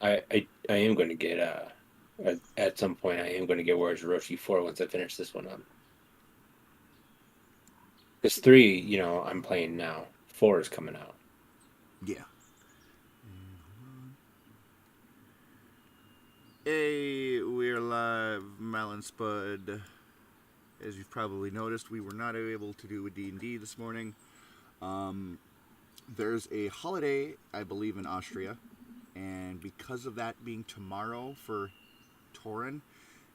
I am going to get at some point I am going to get Warriors Orochi 4 once I finish this one up. Because 3, I'm playing now. 4 is coming out. Yeah. Hey, we're live, Malin Spud. As you've probably noticed, we were not able to do a D&D this morning. There's a holiday, I believe, in Austria, and because of that being tomorrow for Torin,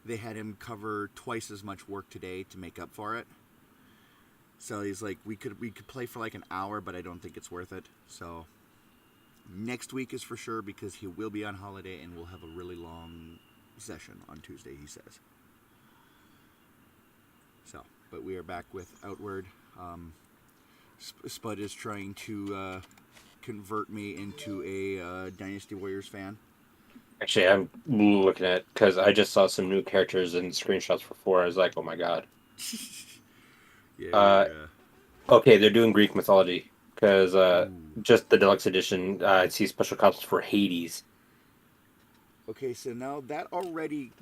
they had him cover twice as much work today to make up for it. So he's like, we could play for like an hour, but I don't think it's worth it. So next week is for sure because he will be on holiday and we'll have a really long session on Tuesday, he says. So, but we are back with Outward. Spud is trying to convert me into a Dynasty Warriors fan. Actually, I'm looking at because I just saw some new characters and screenshots for 4. I was like, oh my god. Yeah, Uh, we're. okay, they're doing Greek mythology because Ooh. just the deluxe edition. I see special copies for Hades. Okay, so now that already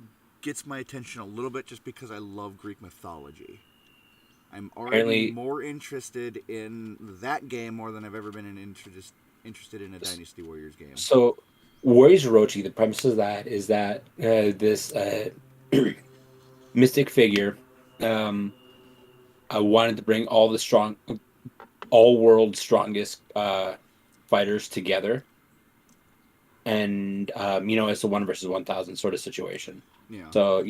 gets my attention a little bit just because I love Greek mythology. I'm already Apparently, more interested in that game more than I've ever been interested in a Dynasty Warriors game. so Warriors Orochi. The premise of that is that this mystic figure um, wanted to bring all world strongest fighters together, and it's a 1 versus 1,000 sort of situation. Yeah. So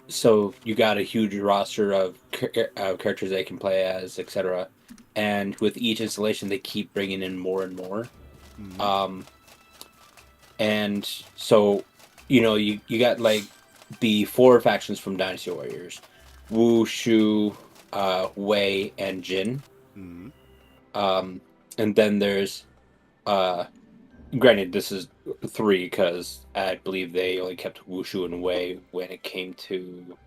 so you got a huge roster of characters they can play as, etc. And with each installation, they keep bringing in more and more. Mm-hmm. Um, and so you got like the 4 factions from Dynasty Warriors: Wu, Shu, Wei, and Jin. Mm-hmm. Um, and then there's uh, granted, this is 3 because I believe they only kept Wushu and Wei when it came to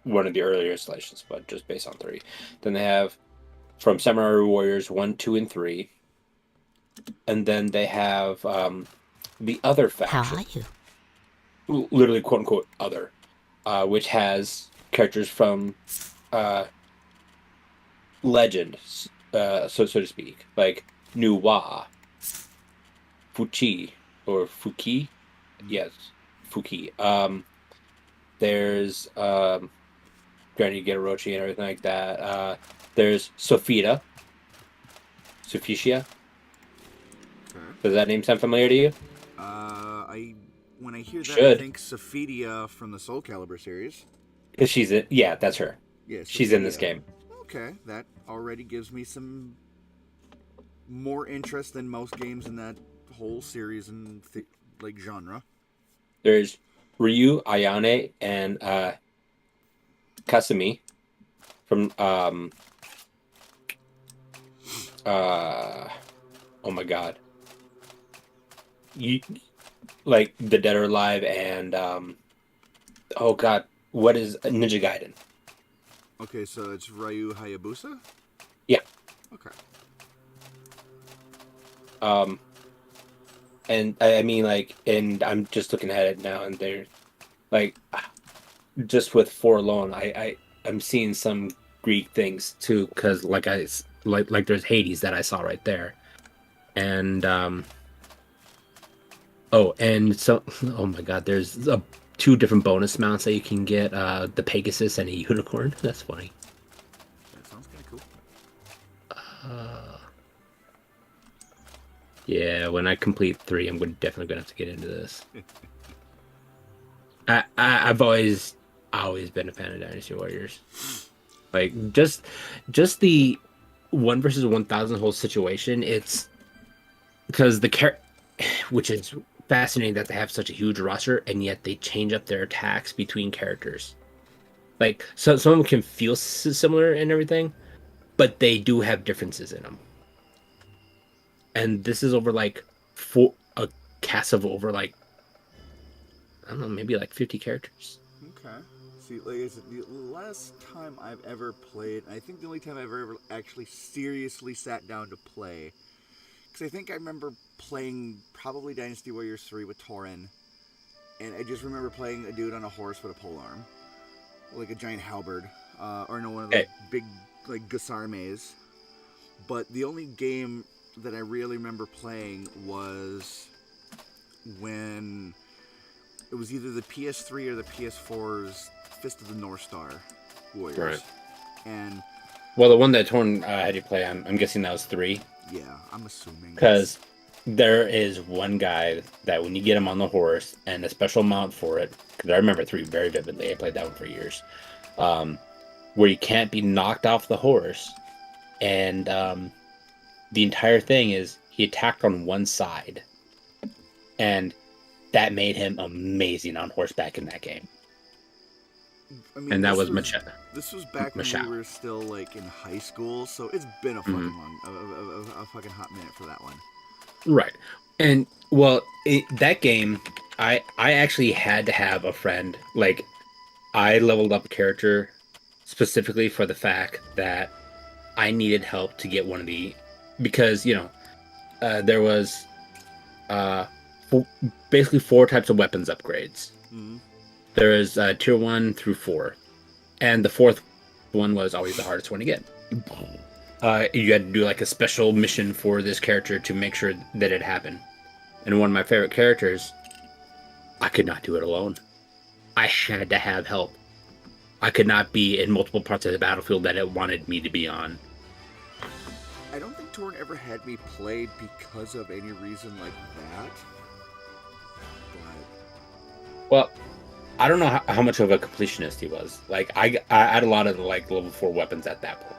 one of the earlier installations, but just based on 3. Then they have from Samurai Warriors 1, 2, and 3, and then they have the other How faction, are you? literally quote unquote other, which has characters from uh, Legend, so to speak, like Nuwa, Fuchi, or Fuki. Mm-hmm. Yes, Fuki. There's Granny Getarochi and everything like that. There's Sophia, Sophicia. Okay. Does that name sound familiar to you? I when I hear that, I Should, think Sophidia from the Soul Calibur series. because she's in. Yeah, that's her. Yeah, She's in this Sophidia. game. Okay, that already gives me some more interest than most games in that whole series and like genre. There's Ryu, Ayane, and Kasumi from uh oh my god, you like the Dead or Alive and oh god, what is Ninja Gaiden? Okay, so it's Ryu Hayabusa. Yeah. Okay. Um, and I mean like, and I'm just looking at it now, and they're like, just with 4 alone, I'm seeing some Greek things too, because like there's Hades that I saw right there, and oh, and so oh my god, there's 2 different bonus mounts that you can get, the Pegasus and a unicorn. That's funny. That sounds kind of cool. Uh, yeah, when I complete 3, definitely gonna have to get into this. I've always been a fan of Dynasty Warriors. Like just the 1 versus 1,000 whole situation. It's because which is fascinating that they have such a huge roster and yet they change up their attacks between characters. Like some of them can feel similar and everything, but they do have differences in them. And this is over like a cast of over like I don't know, maybe like 50 characters. Okay. See, like I said, the last time I've ever played, I think the only time I've ever actually seriously sat down to play, because I think I remember playing probably Dynasty Warriors 3 with Torin, and I just remember playing a dude on a horse with a polearm, like a giant halberd, or no, one of those big like Gusar maze. But the only game that I really remember playing was when it was either the PS3 or the PS4's Fist of the North Star Warriors. Right. And well, the one that Torn had you play, I'm guessing that was 3. Yeah, I'm assuming. Because there is one guy that when you get him on the horse and a special mount for it, because I remember 3 very vividly. I played that one for years. Where you can't be knocked off the horse. And the entire thing is he attacked on one side. And that made him amazing on horseback in that game. I mean, and that was Machado. This was back when we were still like in high school, so it's been a fucking a fucking hot minute for that one. Right. And well, that game, I actually had to have a friend. Like, I leveled up a character specifically for the fact that I needed help to get one of the, because there was basically 4 types of weapons upgrades. Mm-hmm. There is tier 1 through 4, and the 4th one was always the hardest one to get. You had to do like a special mission for this character to make sure that it happened. And one of my favorite characters, I could not do it alone. I had to have help. I could not be in multiple parts of the battlefield that it wanted me to be on. I don't think Torn ever had me played because of any reason like that. But... Well, I don't know how much of a completionist he was. Like, I had a lot of like level 4 weapons at that point.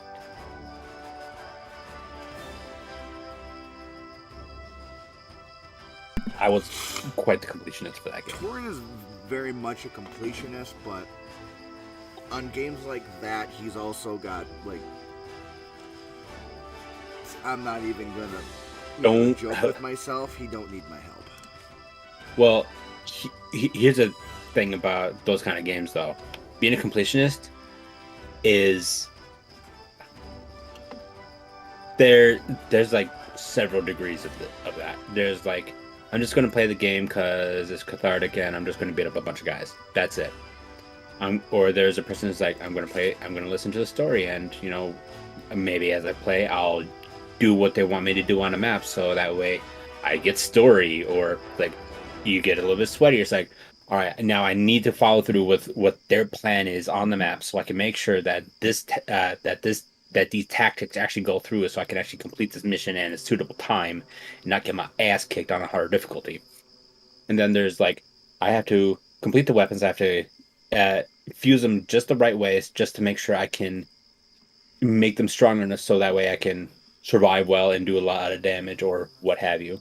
I was quite the completionist for that game. Torin is very much a completionist, but on games like that, he's also got, like... I'm not even gonna joke with myself. He don't need my help. Well, here's a thing about those kind of games, though. Being a completionist is... There's like several degrees of that. There's like, I'm just going to play the game because it's cathartic and I'm just going to beat up a bunch of guys. That's it. Or there's a person who's like, I'm going to listen to the story, and maybe as I play, I'll do what they want me to do on a map, so that way I get story. Or like, you get a little bit sweaty. It's like, all right, now I need to follow through with what their plan is on the map, so I can make sure that that these tactics actually go through, so I can actually complete this mission in a suitable time and not get my ass kicked on a harder difficulty. And then there's like, I have to complete the weapons. I have to fuse them just the right ways, just to make sure I can make them strong enough so that way I can survive well and do a lot of damage or what have you.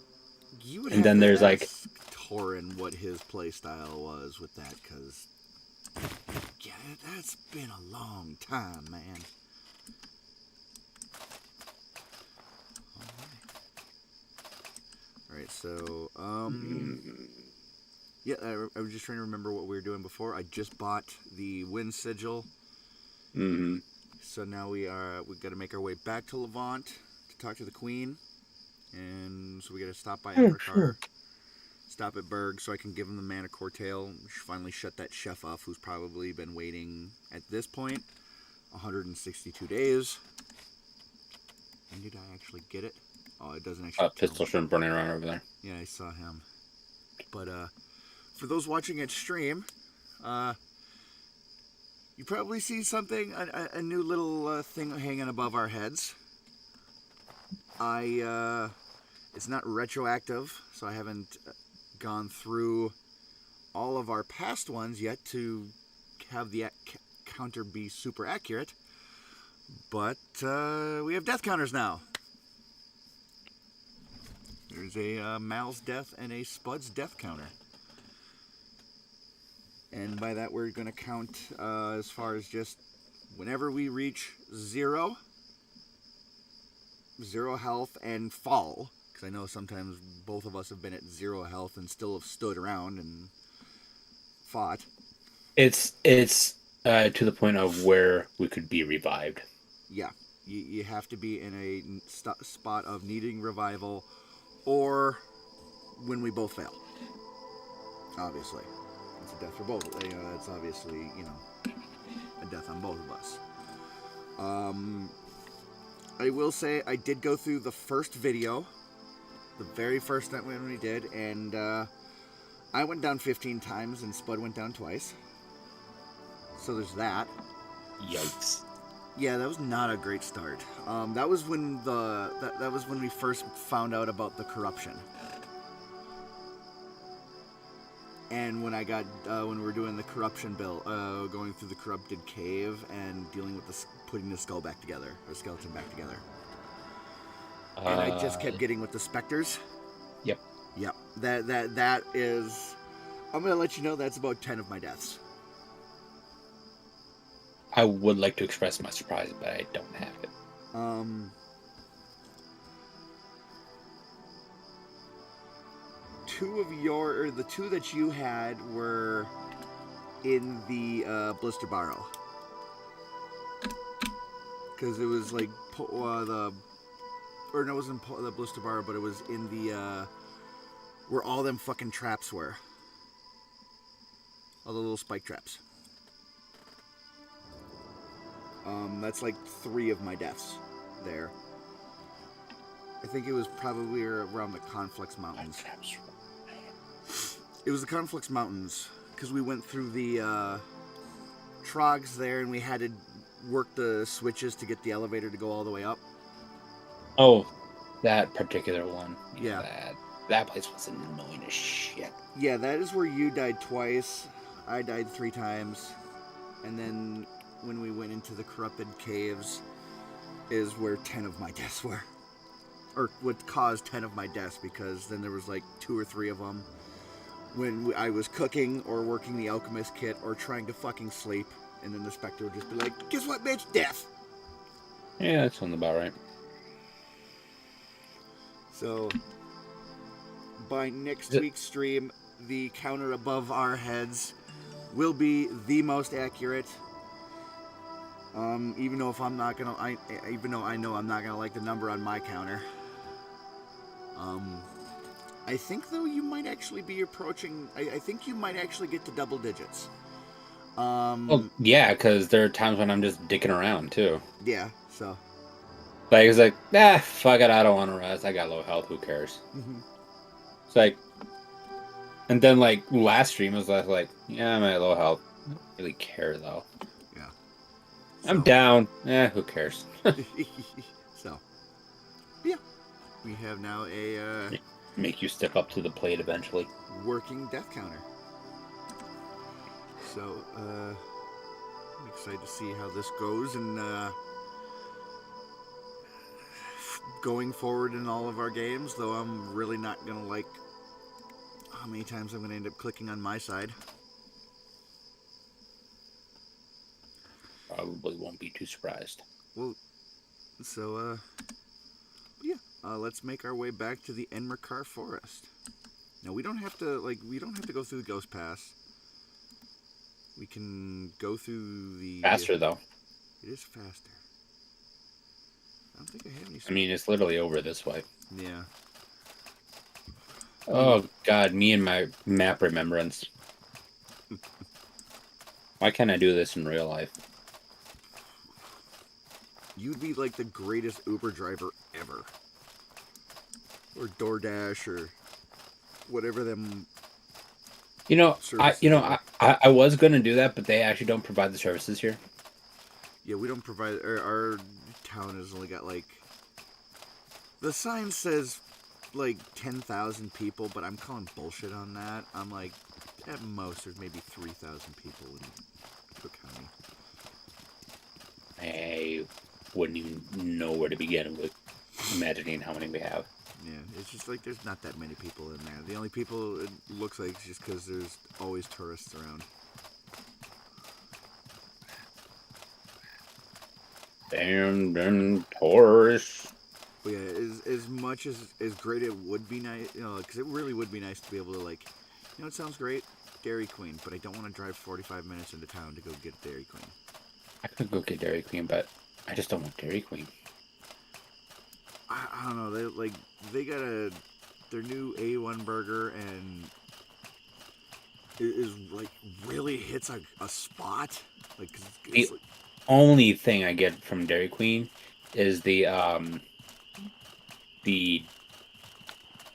And then there's like Torin what his play style was with that, because yeah, that's been a long time, man. Alright, so, yeah, I was just trying to remember what we were doing before. I just bought the Wind Sigil. Mm-hmm. So now we've got to make our way back to Levant to talk to the Queen. And so we got to stop by Africar, stop at Berg so I can give him the Mana Core Tail. Finally shut that chef off, who's probably been waiting, at this point, 162 days. When did I actually get it? Oh, it doesn't actually. Pistol Shrimp running around over there. Yeah, I saw him. But for those watching at stream, you probably see something, a new little thing hanging above our heads. It's not retroactive, so I haven't gone through all of our past ones yet to have the counter be super accurate. But we have death counters now. There's a Mal's death and a Spud's death counter. And by that we're going to count as far as just whenever we reach 0 health and fall. Because I know sometimes both of us have been at 0 health and still have stood around and fought. It's to the point of where we could be revived. Yeah. You have to be in a spot of needing revival, or when we both fail. Obviously, it's a death for both. It's obviously a death on both of us. I will say I did go through the first video, the very first night when we did, and I went down 15 times and Spud went down twice. So there's that. Yikes. Yeah, that was not a great start. That was when that was when we first found out about the corruption. And when I got when we were doing the corruption bill, going through the corrupted cave and dealing with putting the skull back together, or skeleton back together. And I just kept getting with the specters. Yep. Yep. That is. I'm gonna let you know that's about 10 of my deaths. I would like to express my surprise, but I don't have it. The two that you had were in the Blister Barrow. Because it was like it wasn't the Blister Barrow, but it was in the where all them fucking traps were. All the little spike traps. That's like 3 of my deaths there. I think it was probably around the Conflux Mountains. It was the Conflux Mountains, because we went through the trogs there and we had to work the switches to get the elevator to go all the way up. Oh, that particular one. Yeah. That place was annoying as shit. Yeah, that is where you died twice. I died 3 times. And then when we went into the corrupted caves is where 10 of my deaths were. Or what caused 10 of my deaths, because then there was like 2 or 3 of them when I was cooking or working the alchemist kit or trying to fucking sleep, and then the specter would just be like, guess what, bitch? Death! Yeah, that sounds about right. So, by next week's stream, the counter above our heads will be the most accurate. Even though I know I'm not gonna like the number on my counter. I think though you might actually be approaching. I think you might actually get to double digits. Well, yeah, because there are times when I'm just dicking around too. Yeah. So. Like it's like, fuck it, I don't want to rest. I got low health. Who cares? Mm-hmm. It's like, and then like last stream was like, yeah, I'm at low health. I don't really care though. Yeah. I'm down. Who cares? So. Yeah. We have now a make you step up to the plate eventually. Working death counter. So, I'm excited to see how this goes, and going forward in all of our games, though I'm really not going to like how many times I'm going to end up clicking on my side. Probably won't be too surprised. Well, so, yeah, let's make our way back to the Enmerkar Forest. Now, we don't have to go through the Ghost Pass. We can go through the... Faster, though. It is faster. I don't think I have any... I mean, it's literally over this way. Yeah. Oh, God, me and my map remembrance. Why can't I do this in real life? You'd be like the greatest Uber driver ever. Or DoorDash, or whatever them... I was going to do that, but they actually don't provide the services here. Yeah, we don't provide... Our town has only got, like... The sign says, like, 10,000 people, but I'm calling bullshit on that. I'm like, at most, there's maybe 3,000 people in Cook County. I wouldn't even know where to begin with imagining how many we have. Yeah, it's just like there's not that many people in there. The only people it looks like is just because there's always tourists around. Damn tourists. But yeah, as much as great it would be nice, because it really would be nice to be able to, like, it sounds great, Dairy Queen, but I don't want to drive 45 minutes into town to go get Dairy Queen. I could go get Dairy Queen, but I just don't want Dairy Queen. I don't know. They got a their new A1 burger and it is like really hits a spot. Like The only thing I get from Dairy Queen is the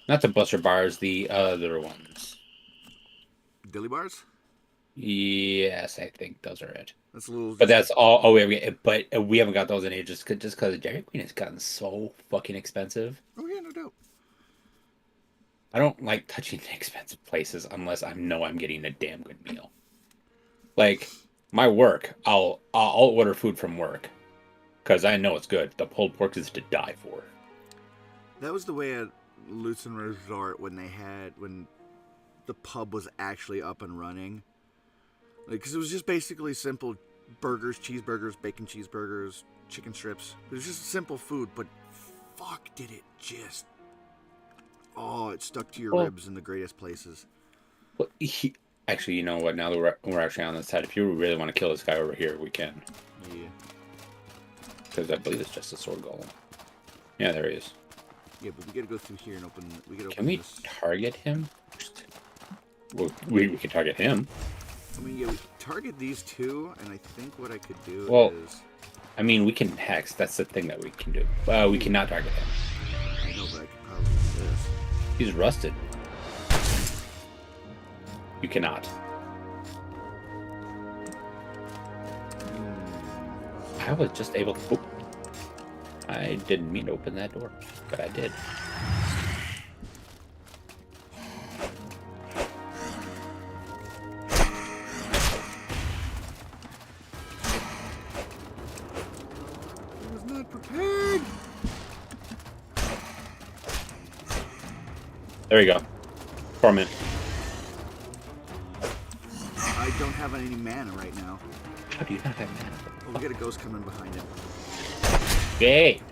not the Buster bars, the other ones. dilly bars. Yes, I think those are it. That's a little. But that's all. Oh, but we haven't got those in ages, just because Dairy Queen has gotten so fucking expensive. Oh yeah, no doubt. I don't like touching the expensive places unless I know I'm getting a damn good meal. Like my work, I'll order food from work because I know it's good. The pulled pork is to die for. That was the way at Lucin Resort when the pub was actually up and running. Like, because it was just basically simple burgers, cheeseburgers, bacon cheeseburgers, chicken strips. It was just simple food, but fuck did it just... Oh, it stuck to your ribs in the greatest places. Well, actually, you know what? Now that we're actually on this side, if you really want to kill this guy over here, we can. Yeah. Because I believe it's just a sword golem. Yeah, there he is. Yeah, but we gotta go through here and open... Can we target him? Well, we can target him. I mean, yeah, we can target these two, and I think what I could do is... I mean, we can hex. That's the thing that we can do. We cannot target him. I know, but I could probably do this. He's rusted. You cannot. I was just able to... Oh. I didn't mean to open that door, but I did. I was not prepared! There you go. Torment. I don't have any mana right now. How do you not have mana? Oh, we got a ghost coming behind him. Yay!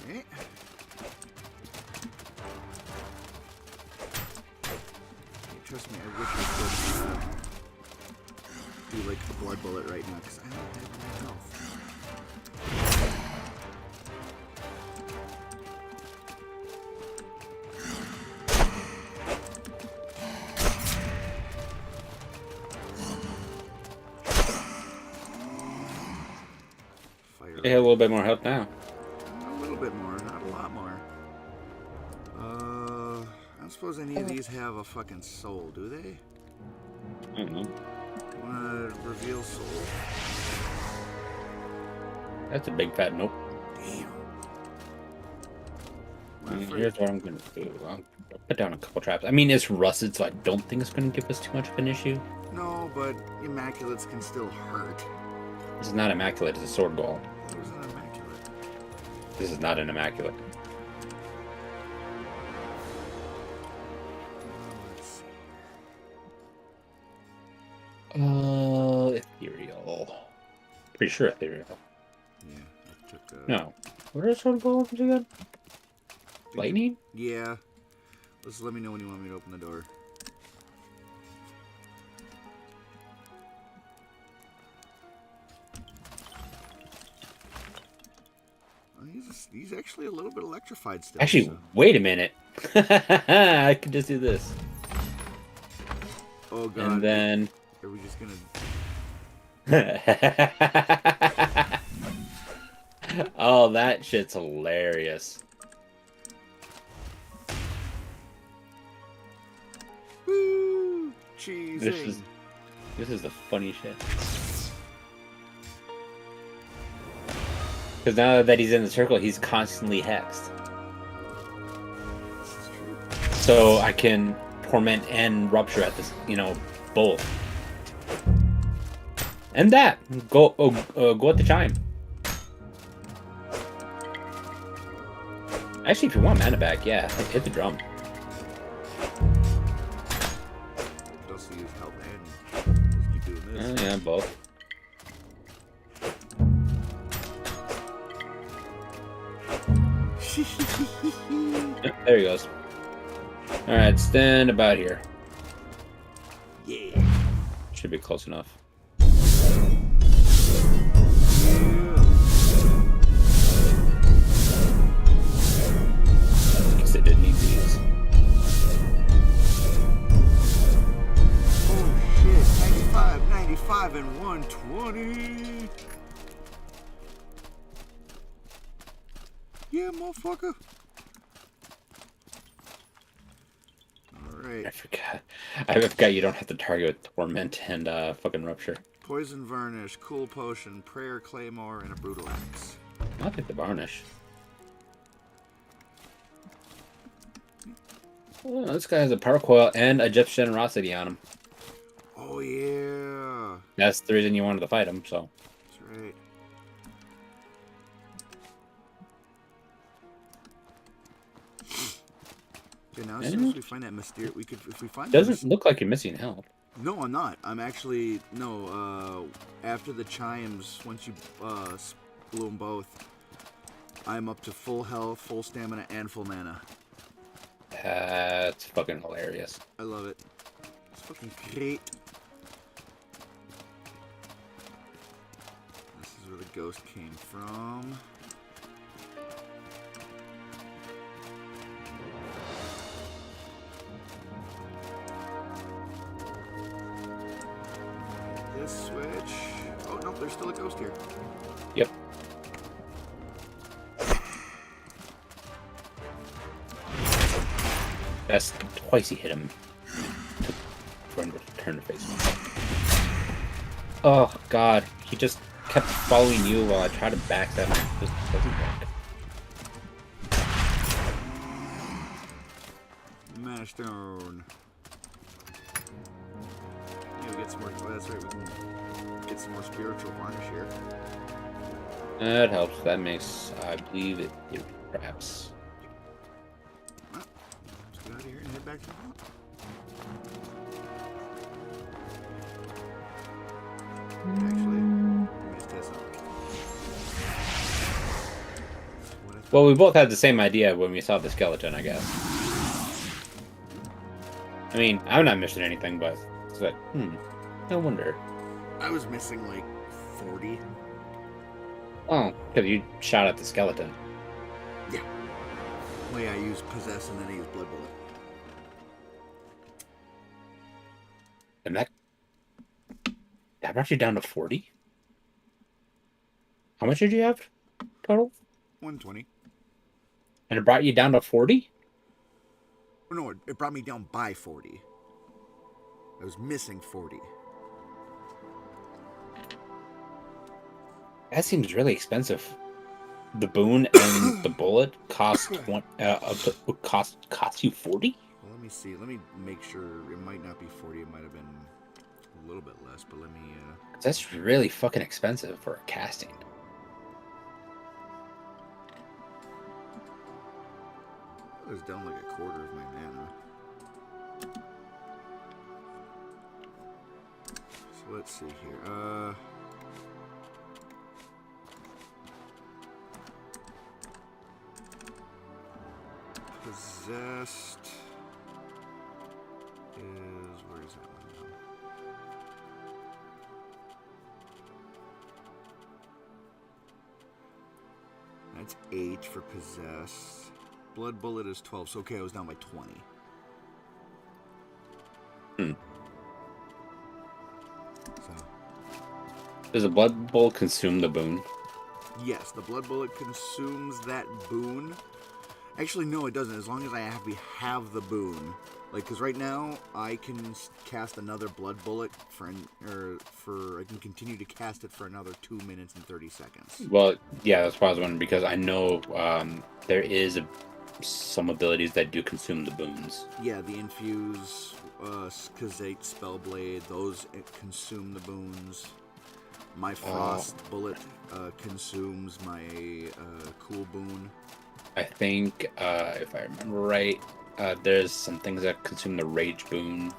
Okay. Trust me, I wish I could do like a blood bullet right now because I don't have any health. They have a little bit more health now. A little bit more, not a lot more. I don't suppose any of these have a fucking soul, do they? I don't know. Wanna reveal soul? That's a big fat nope. Damn. Here's what I'm going to do. I'll put down a couple traps. I mean, it's rusted, so I don't think it's going to give us too much of an issue. No, but Immaculates can still hurt. This is not immaculate, it's a sword golem. There's an Immaculate. This is not an immaculate. Let's see. Ethereal. Pretty sure ethereal. Yeah, I took No. What are sword golems again? Lightning? Yeah. Just let me know when you want me to open the door. He's actually a little bit electrified still. Actually, so. wait a minute. I could just do this. Oh god. And then... Are we just gonna... Oh, that shit's hilarious. Woo! Cheesing. This is the funny shit. Because now that he's in the circle, he's constantly hexed. So I can torment and rupture at this, both. And that go at the chime. Actually, if you want mana back, yeah, hit the drum. You can also use health and keep doing this. Yeah, both. There he goes. Alright, stand about here. Yeah. Should be close enough. Yeah, motherfucker. Alright. I forgot you don't have to target with Torment and fucking Rupture. Poison Varnish, Cool Potion, Prayer Claymore, and a Brutal Axe. I'll take the Varnish. Oh, this guy has a Power Coil and a Jep's Generosity on him. Oh, yeah. That's the reason you wanted to fight him, so. That's right. Okay, now as soon as we find that mysterious, we could, if we find Doesn't look like you're missing health. No, I'm not. I'm actually, no, after the chimes, once you, blew them both, I'm up to full health, full stamina, and full mana. That's fucking hilarious. I love it. It's fucking great. This is where the ghost came from. This switch. Oh no, there's still a ghost here. Yep. That's twice he hit him. For him to turn to face him. Oh god, he just kept following you while I tried to backstab him. It just doesn't work. Mana Stone. Yeah, we get some more. Oh, that's right. We can get some more spiritual varnish here. That helps. That makes, I believe, it perhaps. Let's get out of here and head back to the front. Actually, let me just test something. Well, we both had the same idea when we saw the skeleton, I guess. I mean, I'm not missing anything, but it's like, no wonder. I was missing like 40. Oh, because you shot at the skeleton. Yeah. Well, yeah, I used Possess and then I used Blood Bullet. And that brought you down to 40? How much did you have total? 120. And it brought you down to 40? Oh, no, it brought me down by 40. I was missing 40. That seems really expensive. The boon and the bullet cost cost you 40? Well, let me see. Let me make sure. It might not be 40. It might have been a little bit less, but let me... That's really fucking expensive for a casting. I was down like a quarter of my mana. So let's see here. Possessed is... Where is that one now? That's 8 for Possessed. Blood Bullet is 12, so okay, I was down by 20. So. Does a blood bullet consume the boon? Yes, the Blood Bullet consumes that boon. Actually, no, it doesn't. As long as I have the boon, like, because right now I can cast another Blood Bullet I can continue to cast it for another 2 minutes and 30 seconds. Well, yeah, that's why I was wondering, because I know there is some abilities that do consume the boons. Yeah, the Infuse, Kazate, Spellblade, those consume the boons. My Frost Bullet consumes my Cool Boon. I think, if I remember right, there's some things that consume the Rage boon.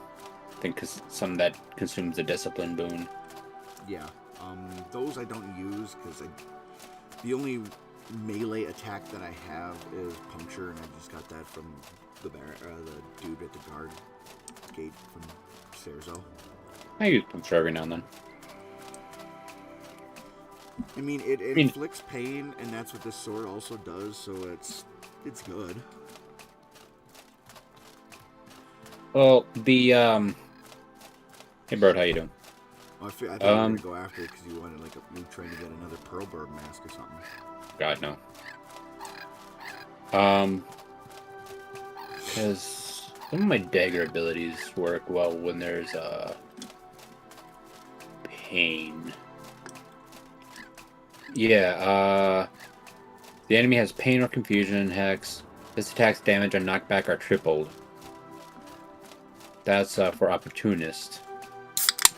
I think some that consumes the Discipline boon. Yeah, those I don't use because the only melee attack that I have is Puncture, and I just got that from the dude at the guard gate from Cerzo. I use Puncture every now and then. I mean, it inflicts pain, and that's what this sword also does, so it's good. Well, the hey Bird, how you doing? Well, I thought you were gonna go after it because you wanted you were trying to get another Pearl Bird mask or something. God no. Because some of my dagger abilities work well when there's pain. Yeah, the enemy has pain or confusion, hex. This attack's damage and knockback are tripled. That's for opportunist.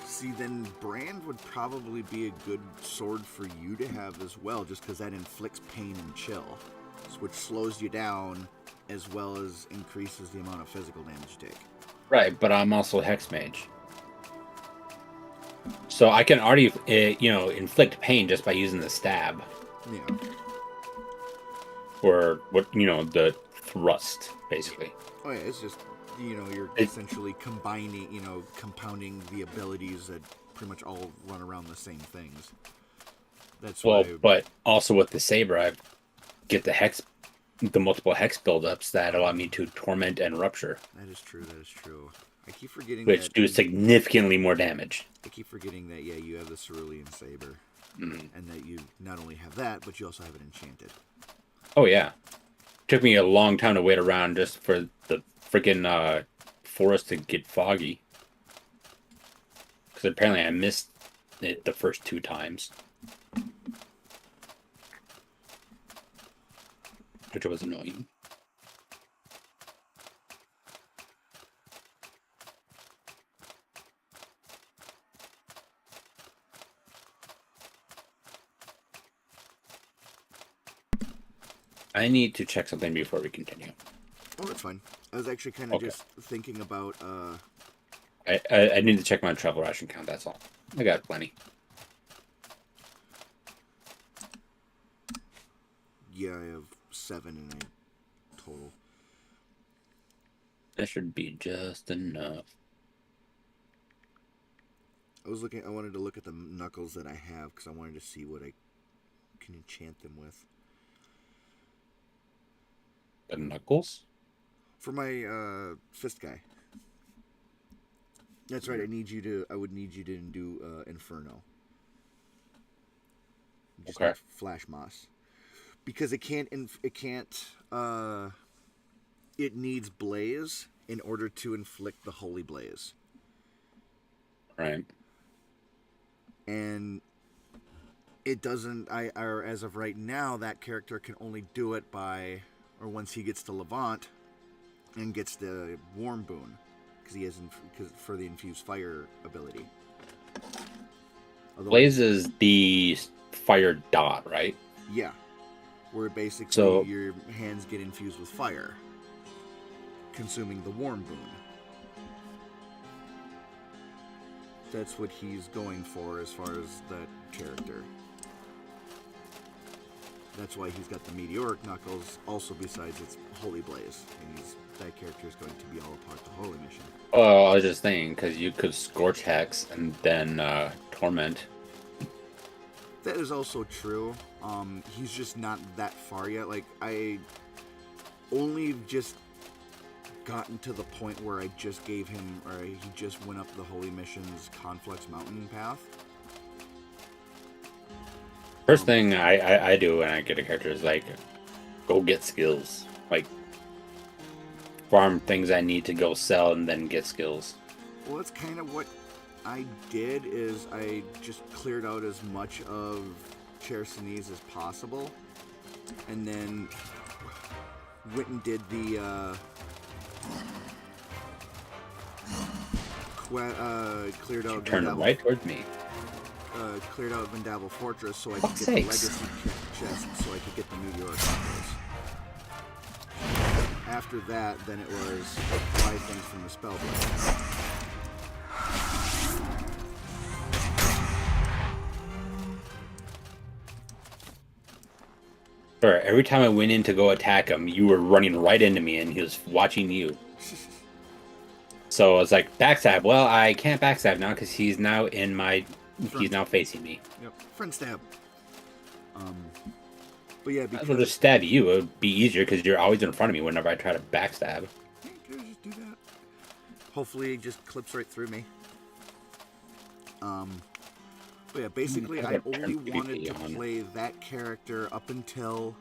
See, then Brand would probably be a good sword for you to have as well, just because that inflicts pain and chill, which slows you down as well as increases the amount of physical damage you take. Right, but I'm also hex mage. So I can already, inflict pain just by using the stab. Yeah. Or what, the thrust, basically. Oh yeah, it's just, you're essentially compounding the abilities that pretty much all run around the same things. That's why. But also with the saber, I get the multiple hex buildups that allow me to torment and rupture. That is true. I keep forgetting which do significantly more damage. I keep forgetting that, yeah, you have the Cerulean Saber. Mm-hmm. And that you not only have that, but you also have it enchanted. Oh, yeah. Took me a long time to wait around just for the freaking forest to get foggy. Because apparently I missed it the first 2 times. Which was annoying. I need to check something before we continue. Oh, that's fine. I was actually kind of just thinking about... I need to check my travel ration count, that's all. I got plenty. Yeah, I have 7 in a total. That should be just enough. I wanted to look at the knuckles that I have, because I wanted to see what I can enchant them with. The knuckles? For my fist guy. That's right. I would need you to do Inferno. Just okay. Flash Moss, because it needs Blaze in order to inflict the Holy Blaze. Right. And it doesn't. As of right now, that character can only do it once he gets to Levant and gets the Warm Boon, because for the infused fire ability. Blaze is the fire dot, right? Yeah, where basically your hands get infused with fire, consuming the Warm Boon. That's what he's going for as far as that character. That's why he's got the Meteoric Knuckles, also besides its Holy Blaze. And that character is going to be all a part of the Holy Mission. Oh, I was just thinking, because you could Scorch Hex and then Torment. That is also true. He's just not that far yet. Like, I only just gotten to the point where I just gave him, or he just went up the Holy Mission's Conflux Mountain path. First thing I do when I get a character is like, go get skills. Like, farm things I need to go sell and then get skills. Well, that's kind of what I did, is I just cleared out as much of Chersonese as possible. And then went and did the cleared out. Turn right towards me. Cleared out Vindabel Fortress so I could get the legacy chest, so I could get the Meteoric Knuckles. After that, then it was buy things from the Spellblade. Sure, every time I went in to go attack him, you were running right into me and he was watching you. So I was like, backstab. Well, I can't backstab now because he's now he's now facing me. Yep, friend stab. But yeah, because... I'll just stab you. It would be easier because you're always in front of me whenever I try to backstab. Yeah, can I just do that? Hopefully it just clips right through me. But yeah, basically I only wanted to play that character up until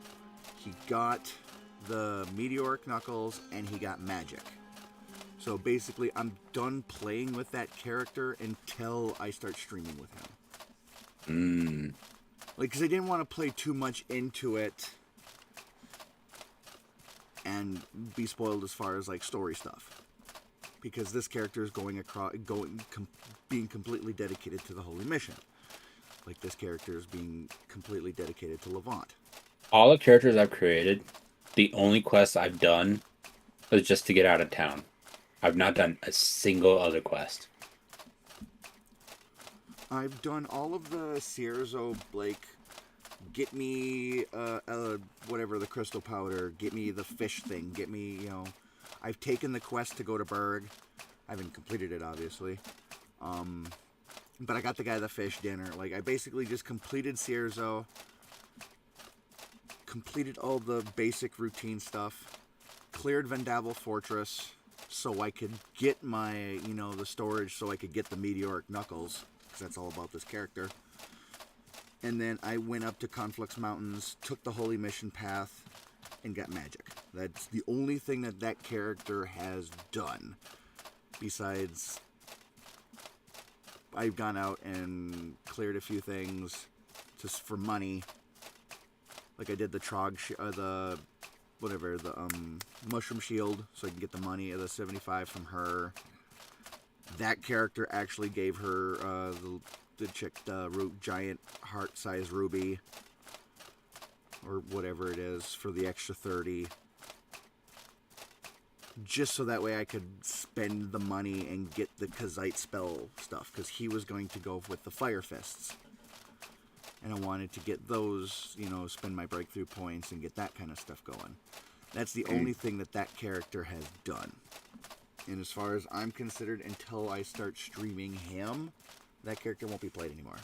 he got the Meteoric Knuckles, and he got magic. So basically, I'm done playing with that character until I start streaming with him. Like, because I didn't want to play too much into it and be spoiled as far as like story stuff, because this character is being completely dedicated to the Holy Mission. Like, this character is being completely dedicated to Levant. All the characters I've created, the only quest I've done was just to get out of town. I've not done a single other quest. I've done all of the Cierzo, like, get me whatever, the crystal powder, get me the fish thing, get me, you know, I've taken the quest to go to Berg. I haven't completed it, obviously. But I got the guy the fish dinner. Like, I basically just completed Cierzo, completed all the basic routine stuff, cleared Vendavel Fortress so I could get my, you know, the storage so I could get the Meteoric Knuckles, because that's all about this character. And then I went up to Conflux Mountains, took the Holy Mission path, and got magic. That's the only thing that that character has done. Besides, I've gone out and cleared a few things just for money. Like, I did the Trog, the Mushroom Shield, so I can get the money of the 75 from her. That character actually gave her the chick the giant heart-sized ruby, or whatever it is, for the extra 30. Just so that way I could spend the money and get the Kazite spell stuff, because he was going to go with the Fire Fists. And I wanted to get those, you know, spend my breakthrough points and get that kind of stuff going. That's the only thing that that character has done. And as far as I'm considered, until I start streaming him, that character won't be played anymore.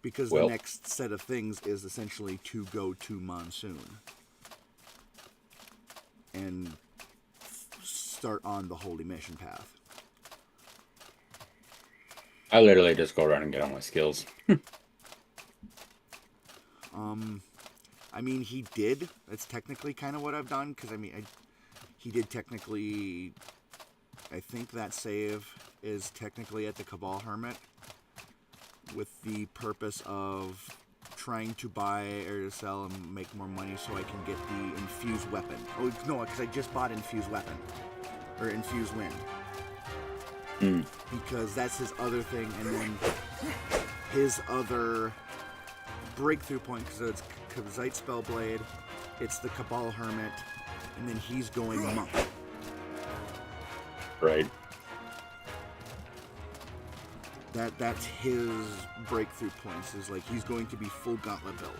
Because the next set of things is essentially to go to Monsoon and start on the Holy Mission path. I literally just go around and get all my skills. I mean, he did. That's technically kind of what I've done, because, I mean, he did technically... I think that save is technically at the Cabal Hermit, with the purpose of trying to buy or to sell and make more money so I can get the infused weapon. Oh, no, because I just bought infused weapon. Or infused wind. Because that's his other thing, and then his other breakthrough point, because it's Kazite Spellblade, it's the Cabal Hermit, and then he's going monk. Right. That's his breakthrough points, is like he's going to be full gauntlet build.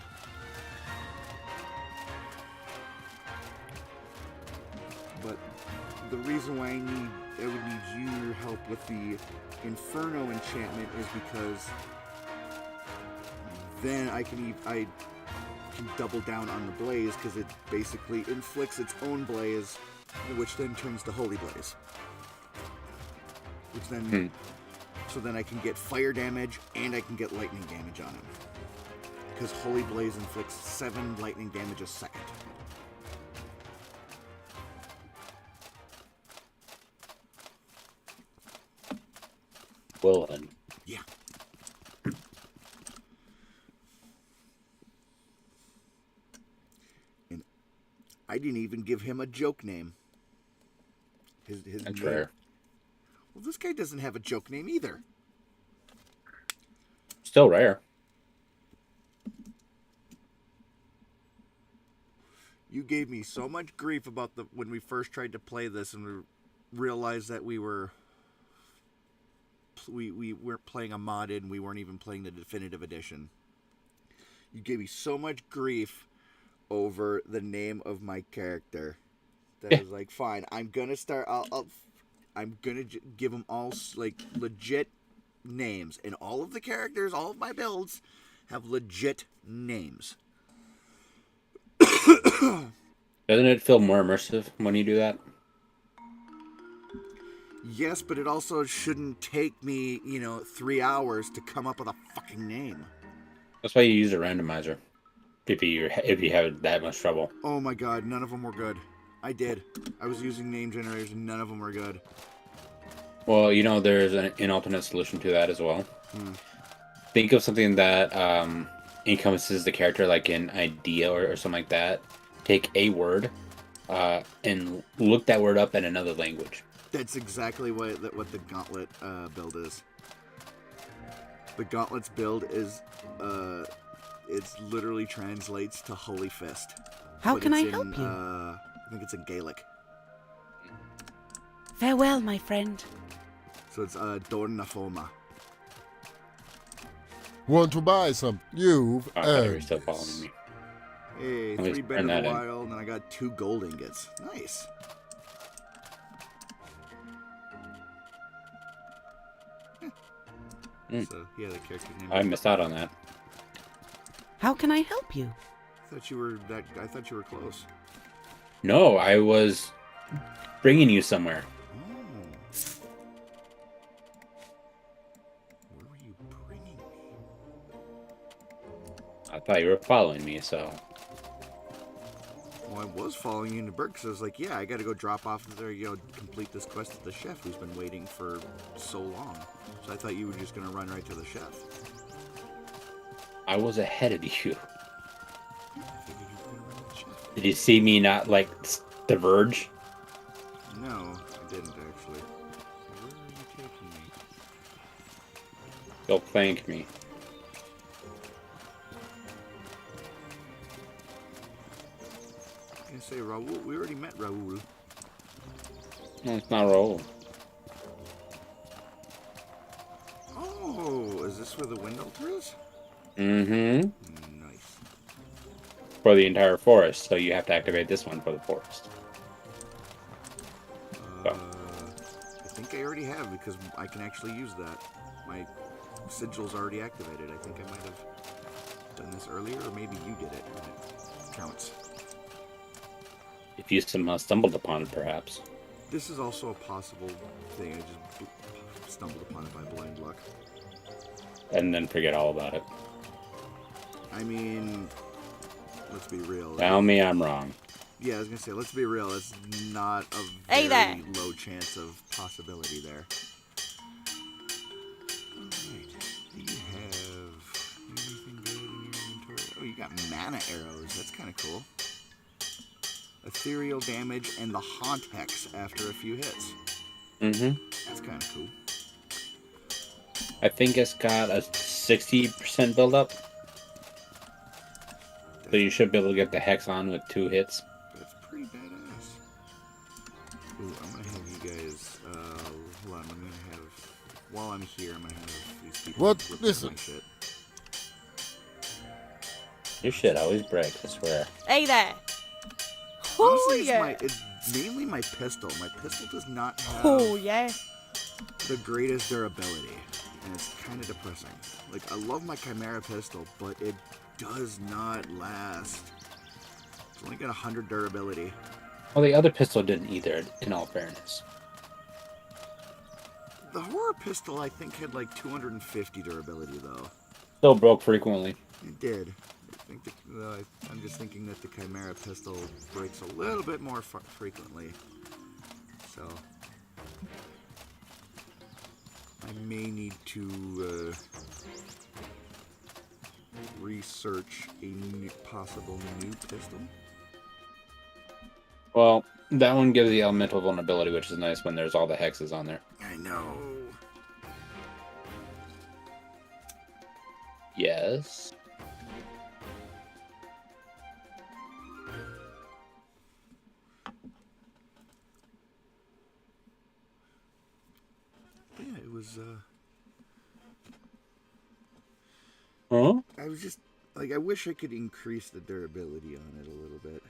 But the reason why I would need your help with the Inferno enchantment is because then I can double down on the blaze, because it basically inflicts its own blaze, which then turns to Holy Blaze. Which then, so then I can get fire damage and I can get lightning damage on him, because Holy Blaze inflicts 7 lightning damage a second. Well then. Yeah. And I didn't even give him a joke name. His That's name. rare. Well, this guy doesn't have a joke name either. Still rare. You gave me so much grief about when we first tried to play this and we realized that we weren't playing a modded and we weren't even playing the definitive edition. You gave me so much grief over the name of my character that I was like, fine, I'm gonna start. I'm gonna give them all like legit names, and all of the characters, all of my builds have legit names. Doesn't it feel more immersive when you do that? Yes, but it also shouldn't take me, 3 hours to come up with a fucking name. That's why you use a randomizer. if you have that much trouble. Oh my god, none of them were good. I did. I was using name generators and none of them were good. Well, there's an alternate solution to that as well. Think of something that encompasses the character, like an idea or something like that. Take a word and look that word up in another language. That's exactly what the Gauntlet build is. The Gauntlet's build is, it literally translates to Holy Fist. How can I help you? I think it's in Gaelic. Farewell, my friend. So it's Dornafoma. Want to buy some? You've I thought you were earned still this. following me. Hey, Let me 3 turn bed of that the in. wild, and I got 2 gold ingots. Nice. So, yeah, the character's name. I missed out on that. How can I help you? I thought you were close. No, I was bringing you somewhere. Oh. Where were you bringing me? I thought you were following me, so Well, I was following you into Burke because I was like, yeah, I got to go drop off there, complete this quest to the chef who's been waiting for so long. So I thought you were just going to run right to the chef. I was ahead of you. I figured you were going to run to the chef. Did you see me not diverge? No, I didn't actually. Where are you taking me? Don't thank me. I say Raoul. We already met Raoul. No, it's not Raoul. Oh, is this where the wind altar is? Mm-hmm. Nice. For the entire forest, so you have to activate this one for the forest. I think I already have because I can actually use that. My sigil's already activated. I think I might have done this earlier, or maybe you did it. It counts. If you somehow stumbled upon it, perhaps. This is also a possible thing. I just stumbled upon it by blind luck. And then forget all about it. I mean, let's be real. Tell me I'm wrong. Yeah, I was gonna say, let's be real. It's not a Hey there. very low chance of possibility there. Alright, do you have anything good in your inventory? Oh, you got mana arrows. That's kind of cool. Ethereal damage and the haunt hex after a few hits. Mm-hmm. That's kind of cool. I think it's got a 60% build-up. So you should be able to get the hex on with 2 hits. That's pretty badass. Ooh, I'm gonna have you guys. Hold on. I'm gonna have. While I'm here, I'm gonna have these people. What? rip Listen. my shit. Your shit always breaks, I swear. Hey there. Honestly, Oh yeah. it's mainly my pistol. My pistol does not have Oh yeah. the greatest durability, and it's kind of depressing. Like, I love my Chimera pistol, but it does not last. It's only got 100 durability. Well, the other pistol didn't either, in all fairness. The horror pistol, I think, had like 250 durability, though. Still broke frequently. It did. I think I'm just thinking that the Chimera pistol breaks a little bit more frequently. So I may need to research a possible new pistol. Well, that one gives the elemental vulnerability, which is nice when there's all the hexes on there. I know. Yes. Yeah, it was. Huh? I was just like, I wish I could increase the durability on it a little bit.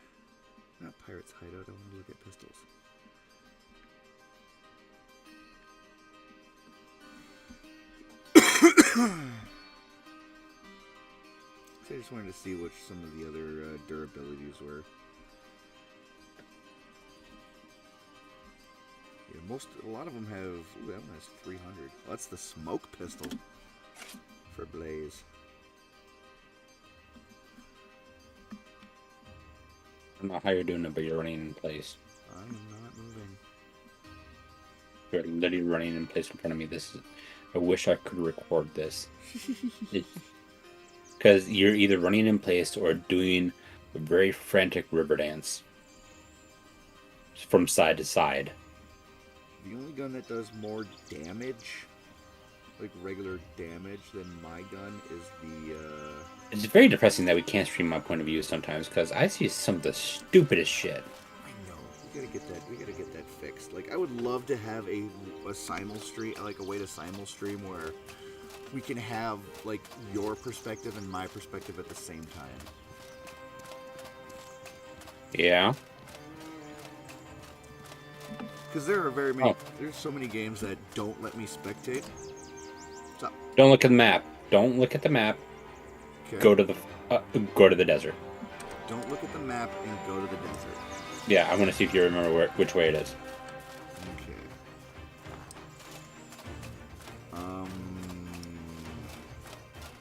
Not Pirate's Hideout. I want to look at pistols. So I just wanted to see what some of the other durabilities were. Yeah, a lot of them have. Ooh, that one has 300. Well, that's the smoke pistol for Blaze. don't know how you're doing it, but you're running in place. I am not moving. You're literally running in place in front of me. I wish I could record this. Because you're either running in place or doing a very frantic river dance from side to side. The only gun that does more damage, like regular damage, than my gun is the. It's very depressing that we can't stream my point of view sometimes because I see some of the stupidest shit. I know. We gotta get that. We gotta get that fixed. Like, I would love to have a simul stream, like a way to simul stream where we can have like your perspective and my perspective at the same time. Yeah. Because there are very many. There's so many games that don't let me spectate. Stop. Don't look at the map. Don't look at the map. Okay. Go to the desert. Don't look at the map and go to the desert. Yeah, I want to see if you remember which way it is. Okay. I'm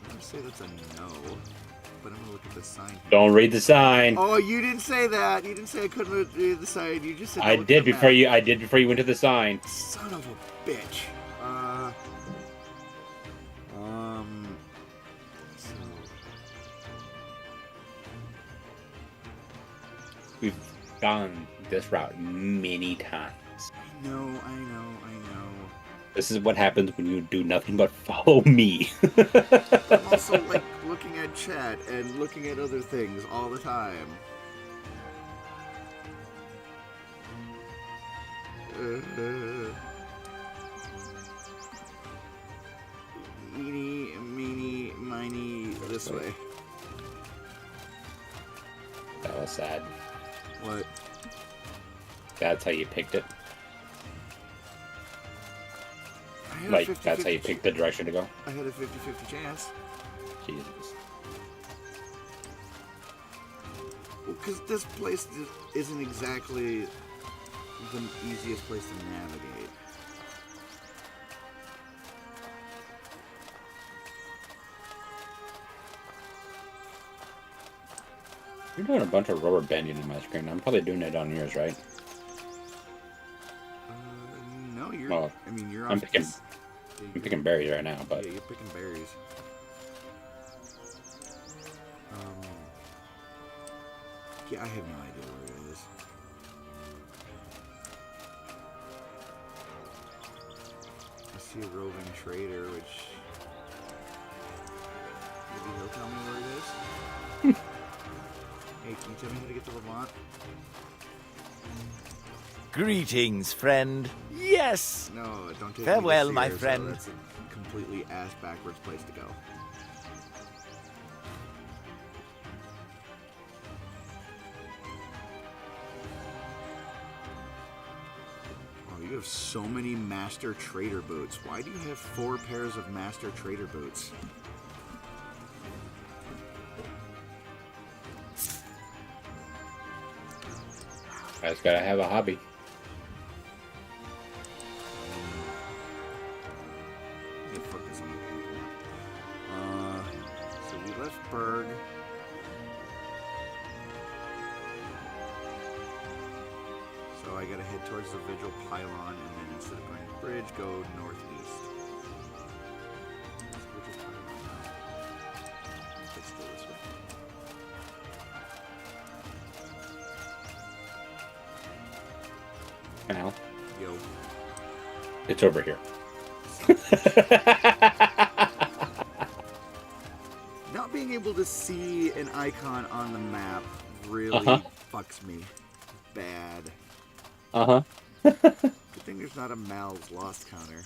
gonna say that's a no, but I'm gonna look at the sign here. Don't read the sign. Oh, you didn't say that. You didn't say I couldn't read the sign. You just said I did before you. I did before you went to the sign. Son of a bitch. So We've gone this route many times. I know. This is what happens when you do nothing but follow me. I'm also like looking at chat and looking at other things all the time. Eeny, meeny, miny, this way. That was sad. What? That's how you picked it. I had Like, a 50-50 that's how you picked the direction to go? I had a 50-50 chance. Jesus. Well, because this place isn't exactly the easiest place to navigate. You're doing a bunch of rubber banding on my screen. I'm probably doing it on yours, right? No, you're. Well, I mean, you're. I'm picking berries right now, but Yeah, you're picking berries. Yeah, I have no idea where it is. I see a roving trader, which maybe he'll tell me where it is. Hey, can you tell me how to get to Levant? Greetings, friend. Yes! No, don't take Farewell, me to my Sears, friend. That's a completely ass-backwards place to go. Oh, you have so many Master Trader boots. Why do you have 4 pairs of Master Trader boots? I just gotta have a hobby. Yeah, fuck this, I'm not looking at. So we left Berg. So I gotta head towards the Vigil Pylon, and then instead of going bridge, go northeast. Vigil Pylon. Let's go this way. Now, Yo. it's over here. Not being able to see an icon on the map really fucks me bad. Good thing there's not a Mal's Lost counter.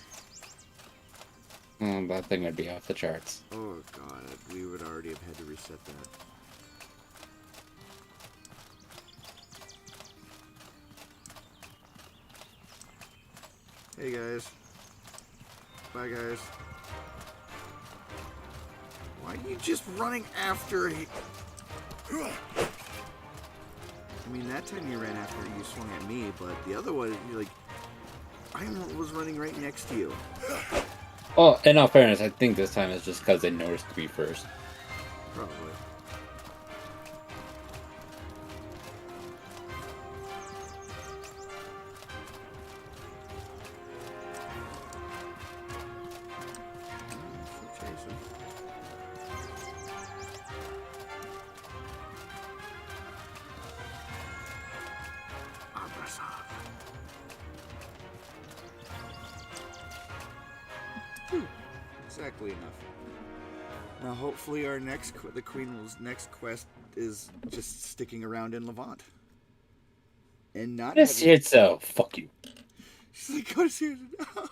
That thing would be off the charts. Oh god, we would already have had to reset that. Hey guys. Bye guys. Why are you just running after I mean, that time you ran after you swung at me, but the other one, you're like, I was running right next to you. Well, in all fairness, I think this time it's just because they noticed me first. Probably. exactly enough. Now, hopefully, our the Queen's next quest is just sticking around in Levant, and not. Yes, it's fuck you. She's like, go to Syria now.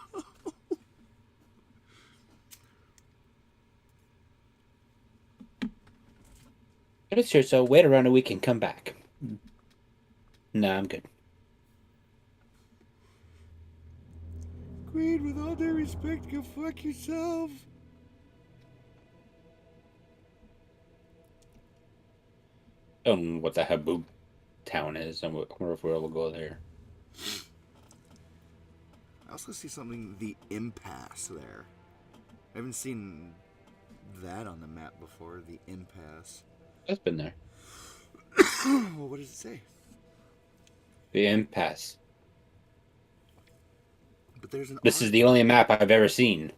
It's here, so wait around a week and come back. Nah, I'm good. Queen, with all due respect, go fuck yourself. I don't know what the Haboob town is. I wonder if we'll go there. I also see something, the impasse there. I haven't seen that on the map before, the impasse. It's been there. Well, what does it say? The impasse. But there's an This is the only map I've ever seen.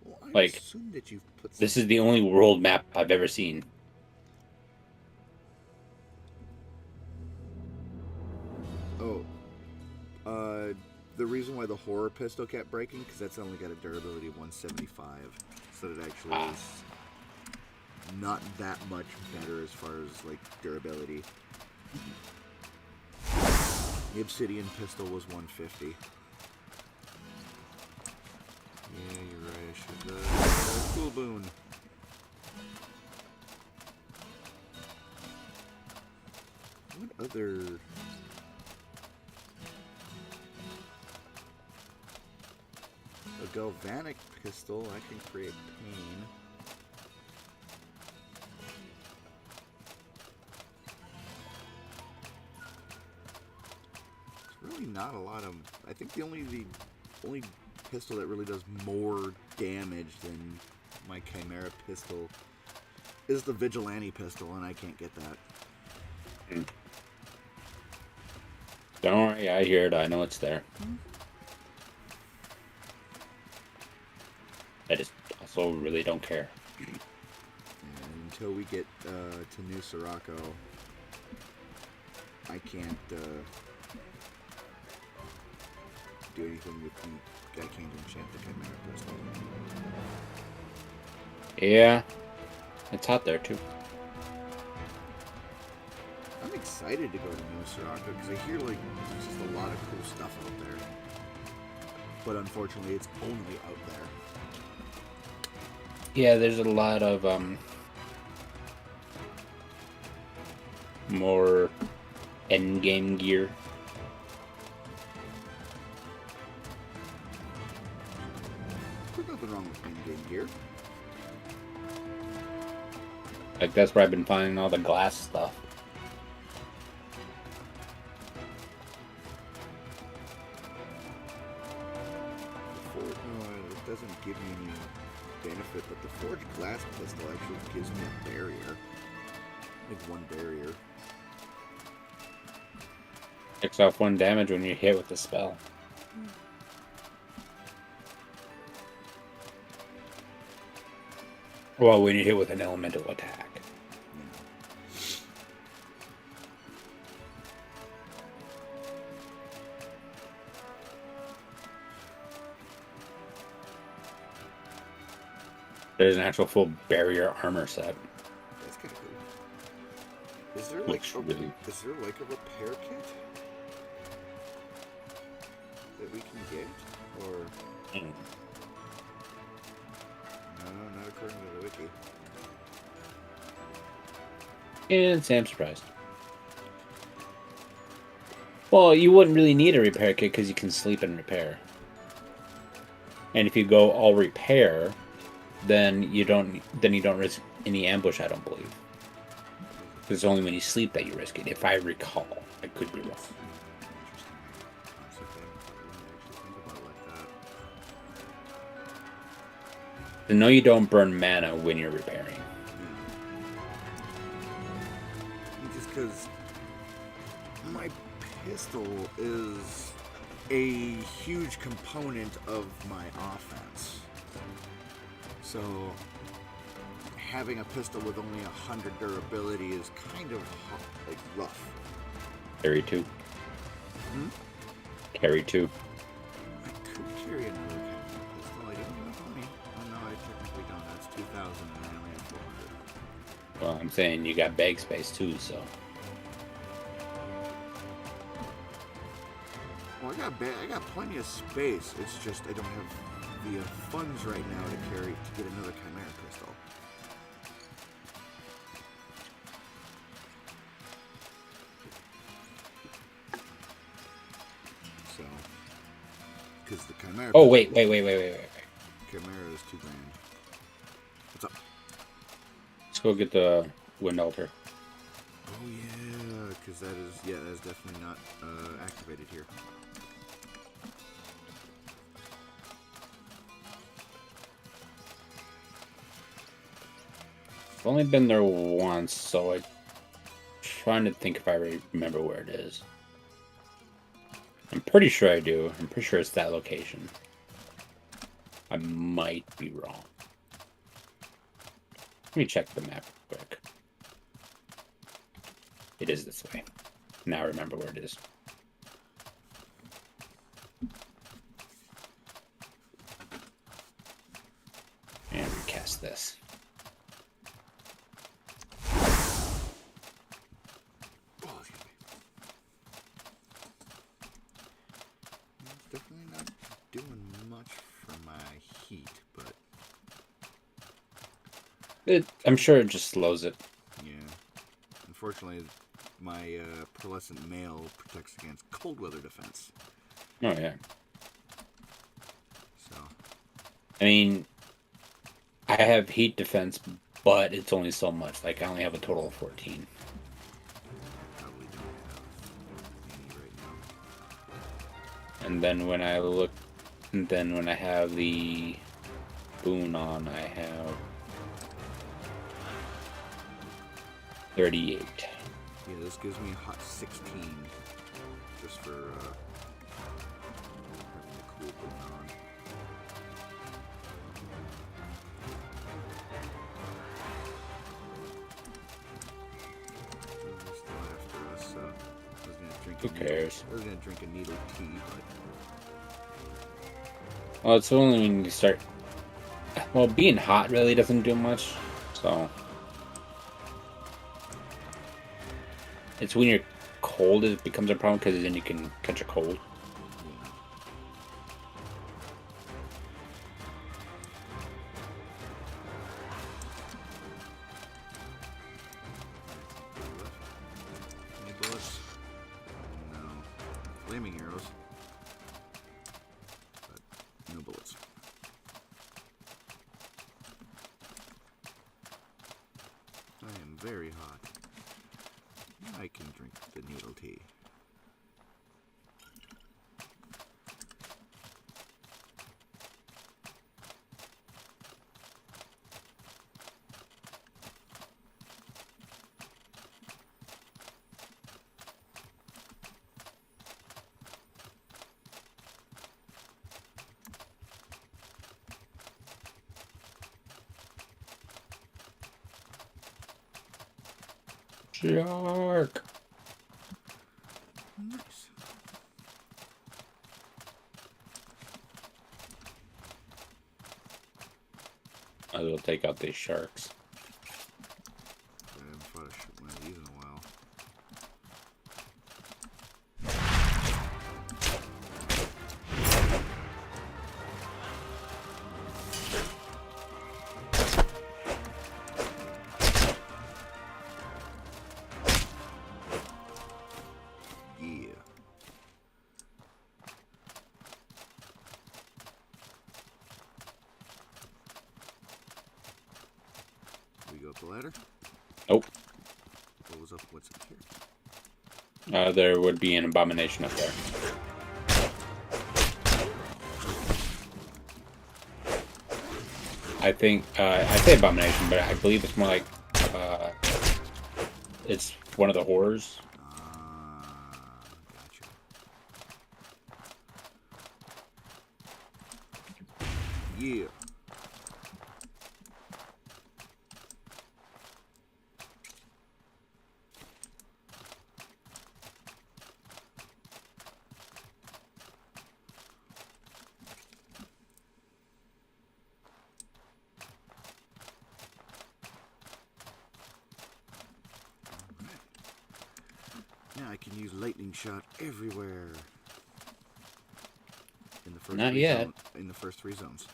Well, I Like, assume that you've put this is the only world map I've ever seen. Oh. The reason why the horror pistol kept breaking, because that's only got a durability of 175. So it actually is not that much better as far as, like, durability. The obsidian pistol was 150. Yeah, you're right. I should, cool boon. What other... A galvanic pistol, I can create pain. It's really not a lot of... I think the only pistol that really does more damage than my Chimera pistol is the Vigilante pistol, and I can't get that. Don't worry, I hear it. I know it's there. I just also really don't care. And until we get to New Sirocco, I can't do anything with the... I can't enchant the Chimera pistol. Yeah. It's hot there, too. I'm excited to go to New Sirocco because I hear, like, there's just a lot of cool stuff out there. But unfortunately, it's only out there. Yeah, there's a lot of more endgame gear. There's nothing wrong with in-game gear. Like, that's where I've been finding all the glass stuff. It doesn't give me any benefit, but the forged glass pistol actually gives me a barrier. Like one barrier. Takes off 1 damage when you hit with the spell. Well, when you hit with an elemental attack. There's an actual full barrier armor set. That's kind of cool. Is there like is there like a repair kit that we can get, or no, not according to the wiki. And Sam's surprised. Well, you wouldn't really need a repair kit because you can sleep and repair. And if you go all repair, then you don't risk any ambush, I don't believe. It's only when you sleep that you risk it, if I recall. I could be wrong. So no, you don't burn mana when you're repairing. Just because my pistol is a huge component of my offense. So having a pistol with only 100 durability is kind of like rough. Carry 2. Carry 2. I could carry another Well, I'm saying you got bag space too, so. Well, I got plenty of space. It's just I don't have the funds right now to get another Chimera crystal. So, because the Chimera. Oh wait. Chimera is $2,000. What's up? Let's go get the wind altar. Oh yeah, because that is definitely not activated here. I've only been there once, so I'm trying to think if I remember where it is. I'm pretty sure I do. I'm pretty sure it's that location. I might be wrong. Let me check the map real quick. It is this way. Now I remember where it is. And recast this. Definitely not doing much for my heat, but I'm sure it just slows it. yeah. Unfortunately, my pearlescent mail protects against cold weather defense. Oh yeah. So I mean, I have heat defense, but it's only so much. Like I only have a total of 14. probably don't have any right now. And then when I look, and then when I have the boon on, I have 38. Yeah, this gives me a hot 16 just for having the cool boon on. They're still after us, so I was gonna drink. Who cares? I was gonna drink a needle tea, but Well, it's only when you start. Well, being hot really doesn't do much, so. It's when you're cold it becomes a problem because then you can catch a cold. any bullets? No. Flaming arrows. But no bullets. I am very hot. I can drink the needle tea. Shark! Nice. I will take out these sharks. I haven't fought one of these in a while. Yeah. We go up the ladder. Nope. What was up? What's up here? There would be an abomination up there. I think, I say abomination, but I believe it's more like, it's one of the horrors. Gotcha. Yeah. Yeah, I can use lightning shot everywhere. In the first Not yet. In the first 3 zones.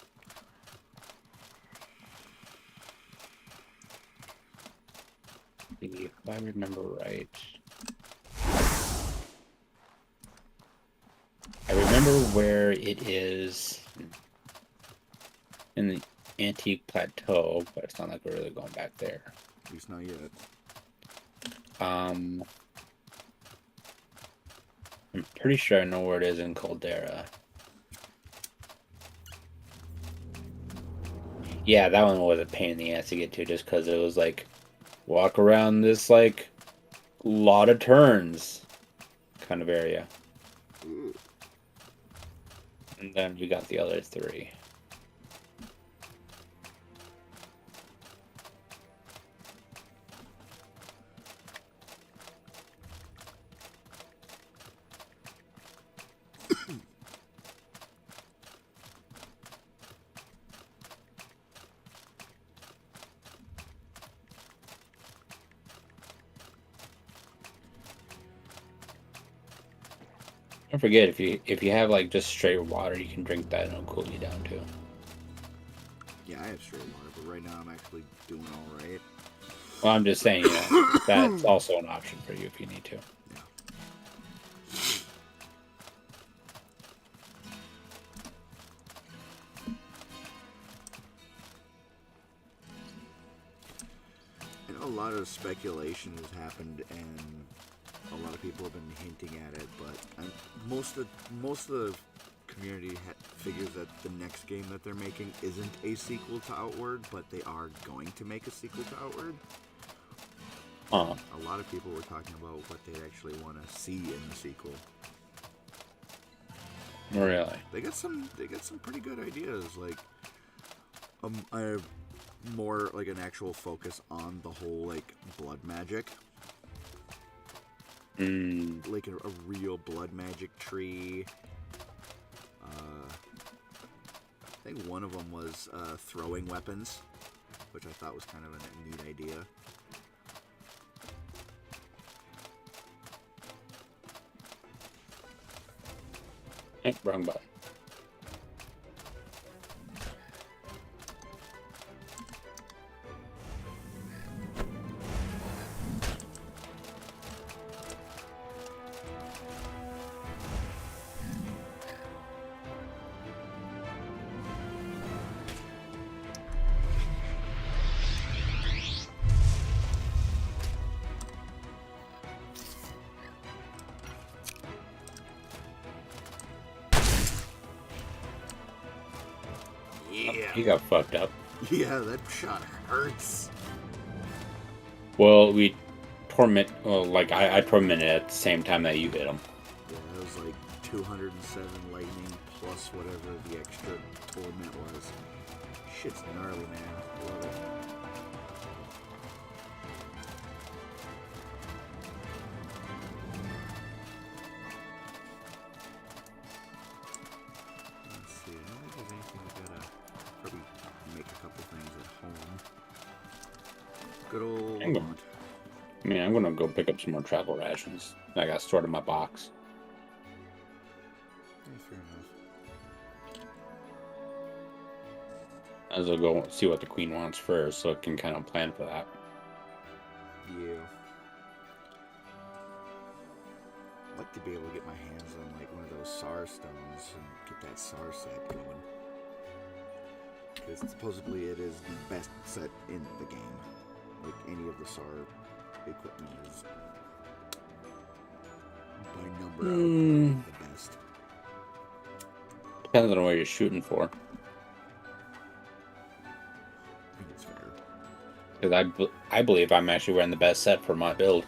If I remember right. I remember where it is in the Antique Plateau, but it's not like we're really going back there. At least not yet. I'm pretty sure I know where it is in Caldera. Yeah, that one was a pain in the ass to get to just because it was like walk around this like lot of turns kind of area. Ooh. And then we got the other 3. Don't forget, if you have like just straight water, you can drink that and it'll cool you down too. Yeah, I have straight water, but right now I'm actually doing all right. Well, I'm just saying, that's also an option for you if you need to. Yeah. I know a lot of speculation has happened, and a lot of people have been hinting at it, but most of the community figures that the next game that they're making isn't a sequel to Outward, but they are going to make a sequel to Outward. A lot of people were talking about what they actually want to see in the sequel. Really? They got some pretty good ideas, like a more like an actual focus on the whole like blood magic. Like a real blood magic tree. I think one of them was throwing weapons, which I thought was kind of a neat idea. Wrong button. Yeah. He got fucked up. Yeah, that shot hurts. Well, we torment. Well, like I tormented at the same time that you hit him. Yeah, that was like 207 lightning plus whatever the extra torment was. Shit's gnarly, man. Love it. Let's see. I don't think there's anything I gotta probably make a couple things at home. Good old. I'm gonna go pick up some more travel rations. I got stored in my box. Yeah, fair enough. As I'll go see what the queen wants first, so I can kind of plan for that. Yeah. I'd like to be able to get my hands on like one of those SAR stones and get that SAR set going. Because supposedly it is the best set in the game. Like any of the SAR equipment is by number out the best. Depends on what you're shooting for. I think it's fair. Because I believe I'm actually wearing the best set for my build.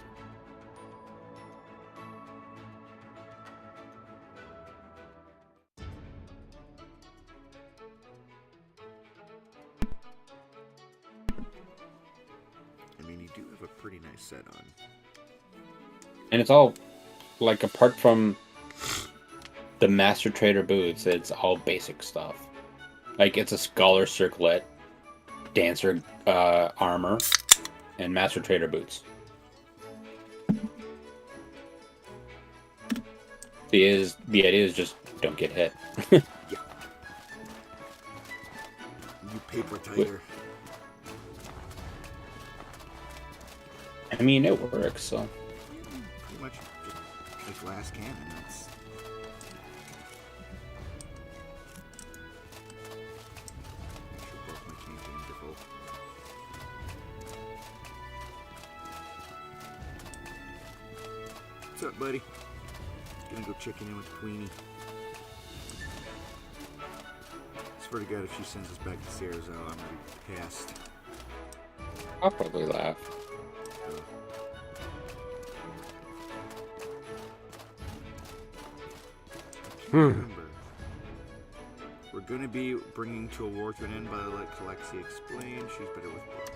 I mean, you do have a pretty nice set on. And it's all, like, apart from the Master Trader boots, it's all basic stuff. Like, it's a Scholar Circlet, Dancer armor, and Master Trader boots. The idea is just don't get hit. Yeah. You paper tighter. I mean, it works, so. Pretty much just a glass cannon. That's... I should both my campaigns are full. What's up, buddy? Gonna go check in with Queenie. Swear to God, if she sends us back to Sierra, I'm gonna be pissed. I'll probably laugh. Remember, we're going to be bringing to a war to an end, but I'll let Kalexi explain. She's better with blood.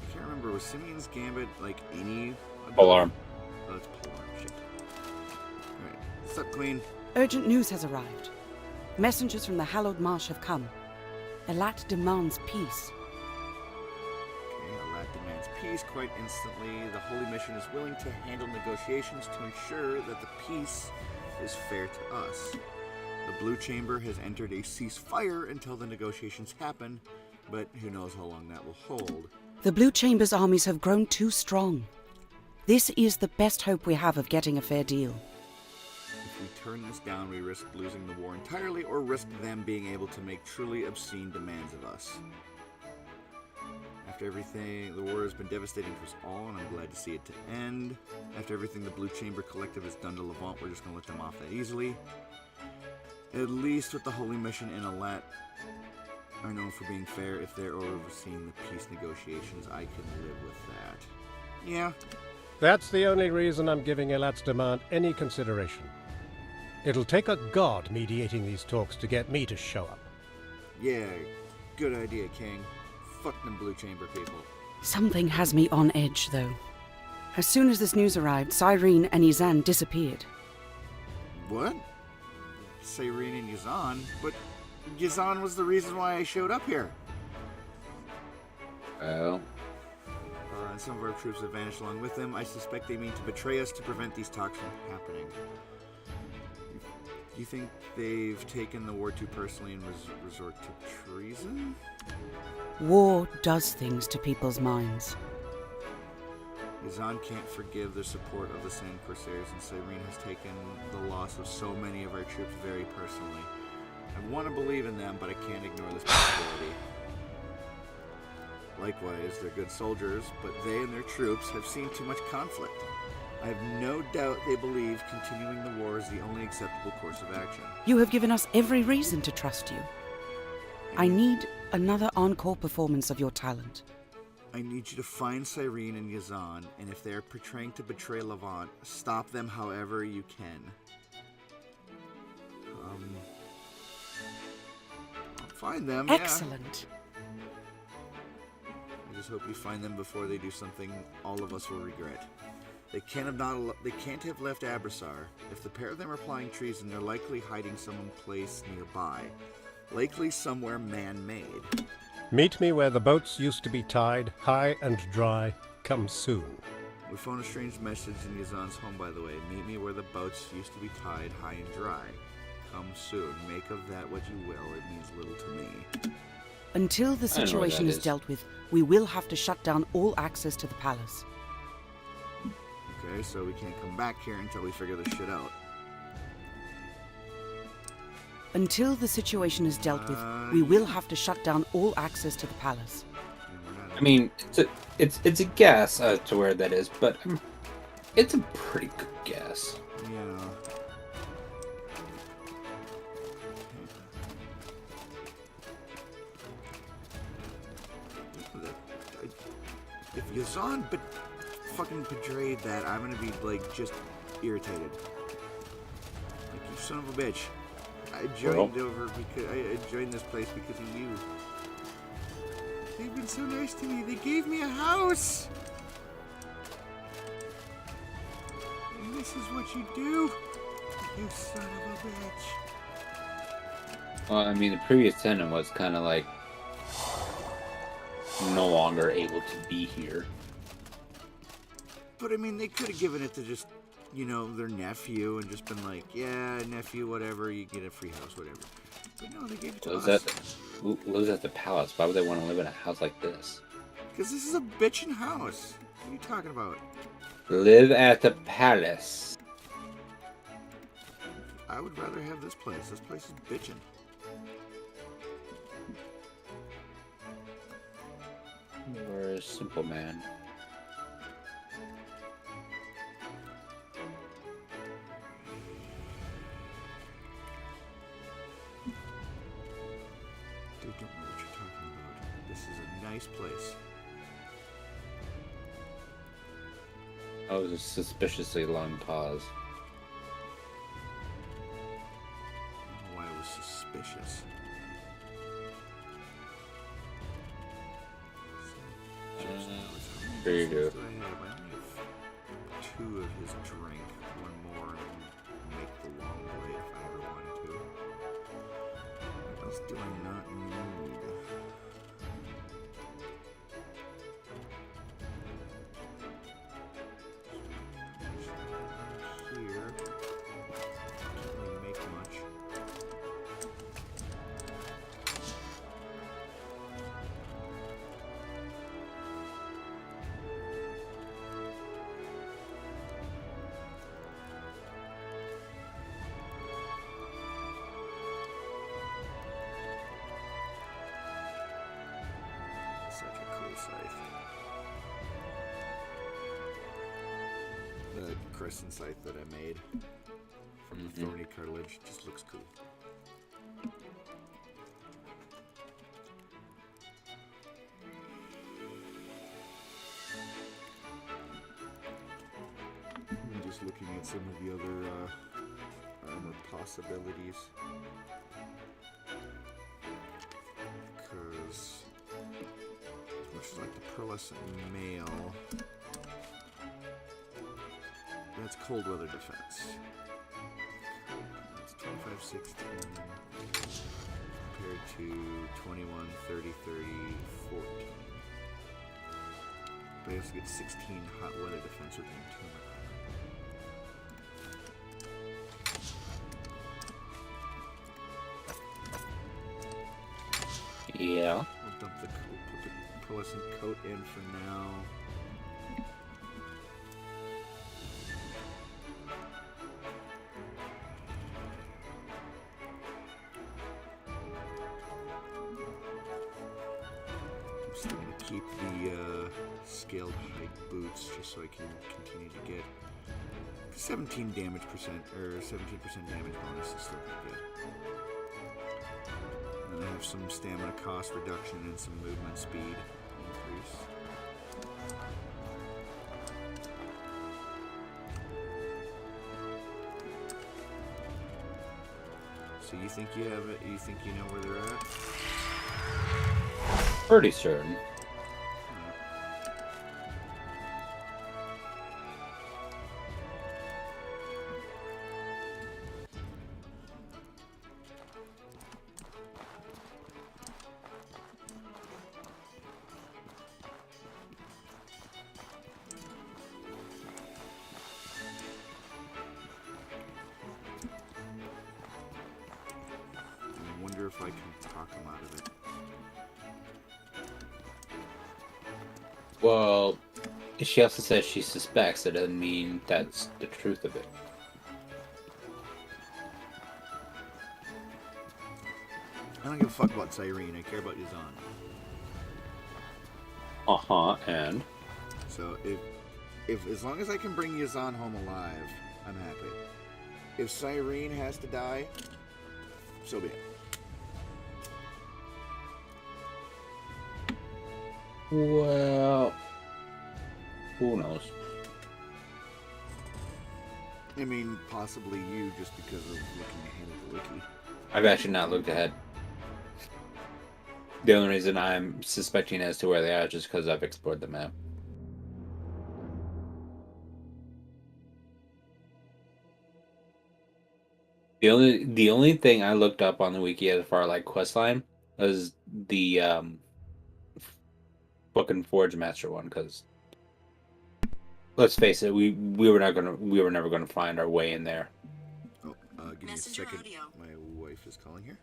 I can't remember, was Simeon's Gambit like any... Polearm. Oh, it's Polearm, shit. Alright, what's up, Queen? Urgent news has arrived. Messengers from the Hallowed Marsh have come. Elat demands peace. Okay, Alat demands peace quite instantly. The Holy Mission is willing to handle negotiations to ensure that the peace is fair to us. The Blue Chamber has entered a ceasefire until the negotiations happen, but who knows how long that will hold. The Blue Chamber's armies have grown too strong. This is the best hope we have of getting a fair deal. If we turn this down, we risk losing the war entirely or risk them being able to make truly obscene demands of us. After everything, the war has been devastating for us all, and I'm glad to see it to end. After everything the Blue Chamber Collective has done to Levant, we're just going to let them off that easily. At least with the Holy Mission and Alat are known for being fair. If they're overseeing the peace negotiations, I can live with that. Yeah. That's the only reason I'm giving Elat's demand any consideration. It'll take a god mediating these talks to get me to show up. Yeah, good idea, King. Fuck them Blue Chamber people. Something has me on edge, though. As soon as this news arrived, Cyrene and Izan disappeared. What? Cyrene and Yazan? But Yazan was the reason why I showed up here. Well, And some of our troops have vanished along with them. I suspect they mean to betray us to prevent these talks from happening. Do you think they've taken the war too personally and resort to treason? War does things to people's minds. Yazan can't forgive the support of the Sand Corsairs, and Cyrene has taken the loss of so many of our troops very personally. I want to believe in them, but I can't ignore this possibility. Likewise, they're good soldiers, but they and their troops have seen too much conflict. I have no doubt they believe continuing the war is the only acceptable course of action. You have given us every reason to trust you. I need another encore performance of your talent. I need you to find Cyrene and Yazan, and if they're portraying to betray Levant, stop them however you can. I'll find them, Excellent. Yeah. I just hope you find them before they do something all of us will regret. They can't have left Abrasar. If the pair of them are plotting treason, they're likely hiding someplace nearby. Likely somewhere man-made. Meet me where the boats used to be tied, high and dry. Come soon. We found a strange message in Yazan's home, by the way. Meet me where the boats used to be tied, high and dry. Come soon. Make of that what you will. It means little to me. Until the situation is dealt with, we will have to shut down all access to the palace. Okay, so we can't come back here until we figure this shit out. Until the situation is dealt with, we will have to shut down all access to the palace. I mean, it's a guess as to where that is, but it's a pretty good guess. Yeah. If Yazan fucking betrayed that, I'm gonna be like just irritated. Like, you son of a bitch. I joined I joined this place because of you. They've been so nice to me. They gave me a house. And this is what you do? You son of a bitch. Well, I mean, the previous tenant was kind of like no longer able to be here. But I mean, they could have given it to just, their nephew and just been like, yeah, nephew, whatever, you get a free house, whatever. But no, they gave it to us. Who lives at the palace? Why would they want to live in a house like this? Because this is a bitchin' house. What are you talking about? Live at the palace. I would rather have this place. This place is bitchin'. You're a simple man. Dude, don't know what you're talking about. This is a nice place. That was a suspiciously long pause. I don't know why it was suspicious. There you go. I only have 2 of his drink. 1 more and make the long blade if I ever wanted to. What else do I not need? Here. Can't really make much. Such a cool scythe. The crescent scythe that I made from the thorny cartilage just looks cool. I'm just looking at some of the other armor possibilities. Because as much as I like the pearlescent mail, that's cold weather defense. That's 25-16 compared to 21, 30, 30, 14. But I also get 16 hot weather defense with entombment. Yeah. We'll dump the coat, put the pearlescent coat in for now. I'm still going to keep the scaled height boots just so I can continue to get 17 damage percent, or 17% damage bonus is still pretty good. And then I have some stamina cost reduction and some movement speed increase. So you think you have it? You think you know where they're at? Pretty certain. I wonder if I can talk him out of it. Well, she also says she suspects. It doesn't mean that's the truth of it. I don't give a fuck about Cyrene. I care about Yazan. And? So if as long as I can bring Yazan home alive, I'm happy. If Cyrene has to die, so be it. Well, who knows? I mean, possibly you, just because of looking ahead at the wiki. I've actually not looked ahead. The only reason I'm suspecting as to where they are is just because I've explored the map. The only thing I looked up on the wiki as far as like questline was the fucking Forge Master one, because let's face it, we were never gonna find our way in there. Oh, give me a Messenger second. audio. My wife is calling here.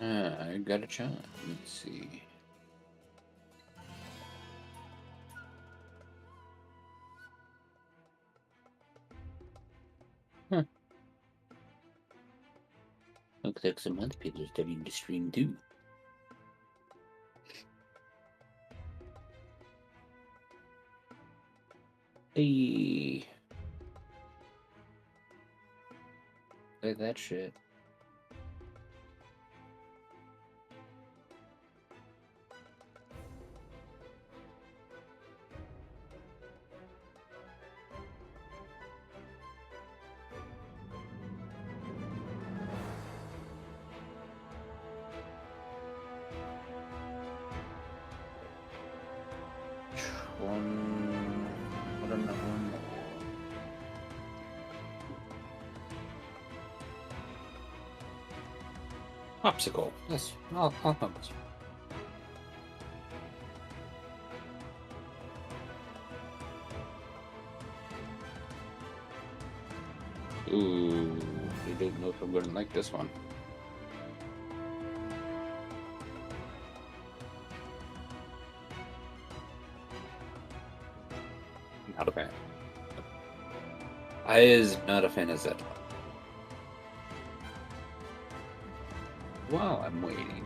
I got a chance. Let's see. Huh. Looks like some other people are studying to stream too. Hey. Look at that shit. What another one more? Popsicle. Yes, I'll help us. Ooh, I don't know if I'm going to like this one. Not a fan. I is not a fan of that. While I'm waiting,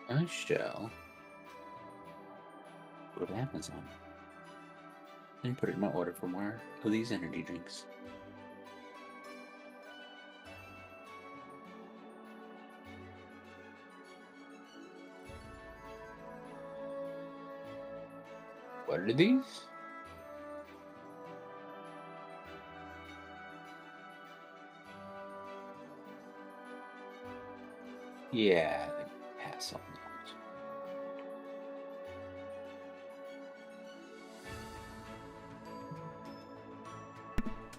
I shall go to Amazon and put in my order for more of these energy drinks. What are these? Yeah, pass on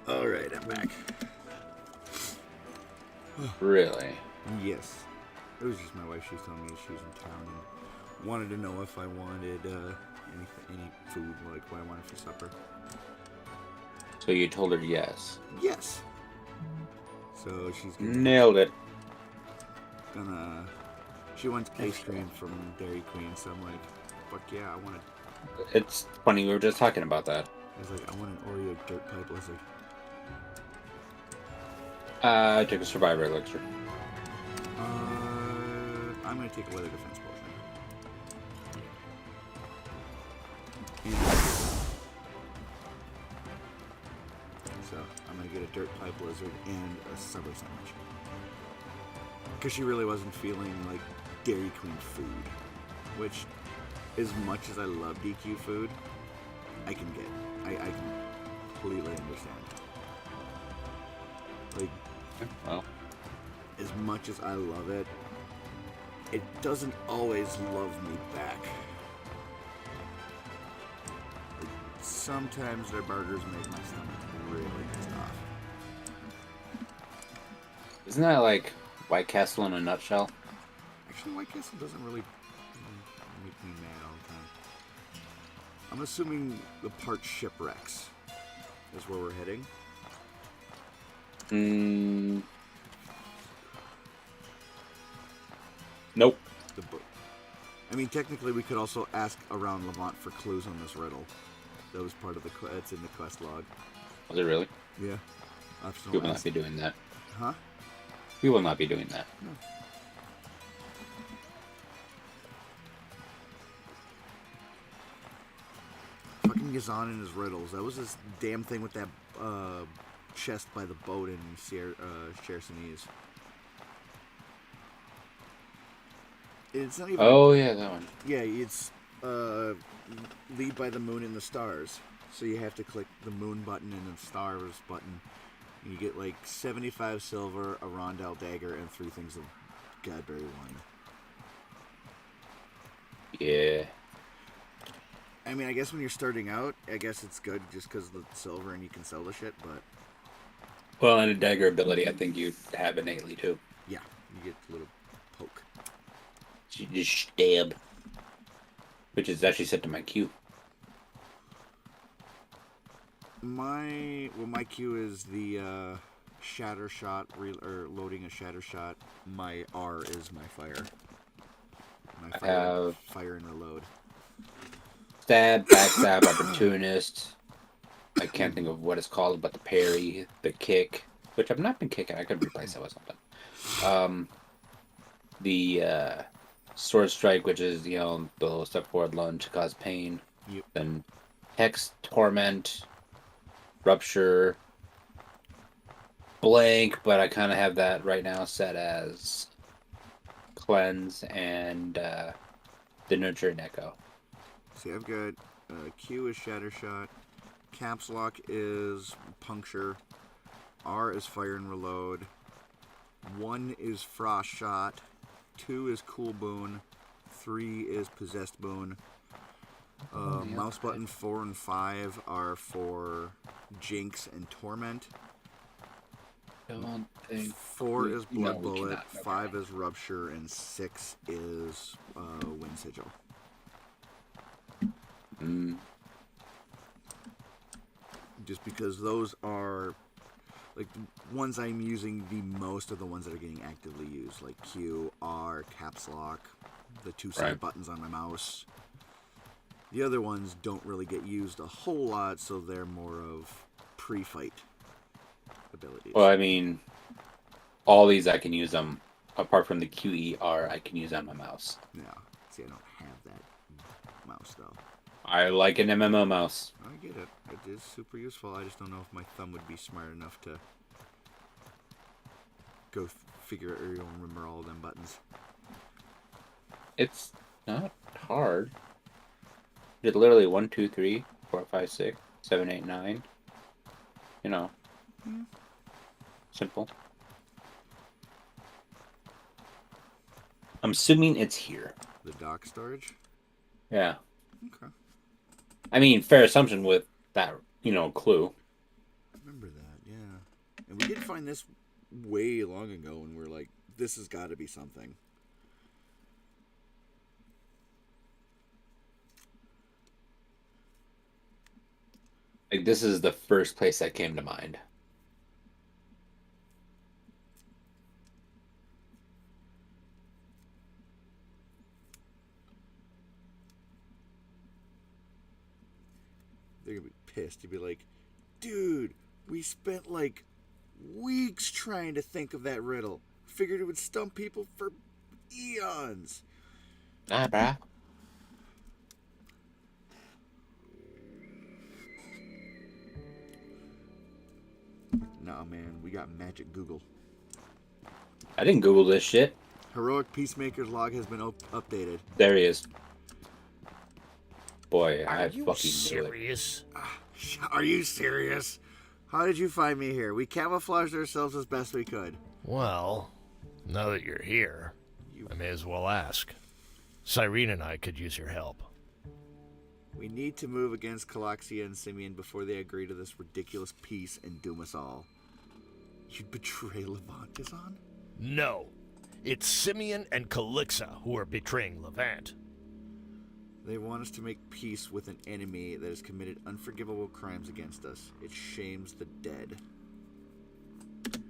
All right, I'm back. that. Really? Yes. It was just my wife. She was telling me she was in town and wanted to know if I wanted any food, like what I wanted for supper. So you told her yes. Yes. So she's Nailed it. gonna. She wants ice cream from Dairy Queen, so I'm like, fuck yeah, I want it. It's funny, we were just talking about that. I was like, I want an Oreo dirt pipe lizard. I took a survivor elixir. I'm gonna take a weather defense potion. So I'm gonna get a dirt pipe lizard and a Subway sandwich. Because she really wasn't feeling like Dairy Queen food, which, as much as I love DQ food, I can get. I can completely understand. Like, Well, as much as I love it, it doesn't always love me back. Like, sometimes their burgers make my stomach really pissed off. isn't that like White Castle in a nutshell? Actually, White Castle doesn't really make me mad all the time. I'm assuming the part shipwrecks is where we're heading. Nope. I mean, technically, we could also ask around Levant for clues on this riddle. That was part of the that's in the quest log. Was it really? Yeah. Optional We will not ask. be doing that. Huh? We will not be doing that. No. Fucking Yazan and his riddles. That was this damn thing with that chest by the boat in Chersonese. It's not even. Oh yeah, that one. Yeah, it's lead by the moon and the stars. So you have to click the moon button and the stars button. And you get like 75 silver, a rondel dagger, and 3 things of Godberry wine. Yeah. I mean, I guess when you're starting out, I guess it's good just because of the silver and you can sell the shit, but... Well, and a dagger ability, I think you have innately too. Yeah, you get a little poke. You just stab. Which is actually set to my Q. My Q is the shatter shot, or loading a shatter shot. My R is my fire. My fire and reload. Stab, backstab, opportunist. I can't think of what it's called, but the parry, the kick, which I've not been kicking. I could replace that with something. The sword strike, which is, you know, the little step forward lunge to cause pain. Yep. Then hex, torment, rupture, blank, but I kind of have that right now set as cleanse and the nurture and echo. See, I've got Q is shatter shot, caps lock is puncture, R is fire and reload, 1 is frost shot, 2 is cool boon, 3 is possessed boon. Mouse button 4 and 5 are for jinx and torment. 4 is blood bullet, 5 is rupture, and 6 is wind sigil. Just because those are like the ones I'm using the most are the ones that are getting actively used, like Q, R, caps lock, the 2 side buttons on my mouse. The other ones don't really get used a whole lot, so they're more of pre-fight abilities. Well, I mean, all these I can use them, apart from the QER, I can use on my mouse. Yeah. See, I don't have that mouse, though. I like an MMO mouse. I get it. It is super useful. I just don't know if my thumb would be smart enough to go figure it or remember all of them buttons. It's not hard. It's literally 1, 2, 3, 4, 5, 6, 7, 8, 9. You know. Simple. I'm assuming it's here. The dock storage? Yeah. Okay. I mean, fair assumption with that, you know, clue. I remember that, yeah. And we did find this way long ago, and we're like, this has got to be something. Like, this is the first place that came to mind. They're going to be pissed. You'd be like, dude, we spent like weeks trying to think of that riddle. Figured it would stump people for eons. Nah, bruh. Nah, man, we got magic Google. I didn't Google this shit. Heroic Peacemaker's log has been updated. There he is. Boy, Are I you fucking serious? Are you serious? How did you find me here? We camouflaged ourselves as best we could. Well, now that you're here, I may as well ask. Cyrene and I could use your help. We need to move against Calaxia and Simeon before they agree to this ridiculous peace and doom us all. You'd betray Levant, Yazan? No. It's Simeon and Calixa who are betraying Levant. They want us to make peace with an enemy that has committed unforgivable crimes against us. It shames the dead.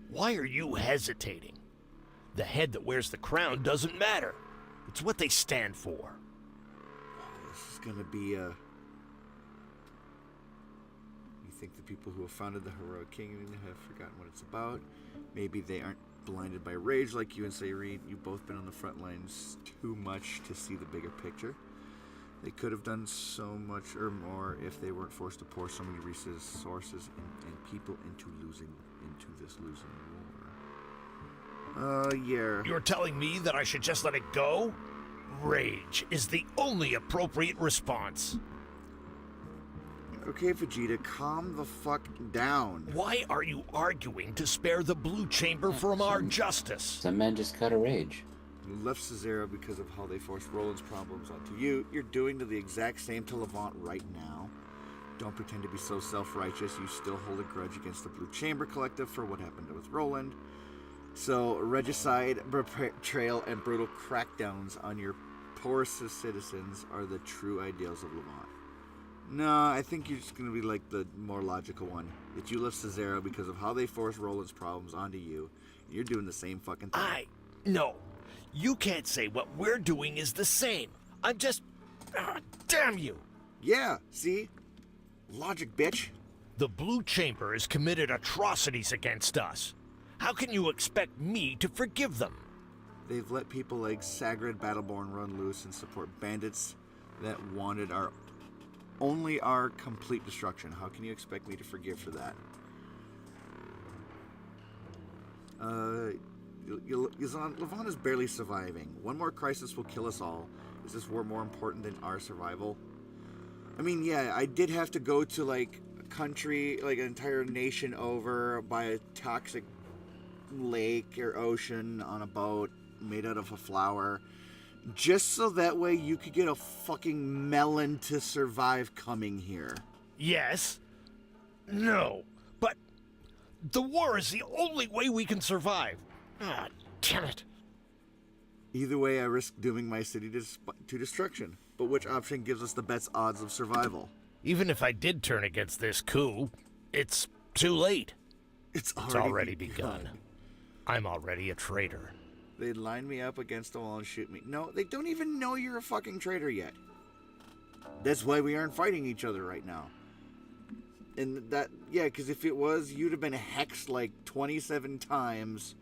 Why are you hesitating? The head that wears the crown doesn't matter. It's what they stand for. This is gonna be a think the people who have founded the heroic kingdom have forgotten what it's about. Maybe they aren't blinded by rage like you and Cyrene. You've both been on the front lines too much to see the bigger picture. They could have done so much or more if they weren't forced to pour so many resources and people into this losing war. Yeah. You're telling me that I should just let it go? Rage is the only appropriate response. Okay, Vegeta, calm the fuck down. Why are you arguing to spare the Blue Chamber from our justice? Some men just gotta rage. You left Cesaro because of how they forced Roland's problems onto you. You're doing the exact same to Levant right now. Don't pretend to be so self-righteous. You still hold a grudge against the Blue Chamber Collective for what happened with Roland. So, regicide, betrayal, and brutal crackdowns on your poorest citizens are the true ideals of Levant. No, I think you're just going to be like the more logical one. That you left Cesaro because of how they forced Roland's problems onto you. You're doing the same fucking thing. No. You can't say what we're doing is the same. I'm just... damn you. Yeah, see? Logic, bitch. The Blue Chamber has committed atrocities against us. How can you expect me to forgive them? They've let people like Sagrid Battleborn run loose and support bandits that wanted only our complete destruction. How can you expect me to forgive for that? Levant is barely surviving. One more crisis will kill us all. Is this war more important than our survival? I mean, yeah, I did have to go to like a country, like an entire nation over by a toxic lake or ocean on a boat made out of a flower, just so that way you could get a fucking melon to survive coming here. Yes. No. But the war is the only way we can survive. Damn it. Either way, I risk dooming my city to destruction. But which option gives us the best odds of survival? Even if I did turn against this coup, it's too late. It's already begun. I'm already a traitor. They'd line me up against the wall and shoot me. No, they don't even know you're a fucking traitor yet. That's why we aren't fighting each other right now. And that, yeah, because if it was, you'd have been hexed like 27 times.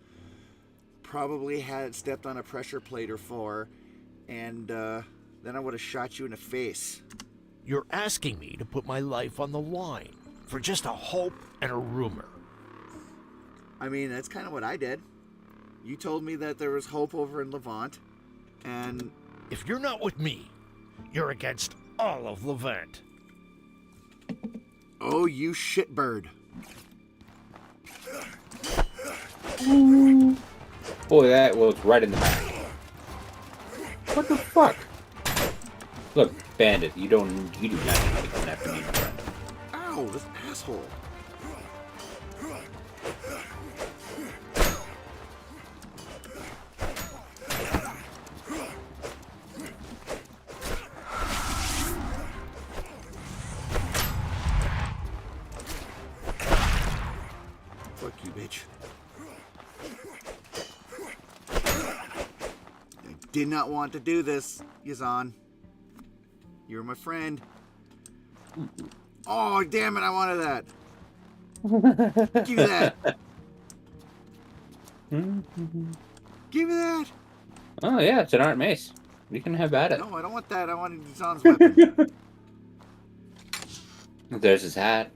Probably had stepped on a pressure plate or 4. And then I would have shot you in the face. You're asking me to put my life on the line for just a hope and a rumor. I mean, that's kind of what I did. You told me that there was hope over in Levant, and... If you're not with me, you're against all of Levant. Oh, you shitbird. Boy, that was right in the back. What the fuck? Look, bandit, you do not need to come after me, my friend. Ow, this asshole. Fuck you, bitch. I did not want to do this, Yazan. You're my friend. Oh, damn it, I wanted that. Give me that. Give me that. Oh, yeah, it's an art mace. You can have at it. No, I don't want that. I wanted Yazan's weapon. There's his hat.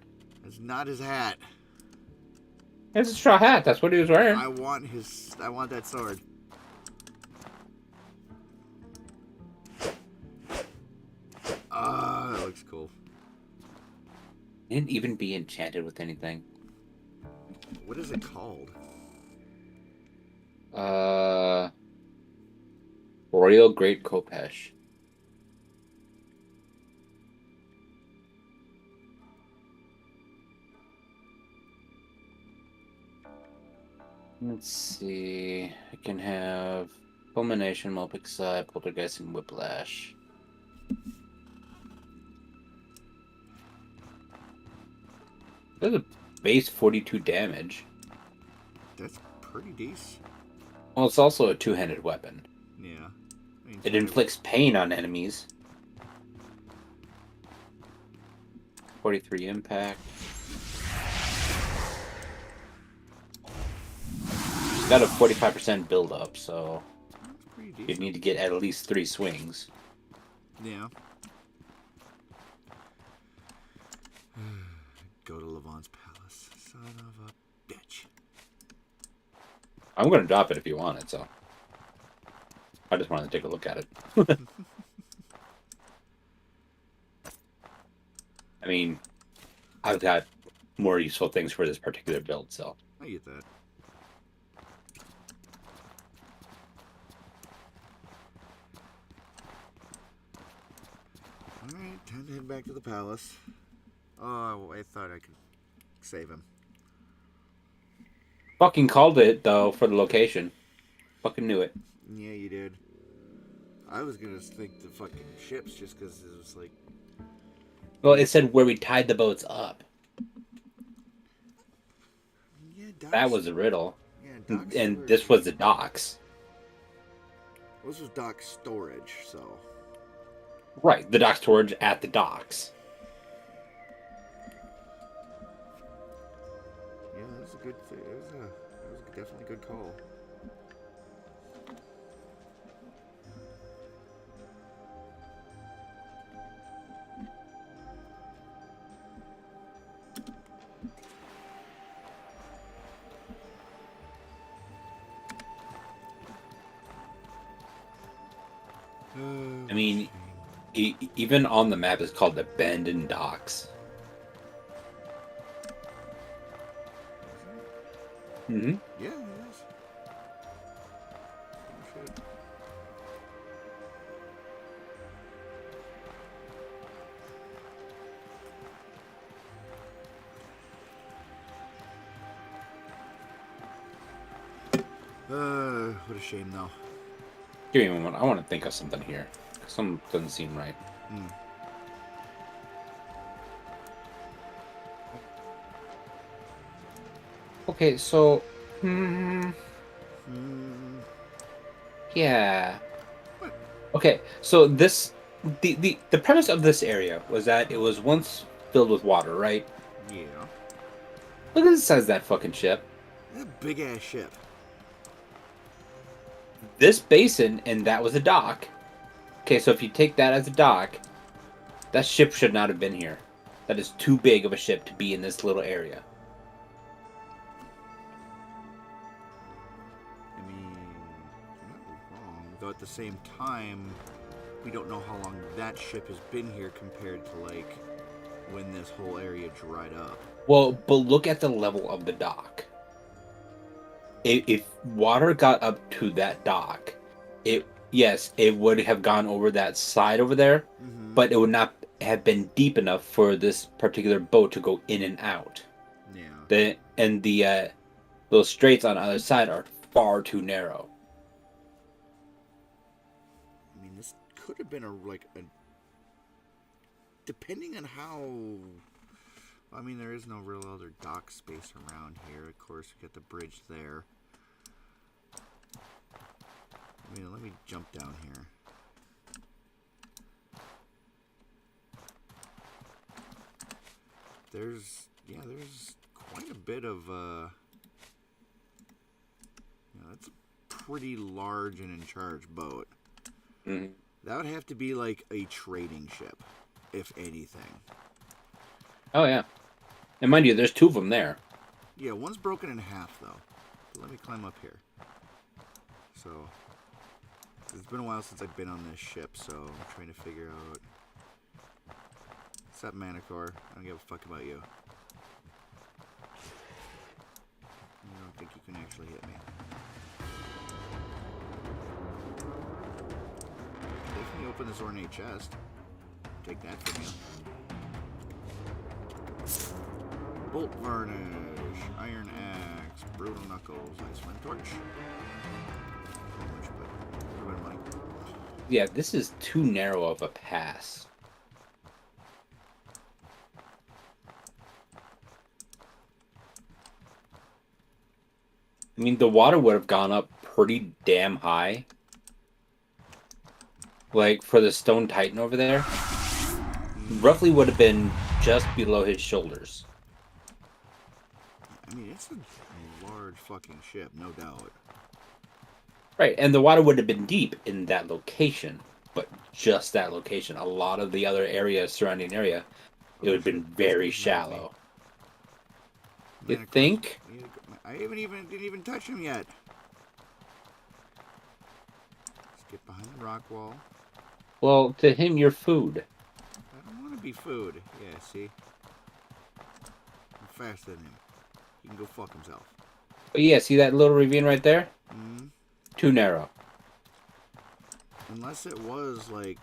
It's not his hat. It's a straw hat. That's what he was wearing. I want that sword. That looks cool. Didn't even be enchanted with anything. What is it called? Royal Great Kopesh. Let's see. I can have Fulmination, Mulpixide, Poltergeist, and Whiplash. That's a base 42 damage. That's pretty decent. Well, it's also a two-handed weapon. Yeah. It inflicts pain on enemies. 43 impact. got a 45% build up, so Pretty you decent. need to get at least 3 swings. Yeah. Go to Levon's palace. Son of a bitch. I'm gonna drop it if you want it, so I just wanted to take a look at it. I mean, I've got more useful things for this particular build, so. I get that. Alright, time to head back to the palace. Oh, I thought I could save him. Fucking called it, though, for the location. Fucking knew it. Yeah, you did. I was gonna think the fucking ships just because it was like... Well, it said where we tied the boats up. Yeah, docks. That was a riddle. Yeah, dock And storage. this was the docks. This was dock storage, so... Right, the dock storage at the docks. Yeah, that was a good thing. That was definitely a good call. I mean, even on the map, it's called Abandoned Docks. Mm-hmm. Yeah, it is. Oh, shit. What a shame, though. Give me a moment. I want to think of something here. Something doesn't seem right. Okay, so... Yeah. Okay, so this... The premise of this area was that it was once filled with water, right? Yeah. Look at the size of that fucking ship. That big ass ship. This basin, and that was a dock. Okay, so if you take that as a dock, that ship should not have been here. That is too big of a ship to be in this little area. I mean, you're not wrong. Though at the same time, we don't know how long that ship has been here compared to, like, when this whole area dried up. Well, but look at the level of the dock. If water got up to that dock, yes, it would have gone over that side over there, but it would not have been deep enough for this particular boat to go in and out. Yeah. Those straits on the other side are far too narrow. I mean, this could have been depending on how... I mean, there is no real other dock space around here. Of course, we got the bridge there. I mean, let me jump down here. There's quite a bit of, that's a pretty large and in charge boat. Mm-hmm. That would have to be like a trading ship, if anything. Oh, yeah. And mind you, there's 2 of them there. Yeah, one's broken in half, though. But let me climb up here. So, it's been a while since I've been on this ship, so I'm trying to figure out... What's up, Manticore? I don't give a fuck about you. I don't think you can actually hit me. Definitely open this ornate chest. Take that from you. Bolt varnish, iron axe, brutal knuckles, ice flame torch. Not much, but a little bit of money. Yeah, this is too narrow of a pass. I mean, the water would have gone up pretty damn high. Like, for the Stone Titan over there, roughly would have been just below his shoulders. I mean, it's a large fucking ship, no doubt. Right, and the water would have been deep in that location, but just that location. A lot of the other areas, surrounding area, it would have been very shallow. You Man, of course, think? I didn't even touch him yet. Let's get behind the rock wall. Well, to him, you're food. I don't want to be food. Yeah, see? I'm faster than him. He can go fuck himself. But yeah, see that little ravine right there? Mm-hmm. Too narrow. Unless it was like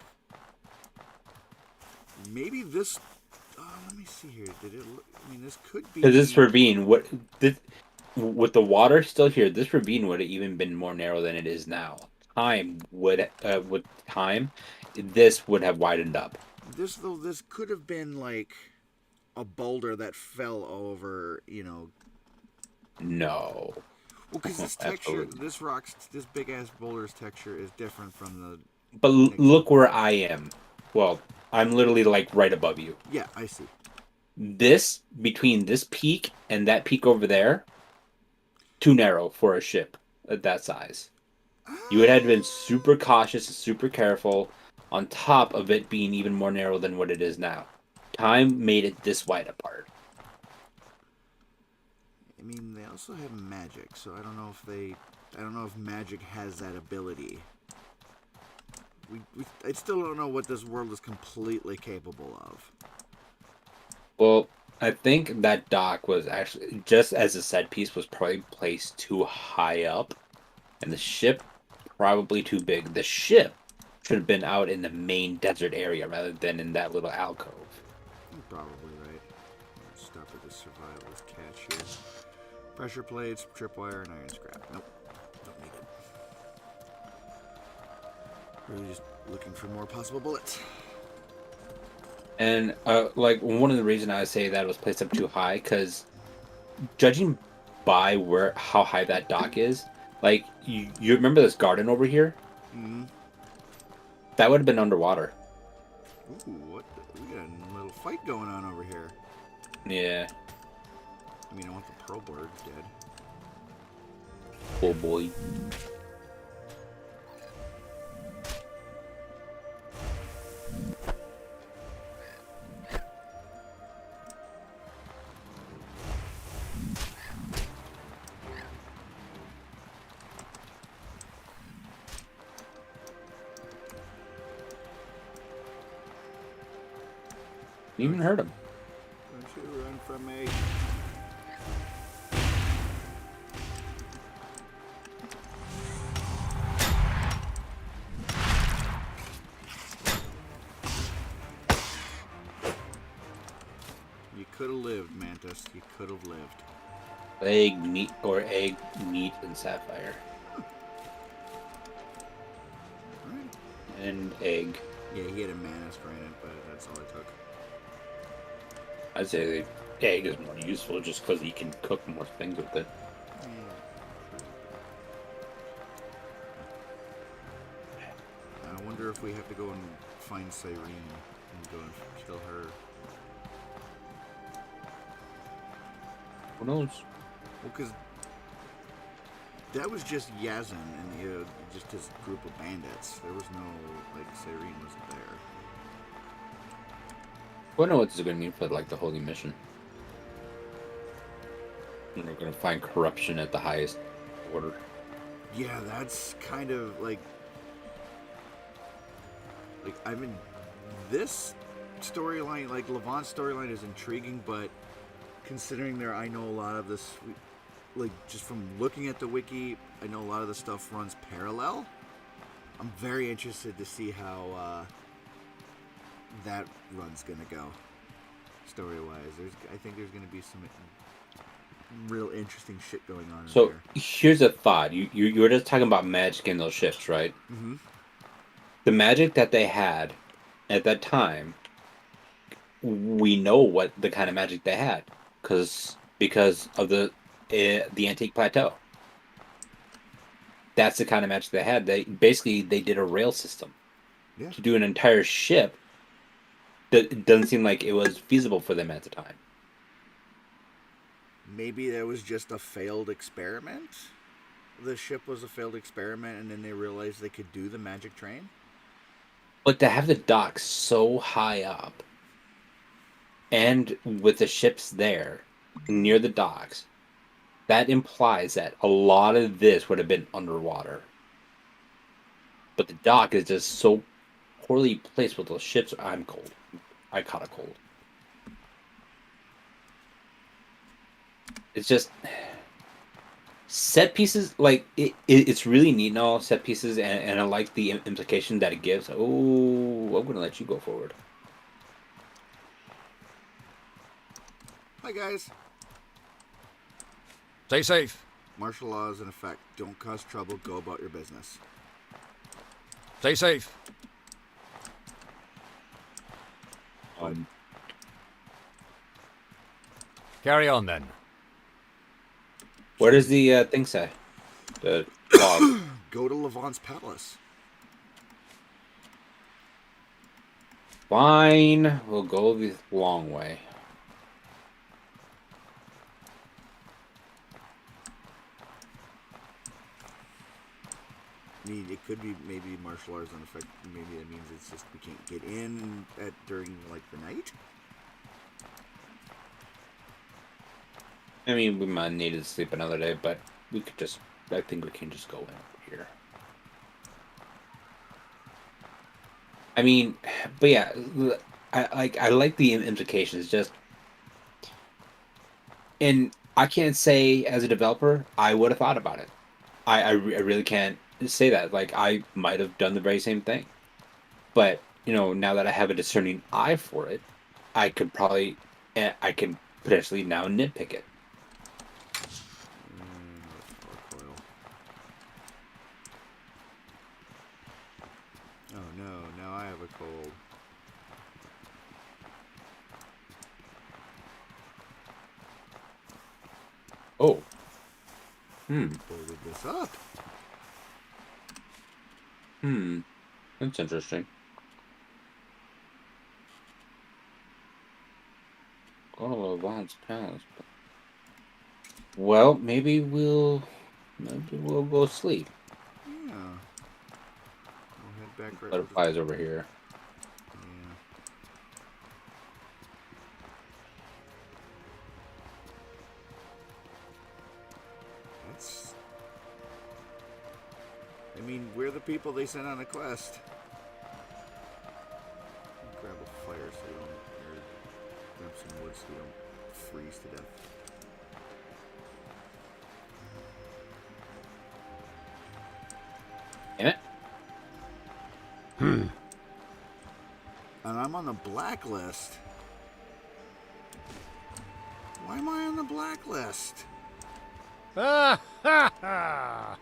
maybe this. Let me see here. Did it? I mean, this could be. Because this ravine, with the water still here, this ravine would have even been more narrow than it is now. With time, this would have widened up. This could have been like a boulder that fell over. No. Well, because this texture, this big ass boulder's texture is different from the. But look where I am. Well, I'm literally like right above you. Yeah, I see. This, between this peak and that peak over there, too narrow for a ship at that size. You would have been super cautious and super careful, on top of it being even more narrow than what it is now. Time made it this wide apart. I mean, they also have magic, so I don't know if magic has that ability. I still don't know what this world is completely capable of. Well, I think that dock was actually, just as a set piece, was probably placed too high up, and the ship probably too big. The ship should have been out in the main desert area rather than in that little alcove. You're probably right. Let's stop at the survivalist catch here. Pressure plates, tripwire, and iron scrap. Nope. Don't need it. Really just looking for more possible bullets. And like one of the reasons I say that it was placed up too high, because judging by how high that dock is, like you remember this garden over here? Mm-hmm. That would have been underwater. Ooh, what? We got a little fight going on over here. Yeah. I mean, I want the pro bird dead. Oh boy. You even heard him. Don't you run from me. You could have lived, Mantis. You could have lived. Egg, meat, and sapphire. Alright. And egg. Yeah, he had a mana granted, but that's all it took. I'd say the egg is more useful just because you can cook more things with it. I wonder if we have to go and find Cyrene and go and kill her. Who knows? Well, because that was just Yazan and just his group of bandits. There was no, Cyrene wasn't there. I don't know what this is going to mean for, the holy mission. We're going to find corruption at the highest order. Yeah, that's kind of, I mean, this storyline, Levant's storyline is intriguing, but considering I know a lot of this, just from looking at the wiki, I know a lot of the stuff runs parallel. I'm very interested to see how that run's gonna go, story-wise. I think there's gonna be some real interesting shit going on. So in there. here's a thought: you were just talking about magic in those ships, right? Mm-hmm. The magic that they had at that time, we know what the kind of magic they had, because of the antique plateau. That's the kind of magic they had. They did a rail system. Yeah. To do an entire ship. It doesn't seem like it was feasible for them at the time. Maybe that was just a failed experiment? The ship was a failed experiment, and then they realized they could do the magic train? But to have the docks so high up, and with the ships there, near the docks, that implies that a lot of this would have been underwater. But the dock is just so poorly placed with those ships. I'm cold. I caught a cold. It's just set pieces, like it's really neat and all set pieces, and I like the implication that it gives. Oh, I'm gonna let you go forward. Hi, guys. Stay safe. Martial law is in effect. Don't cause trouble. Go about your business. Stay safe. Carry on then. Where does the thing say? The log. Go to Levant's palace. Fine, we'll go the long way. I mean, it could be maybe martial arts in effect. Maybe that means it's just we can't get in during like the night. I mean, we might need to sleep another day, but we could just. I think we can just go in here. I mean, but yeah, I like the implications. Just, and I can't say as a developer I would have thought about it. I really can't say that. Like I might have done the very same thing, but you know, now that I have a discerning eye for it, I could probably, I can potentially now nitpick it. Oh no! Now I have a cold. Oh. Folded this up. That's interesting. Go to Levant's palace. Well, maybe we'll go sleep. Yeah. We'll head back right. Butterflies over here. Yeah. That's. I mean, we're the people they sent on a quest. Grab a fire so we don't. Or grab some wood so we don't freeze to death. Damn it. And I'm on the blacklist. Why am I on the blacklist? Ah, ha, ha.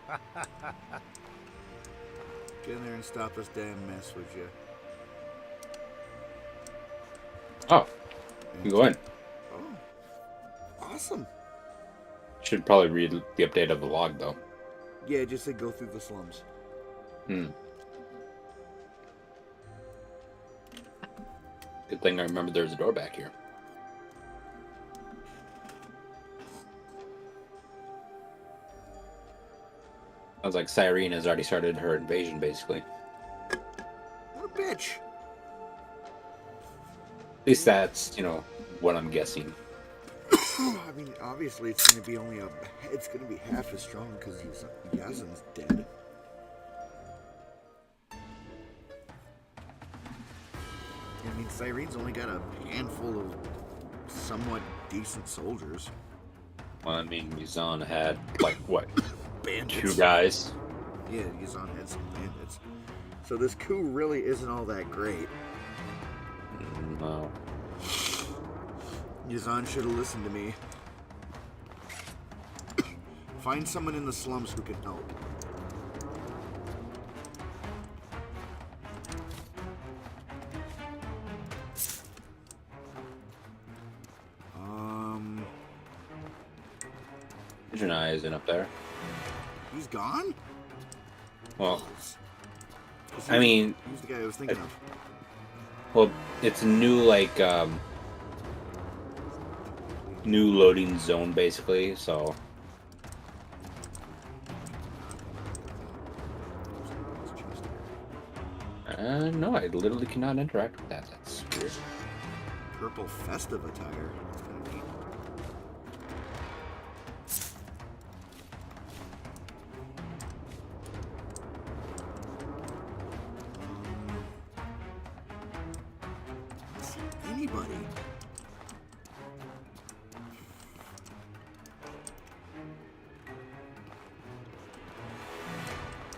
Get in there and stop this damn mess, would you? Oh, you can go in. Oh, awesome. Should probably read the update of the log, though. Yeah, just say go through the slums. Good thing I remember there's a door back here. Sounds like Cyrene has already started her invasion, basically. What a bitch! At least that's, you know, what I'm guessing. I mean, obviously it's going to be it's going to be half as strong because Yazan's dead. I mean, Cyrene's only got a handful of somewhat decent soldiers. Well, I mean, Yazan had, like, what? Bandits. 2 guys? Yeah, Yazan had some bandits. So this coup really isn't all that great. No. Yazan should have listened to me. Find someone in the slums who can help. Visioneye isn't up there. He's gone? Well, I mean... He's the guy I was thinking of. Well, it's a new, like, new loading zone, basically. So no, I literally cannot interact with that. That's weird. Purple festive attire. That's kind of neat. I don't see anybody.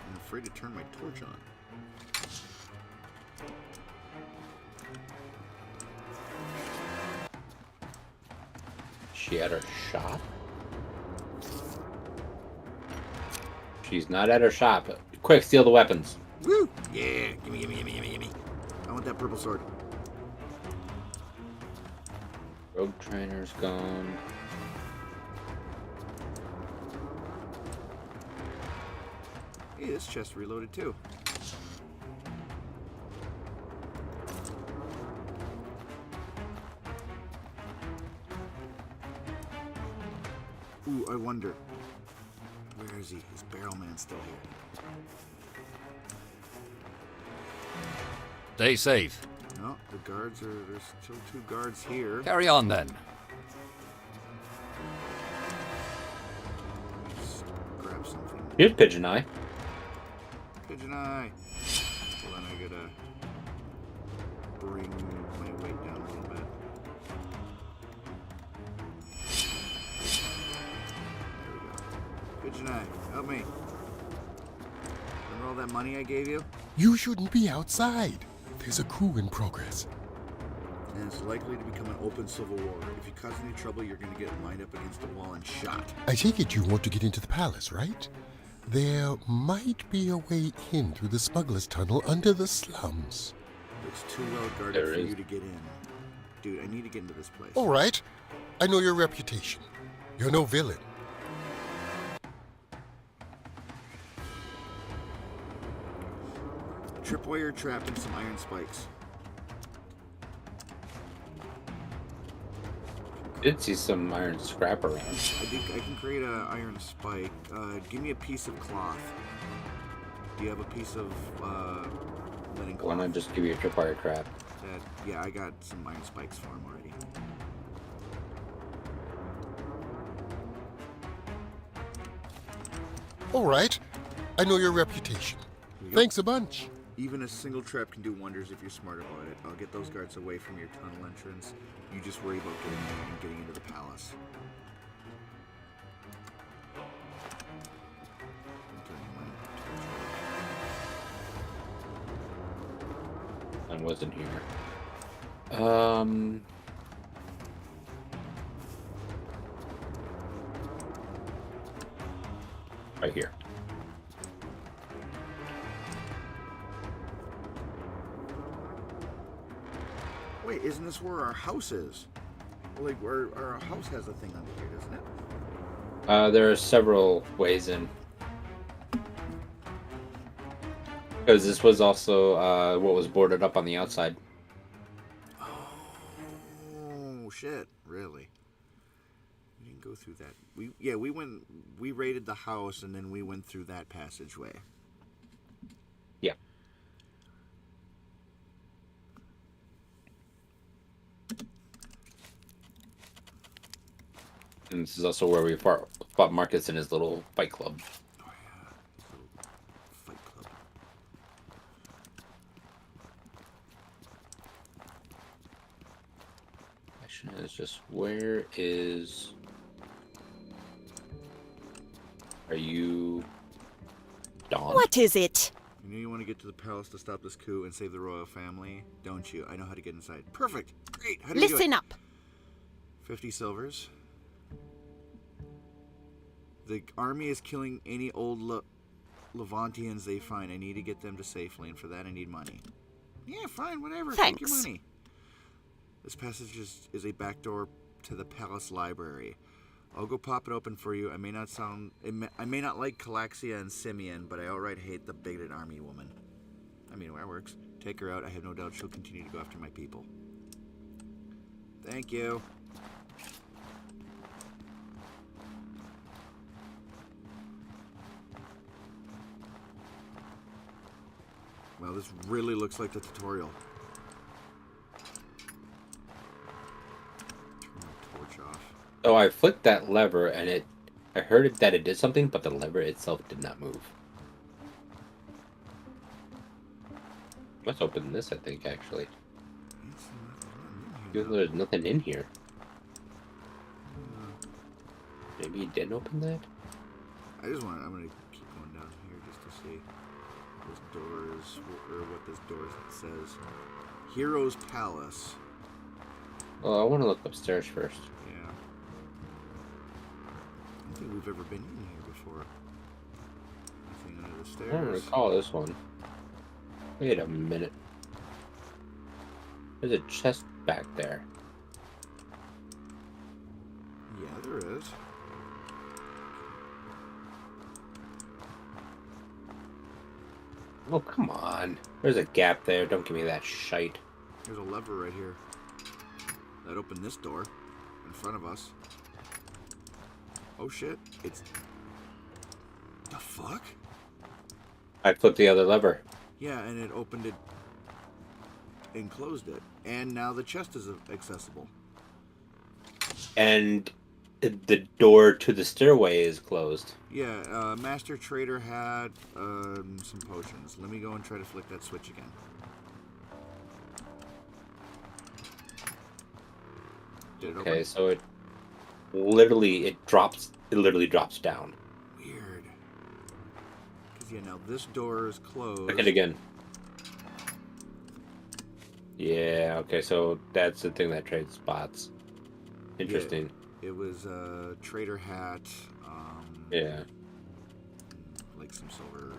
I'm afraid to turn my torch on. She at her shop? She's not at her shop. Quick, steal the weapons. Woo! Yeah! Gimme, gimme, gimme, gimme, gimme. I want that purple sword. Rogue trainer's gone. Hey, this chest reloaded too. Ooh, I wonder. Where is he? Is Barrel Man still here? Stay safe. No, the guards are. There's still 2 guards here. Carry on then. Just grab something. Here's Pigeon Eye. Pigeon Eye. Hold on, I gotta bring my weight down a little bit. There we go. Pigeon Eye, help me. Remember all that money I gave you? You shouldn't be outside. There's a coup in progress. And it's likely to become an open civil war. If you cause any trouble, you're gonna get lined up against a wall and shot. I take it you want to get into the palace, right? There might be a way in through the smuggler's tunnel under the slums. It's too well guarded There for is. you to get in. Dude, I need to get into this place. All right. I know your reputation. You're no villain. Tripwire trapped in some iron spikes. Did see some iron scrap around. I think I can create an iron spike. Give me a piece of cloth. Do you have a piece of linen Why cloth? not just give you a tripwire trap? Yeah, I got some iron spikes for him already. All right. I know your reputation. Here you go. Thanks a bunch. Even a single trap can do wonders if you're smart about it. I'll get those guards away from your tunnel entrance. You just worry about getting in and getting into the palace. And wasn't here. Right here. Wait, isn't this where our house is? Well, like, where our house has a thing under here, doesn't it? There are several ways in. Because this was also what was boarded up on the outside. Oh shit! Really? We didn't go through that. We raided the house and then we went through that passageway. Yeah. And this is also where we fought Marcus in his little fight club. Oh yeah, little fight club. Question is just where is? Are you Dawn? What is it? You know you want to get to the palace to stop this coup and save the royal family, don't you? I know how to get inside. Perfect. Great. How do you do it? Listen up. 50 silvers. The army is killing any old Levantians they find. I need to get them to safely, and for that I need money. Yeah, fine, whatever. Take your Thanks. money. This passage is a back door to the palace library. I'll go pop it open for you. I may not like Calaxia and Simeon, but I outright hate the bigoted army woman. I mean, that works. Take her out. I have no doubt she'll continue to go after my people. Thank you. Well, this really looks like the tutorial. Turn the torch off. Oh, I flicked that lever and I heard that it did something, but the lever itself did not move. Let's open this, I think, actually. There's nothing in here. Maybe you didn't open that? I'm gonna keep going down here just to see this doors, or what this door says. Hero's Palace. Oh, I want to look upstairs first. Yeah. I don't think we've ever been in here before. Anything under the stairs? I don't recall this one. Wait a minute. There's a chest back there. Yeah, there is. Oh, come on. There's a gap there. Don't give me that shite. There's a lever right here that opened this door in front of us. Oh shit, it's... The fuck? I flipped the other lever. Yeah, and it opened it and closed it. And now the chest is accessible. And the door to the stairway is closed. Yeah, Master Trader had some potions. Let me go and try to flick that switch again. Did it Okay, open? so it literally drops down. Weird. Because, yeah, now this door is closed. Look at it again. Yeah, okay, so that's the thing that trades spots. Interesting. Yeah, it was a trader hat. Yeah. Like some silver.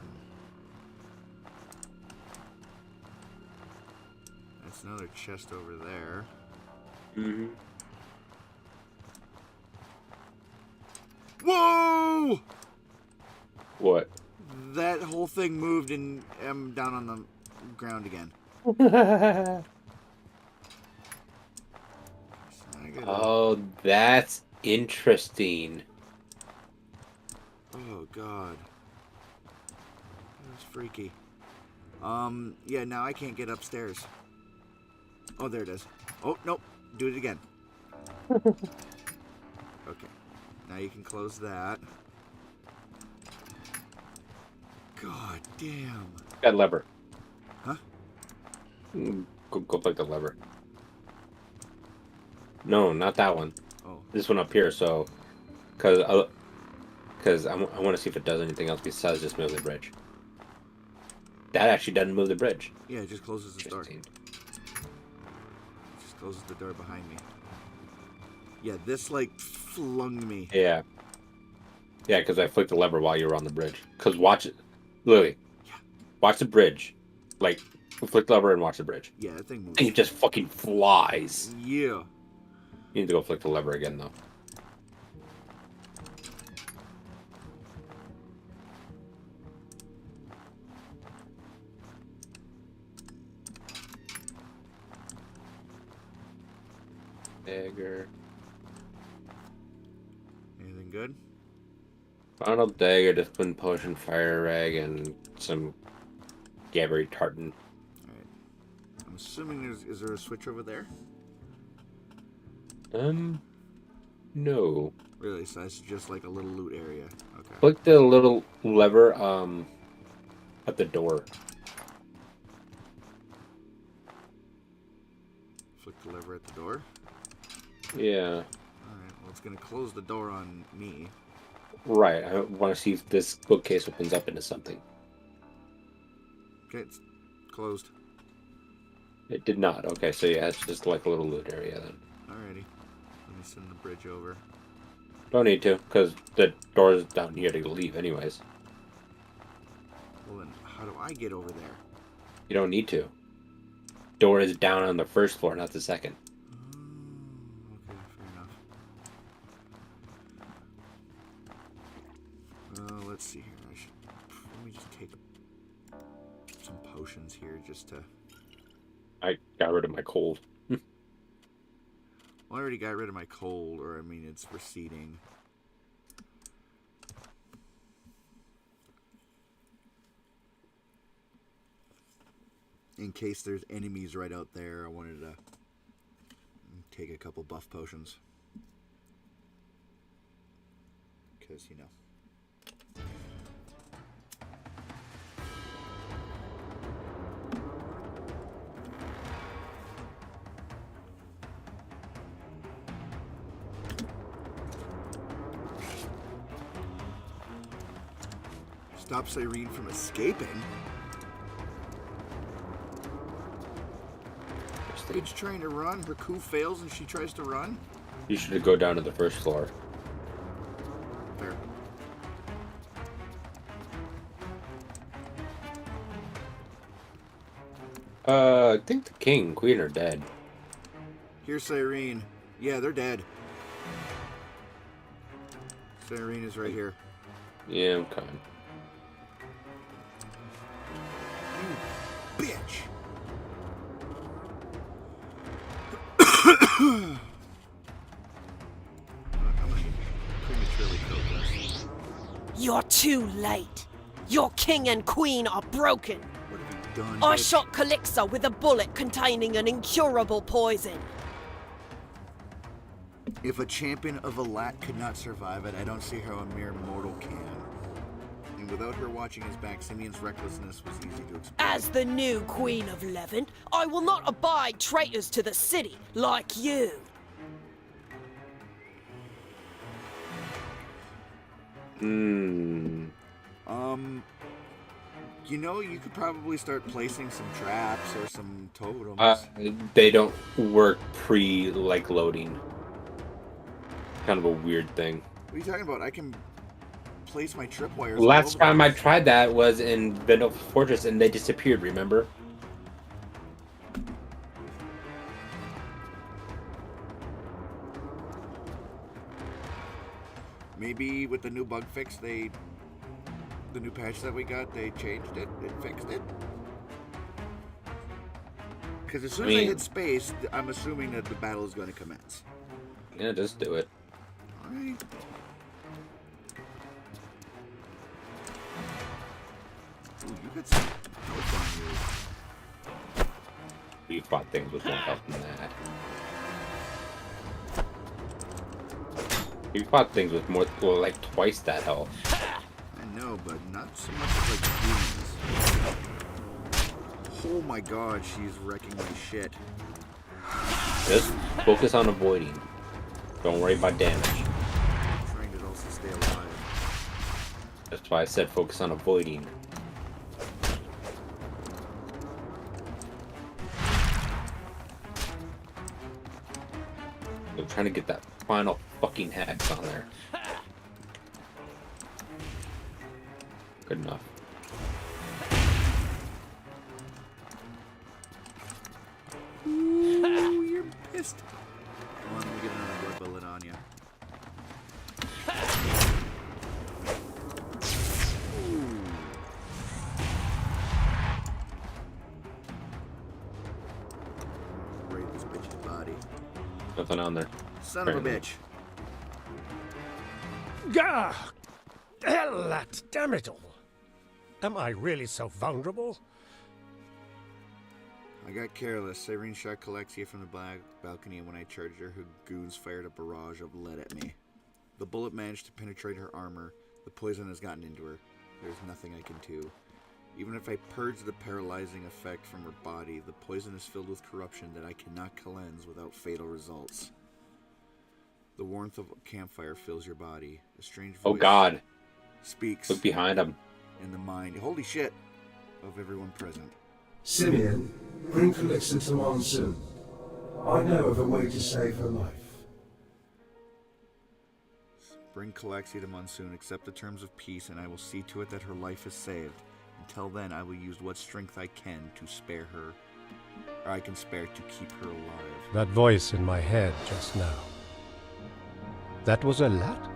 That's another chest over there. Mm-hmm. Whoa! What? That whole thing moved and I'm down on the ground again. Oh, that's interesting. Oh god. That's freaky. Yeah, now I can't get upstairs. Oh, there it is. Oh, nope. Do it again. Okay. Now you can close that. God damn. That lever. Huh? Go pick the lever. No, not that one. Oh. This one up here, so... Because I want to see if it does anything else besides just move the bridge. That actually doesn't move the bridge. Yeah, it just closes the door. It just closes the door behind me. Yeah, this, like, flung me. Yeah. Yeah, because I flicked the lever while you were on the bridge. Because watch it. Literally. Yeah. Watch the bridge. Like, flick the lever and watch the bridge. Yeah, that thing moves. And it just fucking flies. Yeah. You need to go flick the lever again, though. Dagger. Anything good? Final dagger, discipline potion, fire rag, and some Gabbery tartan. Alright. I'm assuming is there a switch over there? No. Really? So that's just like a little loot area. Okay. Click the little lever, at the door. Flick the lever at the door. Yeah. Alright, well it's gonna close the door on me. Right, I want to see if this bookcase opens up into something. Okay, it's closed. It did not. Okay, so yeah, it's just like a little loot area then. Alrighty. Let me send the bridge over. Don't need to, because the door's down here to leave anyways. Well then, how do I get over there? You don't need to. Door is down on the first floor, not the second. Okay, fair enough. Let's see here. Let me just take some potions here just to... I got rid of my cold. Well, I already got rid of my cold, or I mean, it's receding. In case there's enemies right out there, I wanted to take a couple buff potions. Because, you know. Stop Cyrene from escaping? Paige trying to run, her coup fails and she tries to run? You should go down to the first floor. Fair. I think the king and queen are dead. Here's Cyrene. Yeah, they're dead. Cyrene is right here. Yeah, I'm coming. You bitch! You're too late. Your king and queen are broken. What have you done? I bitch? shot Calixa with a bullet containing an incurable poison. If a champion of Alat could not survive it, I don't see how a mere mortal can. And without her watching his back, Simeon's recklessness was easy to explain. As the new queen of Levant, I will not abide traitors to the city like you. You know, you could probably start placing some traps or some totems. They don't work pre-like loading. Kind of a weird thing. What are you talking about? I can place my tripwires. Last time I tried that was in Vendel Fortress and they disappeared, remember? Maybe with the new bug fix, the new patch that we got, they changed it, it fixed it. Because as soon as I hit space, I'm assuming that the battle is going to commence. Yeah, just do it. Alright. Ooh, you got some health on you. You fought things with more health than that. You fought things with more, well, like twice that health. I know, but not so much as like humans. Oh my god, she's wrecking my shit. Just focus on avoiding. Don't worry about damage. I'm trying to also stay alive. That's why I said focus on avoiding. I'm trying to get that final fucking hex on there. Good enough. Ooh, you're pissed. Come on, let me get another blood bullet on you. Raid this bitch's body. Nothing on there. Son of a bitch. Gah! Elat, damn it all! Am I really so vulnerable? I got careless. Cyrene shot Calexia from the balcony, and when I charged her, her goons fired a barrage of lead at me. The bullet managed to penetrate her armor. The poison has gotten into her. There's nothing I can do. Even if I purge the paralyzing effect from her body, the poison is filled with corruption that I cannot cleanse without fatal results. The warmth of a campfire fills your body. A strange voice Oh God! speaks Look behind him. in the mind, holy shit, of everyone present. Simeon, bring Calixa to Monsoon. I know of a way to save her life. Bring Calaxia to Monsoon, accept the terms of peace, and I will see to it that her life is saved. Until then, I will use what strength I can to spare her, or I can spare to keep her alive. That voice in my head just now. That was a lad?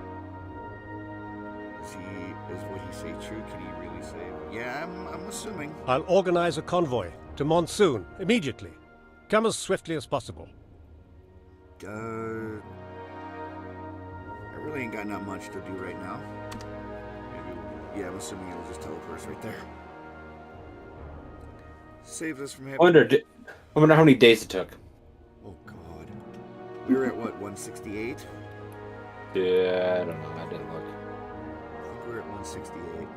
Is what he say true? Can he really save? Yeah, I'm assuming. I'll organize a convoy to Monsoon immediately. Come as swiftly as possible. I really ain't got not much to do right now. Maybe, yeah, I'm assuming it'll just teleport us right there. Saves us from I having... wonder how many days it took. Oh, God. We were at, what, 168? Yeah, I don't know. I didn't look. I think we were at 168.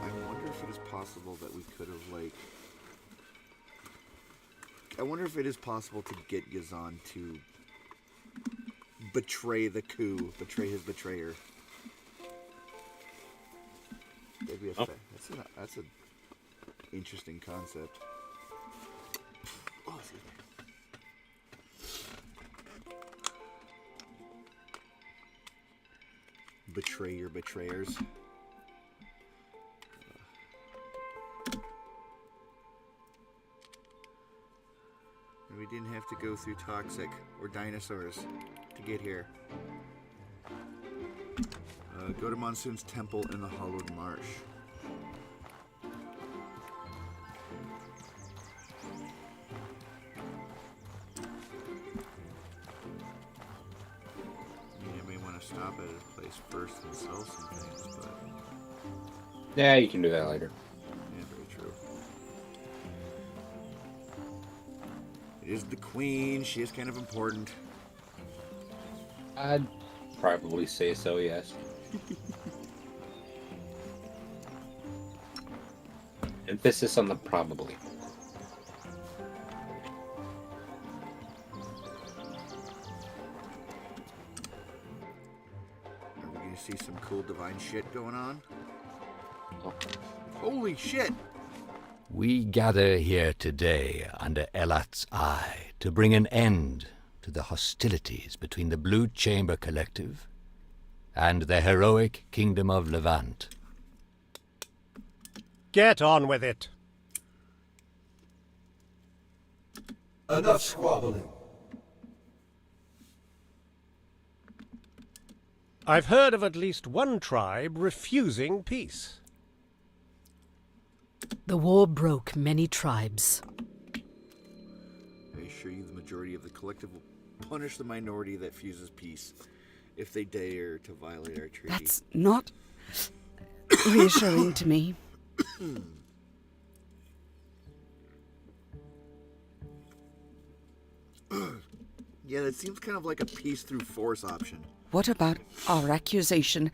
I wonder if it is possible that we could have, like... I wonder if it is possible to get Yazan to betray the coup, betray his betrayer. That'd be that's an interesting concept. Oh, excuse me. Betray your betrayers. We didn't have to go through toxic or dinosaurs to get here. Go to Monsoon's temple in the Hollowed Marsh. You may want to stop at his place first and sell some things, but... Yeah, you can do that later. Yeah, very true. It is the queen. She is kind of important. I'd probably say so, yes. Emphasis on the probably. Are we going to see some cool divine shit going on? Oh. Holy shit! We gather here today under Elat's eye to bring an end to the hostilities between the Blue Chamber Collective and the heroic Kingdom of Levant. Get on with it. Enough squabbling. I've heard of at least one tribe refusing peace. The war broke many tribes. I assure you the majority of the collective will punish the minority that fuses peace if they dare to violate our treaty. That's not reassuring to me. Yeah, that seems kind of like a peace through force option. What about our accusation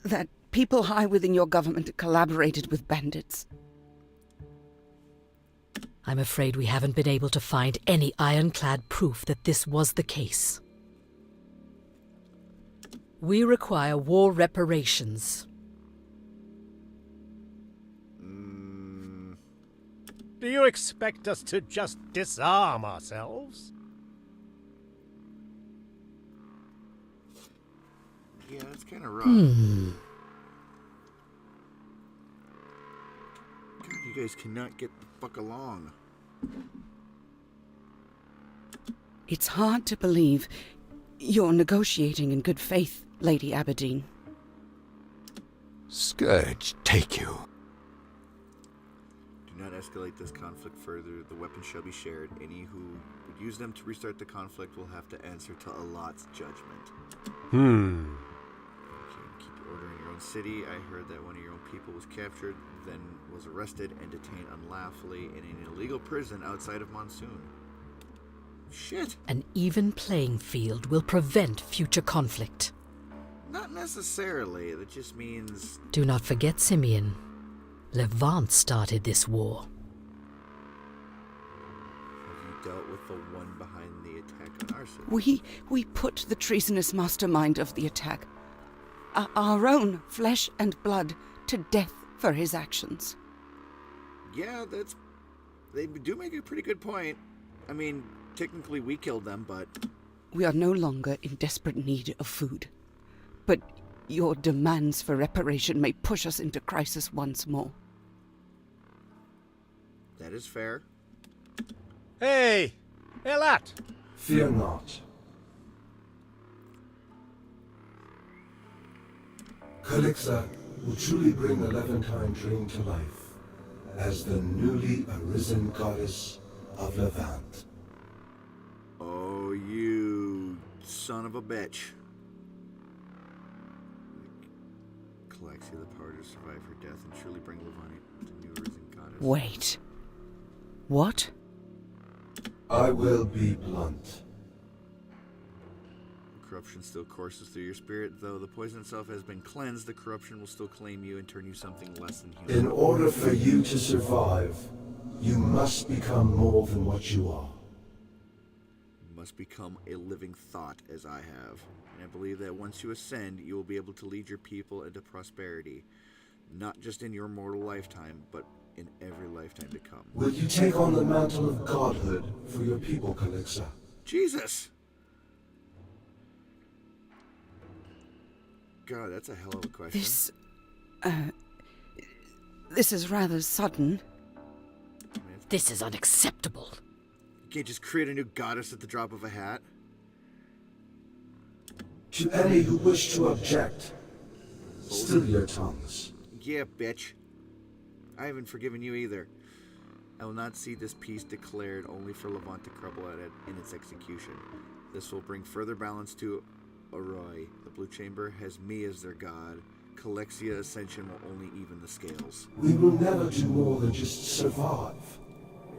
that people high within your government collaborated with bandits? I'm afraid we haven't been able to find any ironclad proof that this was the case. We require war reparations. Do you expect us to just disarm ourselves? Yeah, that's kind of rough. God, you guys cannot get the fuck along. It's hard to believe you're negotiating in good faith, Lady Aberdeen. Scourge take you. Do not escalate this conflict further. The weapons shall be shared. Any who would use them to restart the conflict will have to answer to Alat's judgment. Keep your order in your own city. I heard that one of your own people was captured, then was arrested and detained unlawfully in an illegal prison outside of Monsoon. Shit! An even playing field will prevent future conflict. Not necessarily. That just means... Do not forget, Simeon. Levant started this war. Have you dealt with the one behind the attack on our city? We put the treasonous mastermind of the attack, our own flesh and blood, to death for his actions. Yeah, they do make a pretty good point. I mean, technically we killed them, but... We are no longer in desperate need of food. But your demands for reparation may push us into crisis once more. That is fair. Hey! Elat! Fear not. Calixa will truly bring the Levantine dream to life as the newly arisen goddess of Levant. Oh, you son son of a bitch. Calexia, the power to survive her death and truly bring Levani to new risen goddess. Wait. What? I will be blunt. Corruption still courses through your spirit. Though the poison itself has been cleansed, the corruption will still claim you and turn you something less than human. In order for you to survive, you must become more than what you are. You must become a living thought, as I have. And I believe that once you ascend, you will be able to lead your people into prosperity. Not just in your mortal lifetime, but in every lifetime to come. Will you take on the mantle of godhood for your people, Calixia? Jesus! God, that's a hell of a question. This is rather sudden. This is unacceptable. You can't just create a new goddess at the drop of a hat. To any who wish to object, still your tongues. Yeah, bitch. I haven't forgiven you either. I will not see this peace declared only for Levant to crumble at it in its execution. This will bring further balance to Arroy. The Blue Chamber has me as their god. Calexia Ascension will only even the scales. We will never do more than just survive.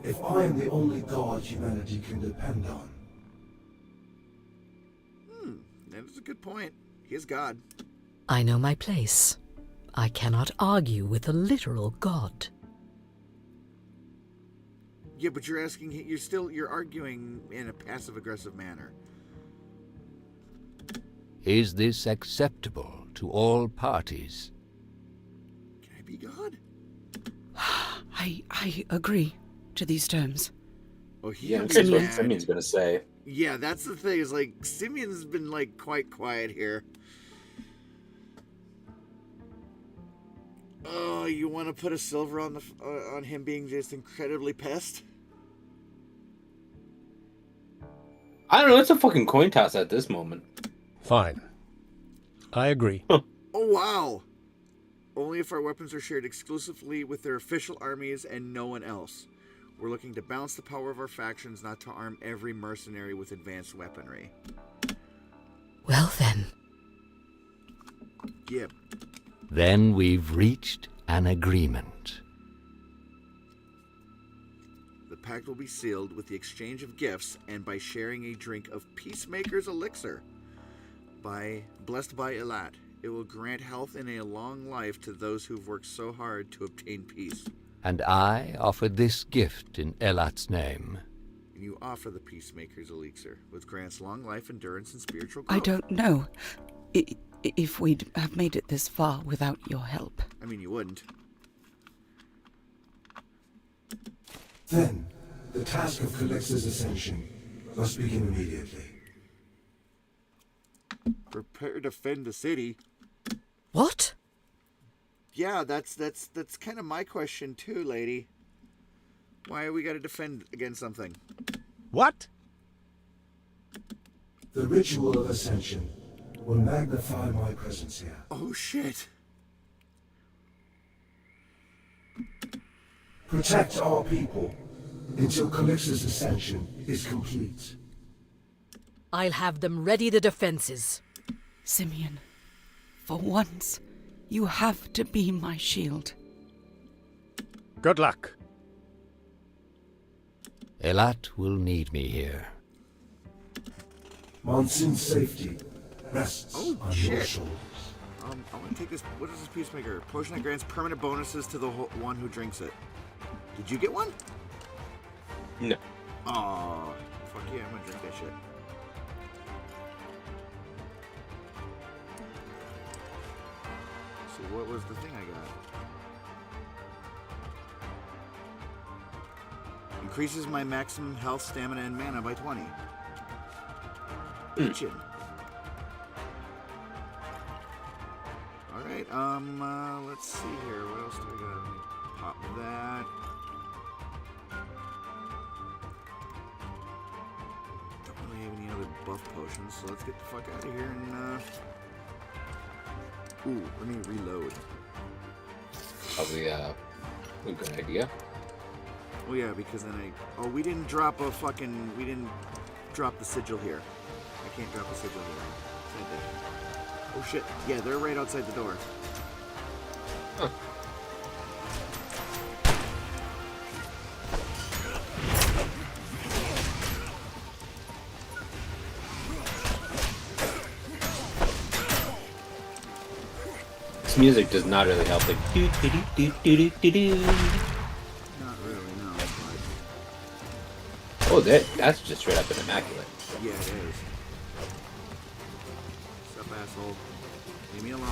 If I am the only god humanity can depend on. That is a good point. He is God. I know my place. I cannot argue with a literal god. Yeah, but you're arguing in a passive-aggressive manner. Is this acceptable to all parties? Can I be God? I agree to these terms. Oh, Yeah, I'm curious what Simeon's gonna say. Yeah, that's the thing. Is like Simeon's been like quite quiet here. Oh, you want to put a silver on on him being just incredibly pissed? I don't know. It's a fucking coin toss at this moment. Fine. I agree. Oh, wow. Only if our weapons are shared exclusively with their official armies and no one else. We're looking to balance the power of our factions, not to arm every mercenary with advanced weaponry. Well then. Yeah. Then we've reached an agreement. The pact will be sealed with the exchange of gifts and by sharing a drink of Peacemaker's Elixir. Blessed by Elat, it will grant health and a long life to those who've worked so hard to obtain peace. And I offer this gift in Elat's name. And you offer the Peacemaker's Elixir, which grants long life, endurance, and spiritual growth. I don't know if we'd have made it this far without your help. I mean, you wouldn't. Then, the task of Calixia's ascension must begin immediately. Prepare to defend the city. What? Yeah, that's kind of my question too, lady. Why we got to defend against something? What? The ritual of ascension will magnify my presence here. Oh shit! Protect our people until Calixia's ascension is complete. I'll have them ready the defenses. Simeon, for once, you have to be my shield. Good luck. Elat will need me here. Monsoon's safety rests on your shit. shoulders. I want to take this. What is this Peacemaker? Potion that grants permanent bonuses to the one who drinks it. Did you get one? No. Aw, fuck yeah! I'm gonna drink that shit. So what was the thing I got? Increases my maximum health, stamina, and mana by 20. Bitchin'. Alright, let's see here. What else do we got? Let me pop that. Don't really have any other buff potions, so let's get the fuck out of here and, ooh, let me reload. Probably a good idea. Oh yeah, because then we didn't drop the sigil here. I can't drop a sigil here. Sad day. Oh shit. Yeah, they're right outside the door. Huh. This music does not really help. Like, do, do, do, do, do, do, do. Not really, no. But... Oh, that's just straight up an immaculate. Yeah, it is. What's up, asshole? Leave me alone.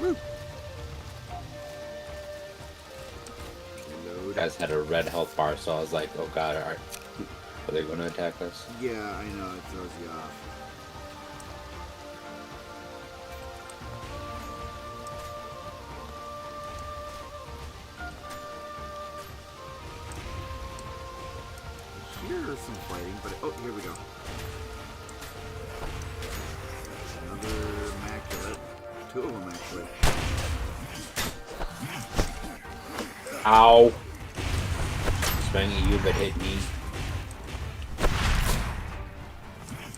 Woo! You guys had a red health bar, so I was like, oh god, are they going to attack us? Yeah, I know, it throws you off. Here's some fighting, but oh, here we go. Another immaculate. Two of them, actually. Ow! Swing at you, but hit me.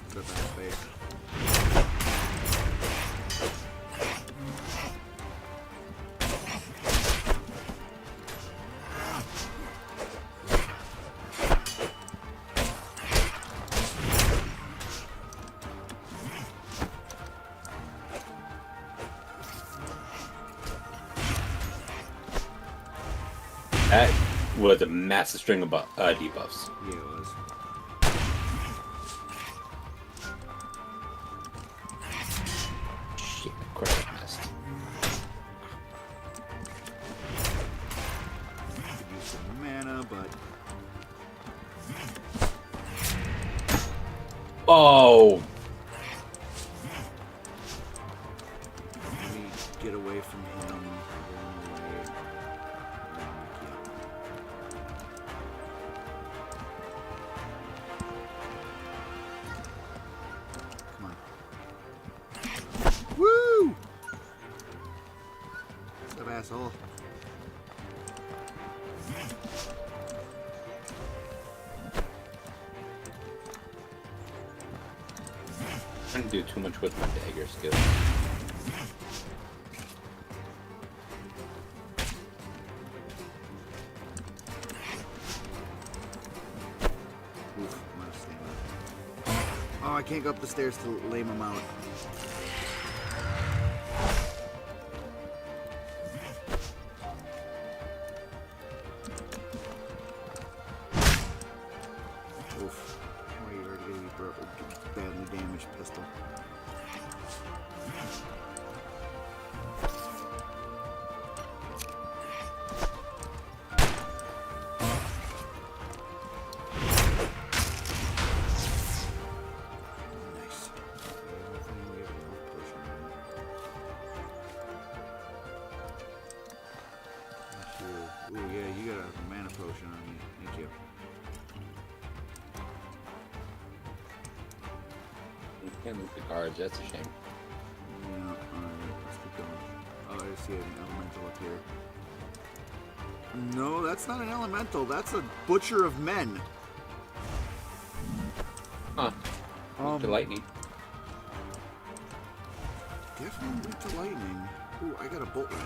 Put up that space. That was a massive string of debuffs. Yeah, it was. Shit, of course I missed. Could use some mana, but Oh! let me get away from him. Run away. Come on. Woo! What's up, asshole? I didn't do too much with my dagger skill. Oof, I'm out of stamina. Oh, I can't go up the stairs to lame him out. Oof. Oh, you're already gonna be badly damaged pistol. Nice. Ooh, yeah, you got a mana potion on you. Thank you. You can't loot the cards, that's a shame. Yeah, alright, let's keep going. Oh, I see an elemental up here. No, that's not an elemental. That's a butcher of men. Huh. To lightning. Definitely went to lightning. Ooh, I got a bolt ray.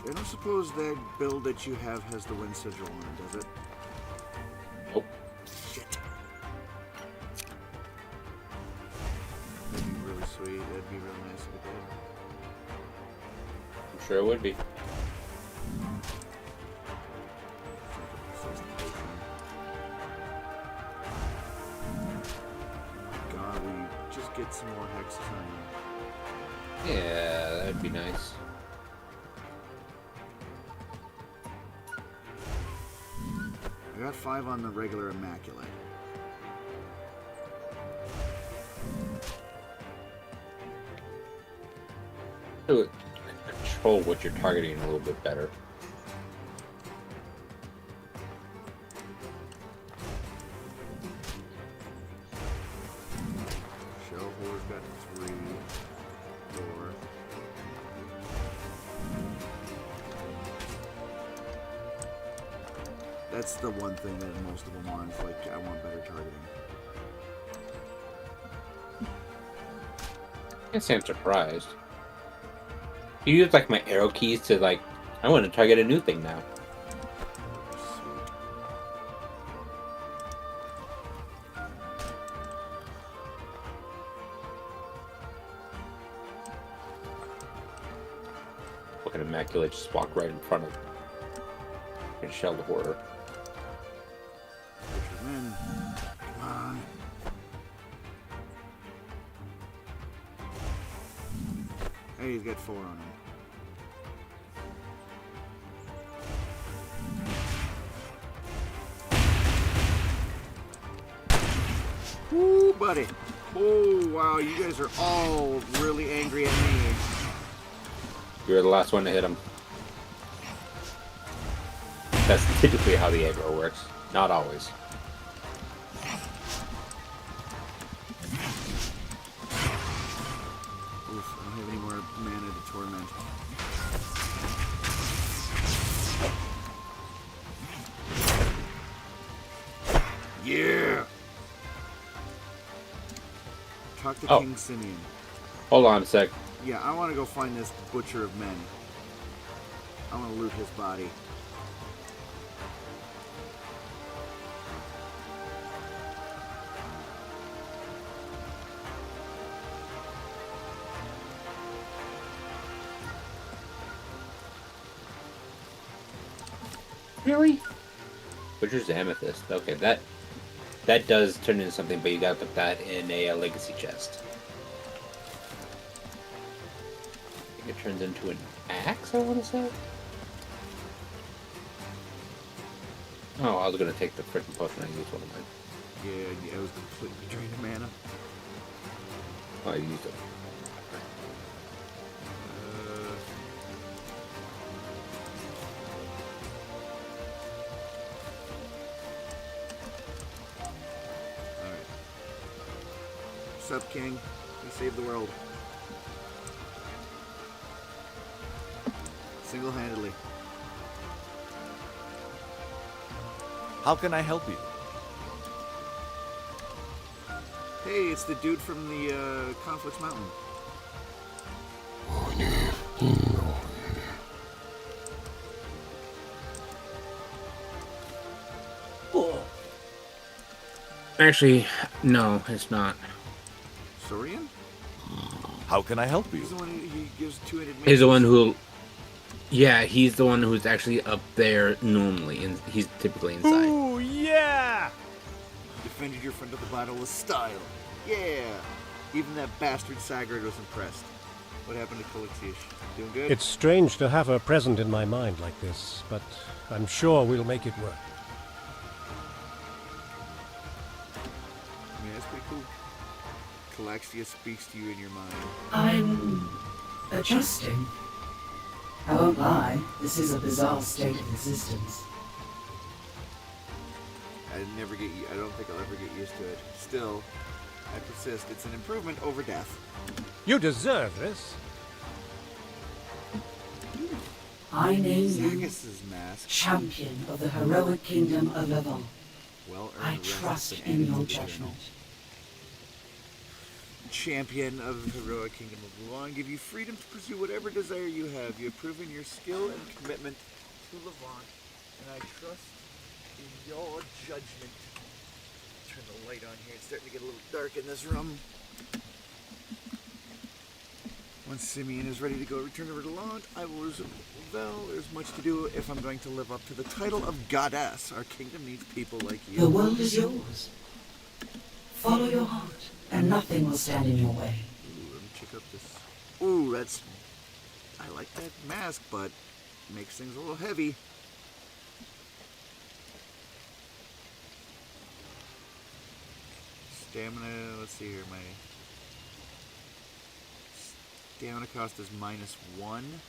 I don't suppose that build that you have has the wind sigil on it, does it? Nope. Shit. That'd be really sweet. That'd be really nice if it did. I'm sure it would be. God, we just get some more hexes on you. Yeah, that'd be nice. I got 5 on the regular immaculate. To control what you're targeting a little bit better. got 3, 4. That's the one thing that most of them want. Is like, I want better targeting. I can't say I'm surprised. You use like my arrow keys to like, I want to target a new thing now. Fucking immaculate, just walk right in front of and shell the horror. Come on. Hey, he's got 4 on him. Woo, buddy. Oh, wow, you guys are all really angry at me. You're the last one to hit him. That's typically how the aggro works. Not always. Oof, I don't have any more mana to torment. Yeah! Talk to King Simeon. Hold on a sec. Yeah, I want to go find this Butcher of Men. I want to loot his body. Really? Butcher's Amethyst. Okay, that does turn into something, but you gotta put that in a legacy chest. I think it turns into an axe, I want to say? Oh, I was gonna take the freaking potion and use one of mine. Yeah, I was completely drained of mana. Oh, I used it. What's up, King? We saved the world. Single-handedly. How can I help you? Hey, it's the dude from the Conflicts Mountain. Actually, no, it's not. Saurian? How can I help you? He's the one who gives 2-handed maces. He's the one who... Yeah, he's the one who's actually up there normally, and he's typically inside. Ooh, yeah! Defended your friend of the battle with style. Yeah! Even that bastard Sagard was impressed. What happened to Calixius? Doing good? It's strange to have her present in my mind like this, but I'm sure we'll make it work. Yeah, that's pretty cool. Calixius speaks to you in your mind. I'm adjusting. I won't lie, this is a bizarre state of existence. I don't think I'll ever get used to it. Still, I persist. It's an improvement over death. You deserve this. I name you Zagus's mask. champion of the heroic kingdom of Levant. Well I earned rest trust and in your annual judgment. Champion of the heroic kingdom of Levant, give you freedom to pursue whatever desire you have. You have proven your skill and commitment to Levant, and I trust in your judgment. Turn the light on here. It's starting to get a little dark in this room. Once Simeon is ready to go return to Levant, I will resume. Well, there's much to do if I'm going to live up to the title of goddess. Our kingdom needs people like you. The world is yours. Follow your heart, and nothing will stand in your way. Ooh, let me check out this. Ooh, that's... I like that mask, but it makes things a little heavy. Stamina, let's see here, my... Stamina cost is -1.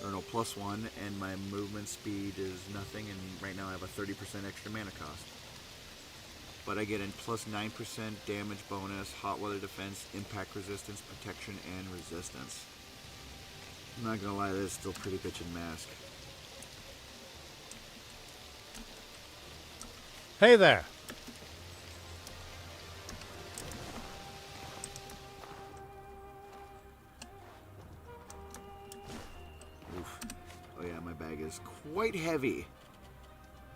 Or no, +1, and my movement speed is nothing, and right now I have a 30% extra mana cost. but I get a plus 9% damage bonus, hot weather defense, impact resistance, protection, and resistance. I'm not gonna lie, this is still pretty bitchin' mask. Hey there. Oof. Oh yeah, my bag is quite heavy.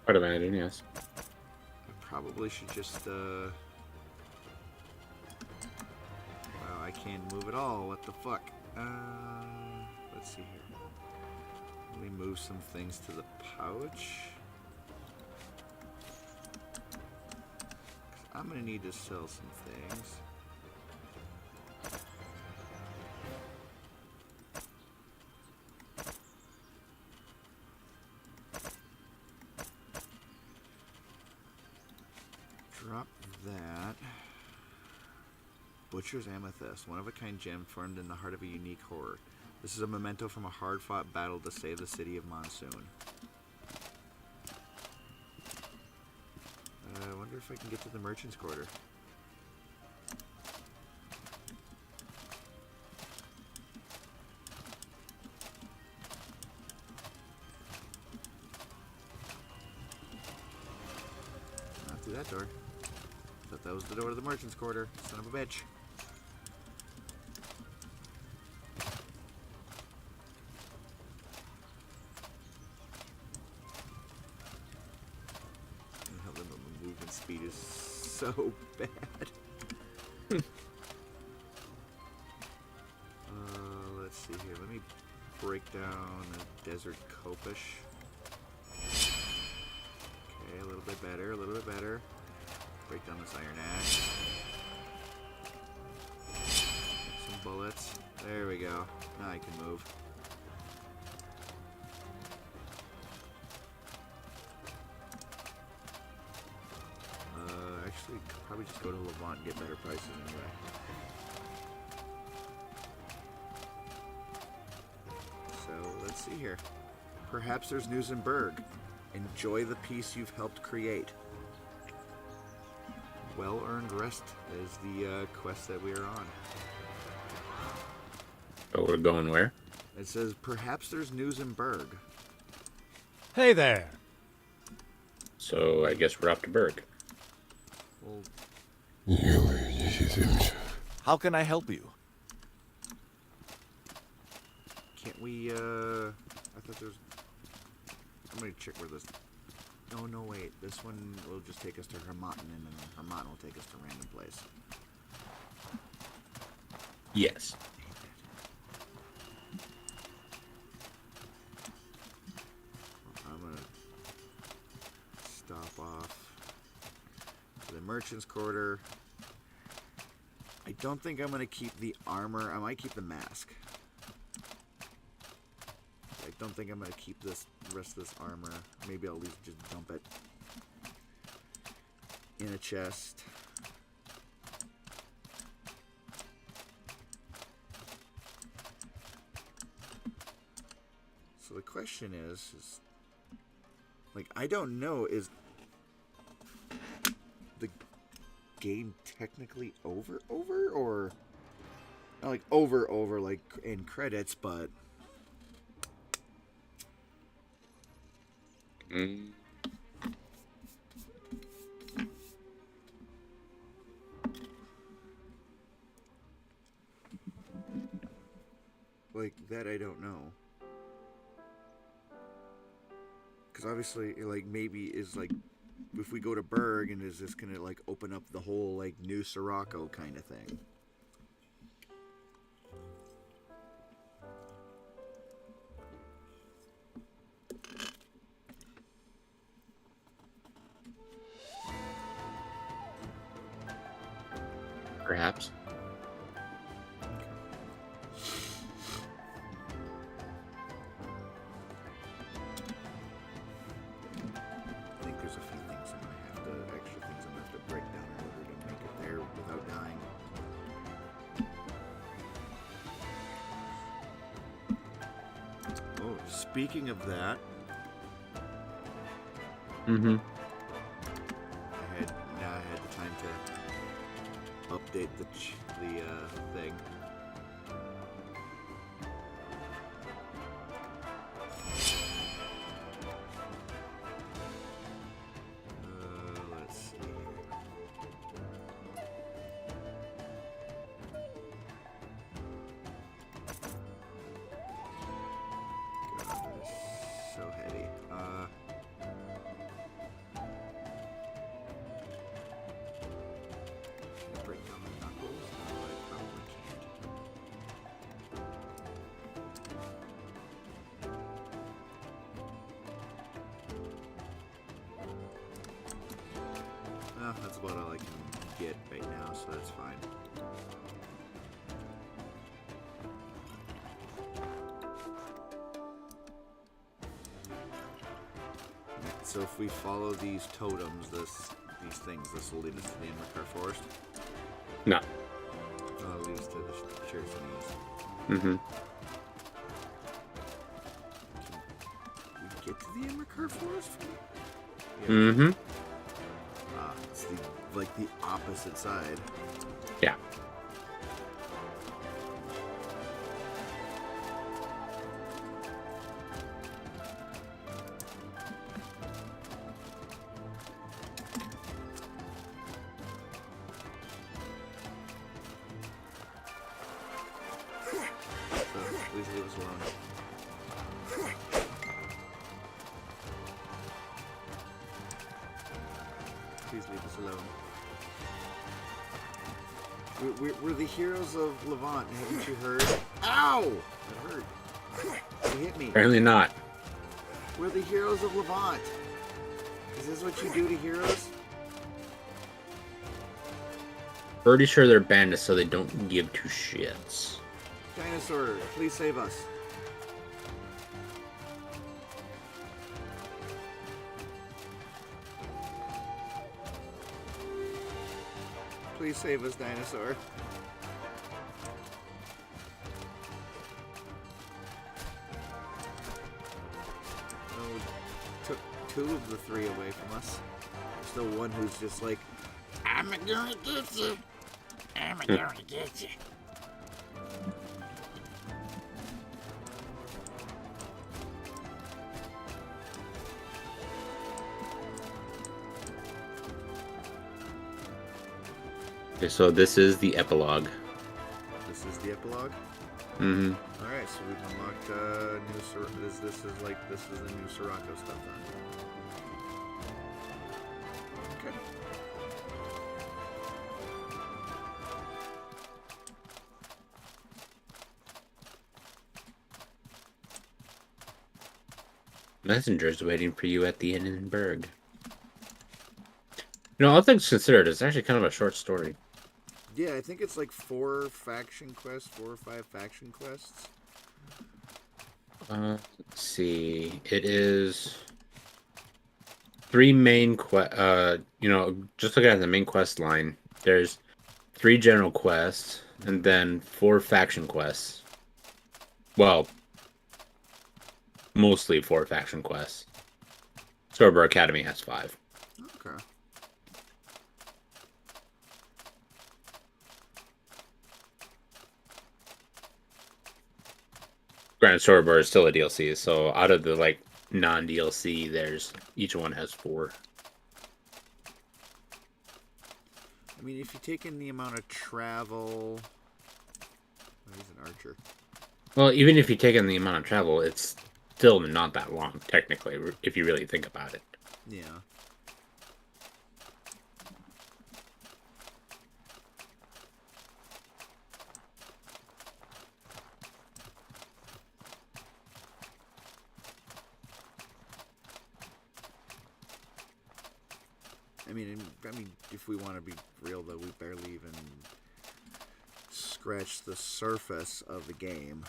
I'd imagine, yes. I probably should just, wow, I can't move at all. What the fuck? Let's see here. Let me move some things to the pouch. I'm gonna need to sell some things. Drop that. Butcher's Amethyst, one-of-a-kind gem formed in the heart of a unique horror. This is a memento from a hard-fought battle to save the city of Monsoon. I wonder if I can get to the Merchant's Quarter. Not through that door. Thought that was the door to the Merchant's Quarter. Son of a bitch. Speed is so bad. Let's see here. Let me break down a Desert Copish. Okay, a little bit better, a little bit better. Break down this Iron Axe. Some bullets. There we go. Now I can move. Actually, could probably just go to Levant and get better prices anyway. So, let's see here. Perhaps there's news in Berg. Enjoy the peace you've helped create. Well-earned rest is the quest that we are on. Oh, we're going where? It says, perhaps there's news in Berg. Hey there. So, I guess we're off to Berg. How can I help you? Can't we, I thought there's... I'm gonna check where this... Oh, no, wait. This one will just take us to Hermotten, and then Hermotten will take us to a random place. Yes. I'm gonna stop off to the Merchant's Quarter. I don't think I'm gonna keep the armor. I might keep the mask. I don't think I'm gonna keep this rest of this armor. Maybe I'll at least just dump it in a chest. So the question is like, I don't know, is the game technically over, or not like over like in credits, but like that I don't know. Because obviously, like, maybe is like, if we go to Berg, and is this gonna like open up the whole like new Sirocco kind of thing? Perhaps. I think there's a few things I'm gonna have to, extra things I'm gonna have to break down in order to make it there without dying. Oh, speaking of that, Mm-hmm. I had to update the thing. Let's see. God, that is so heavy. Break down the knuckles? No, I probably can't. Well, that's about all I can get right now, so that's fine. So if we follow these totems, these things, this will lead us to the Immercar Forest. No. It'll lead us to the Church of Knees. Mm-hmm. Can we get to the Immercar Forest? Yeah. Mm-hmm. It's the opposite side. Yeah. Please leave us alone. Please leave us alone. We're the heroes of Levant, haven't you heard? Ow! That hurt. You hit me. Apparently not. We're the heroes of Levant. Is this what you do to heroes? Pretty sure they're bandits so they don't give two shits. Dinosaur, please save us. Please save us, dinosaur. Oh, took 2 of the 3 away from us. There's still one who's just like, I'm gonna get you. I'm gonna get you. Okay, so this is the epilogue. This is the epilogue? Mm-hmm. Alright, so we've unlocked new this is the new Sirocco stuff then. Okay. Messenger's waiting for you at the Innenberg. You know, all things considered, it's actually kind of a short story. Yeah, I think it's like 4 faction quests, 4 or 5 faction quests. Let's see. It is 3 main just looking at the main quest line, there's 3 general quests and then 4 faction quests. Well, mostly 4 faction quests. Scoreboard Academy has 5. Okay. Granted, Scoreboard is still a DLC, so out of the non-DLC, each one has 4. I mean, if you take in the amount of travel, he's an archer. Well, even if you take in the amount of travel, it's still not that long, technically, if you really think about it. Yeah. I mean, if we want to be real, though, we barely even scratched the surface of the game.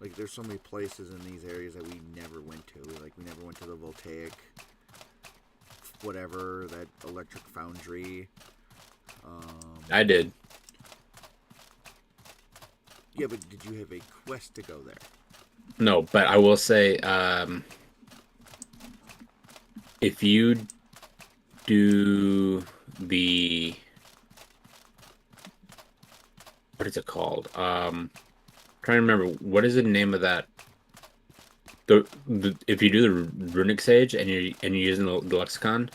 Like, there's so many places in these areas that we never went to. We never went to the Voltaic, whatever, that electric foundry. I did. Yeah, but did you have a quest to go there? No, but I will say, if you do the what is it called? Trying to remember what is the name of that. The if you do the runic sage and you're using the lexicon,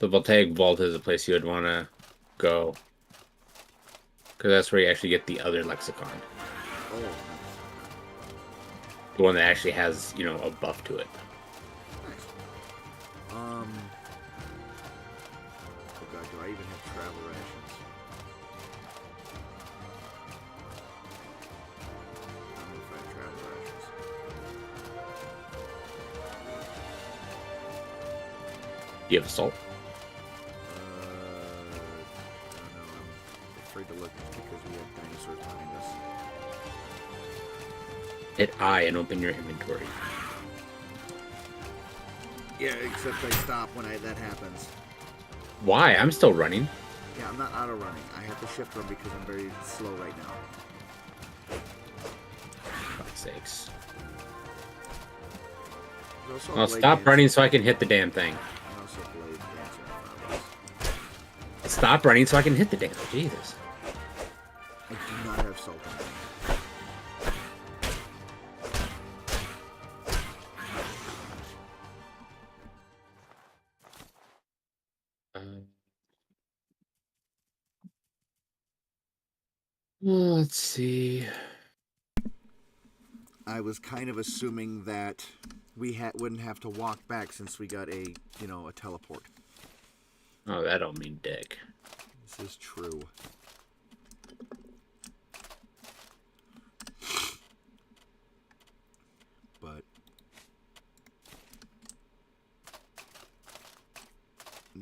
the voltaic vault is a place you would want to go, because that's where you actually get the other lexicon. Oh. The one that actually has, you know, a buff to it. Nice. Oh god, do I even have travel rations? I don't know if I have travel rations. Do you have assault? I don't know. I'm afraid to look because we have dinosaurs behind us. Hit I and open your inventory. Yeah, except I stop when that happens. Why? I'm still running. Yeah, I'm not auto running. I have to shift run because I'm very slow right now. For God's sakes. There's also a Well, blade stop dancer. running so I can hit the damn thing. And also a blade dancer in front of us. Stop running so I can hit the damn thing. Jesus. I do not have salt on me. Let's see. I was kind of assuming that we wouldn't have to walk back since we got a teleport. Oh, that don't mean dick. This is true. But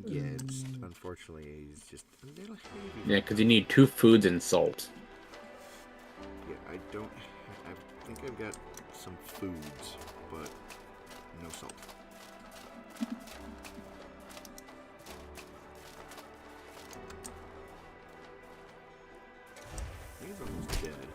yeah, it's unfortunately he's just a little heavy. Yeah, because you need 2 foods and salt. Yeah, I think I've got some foods, but no salt. He's almost dead.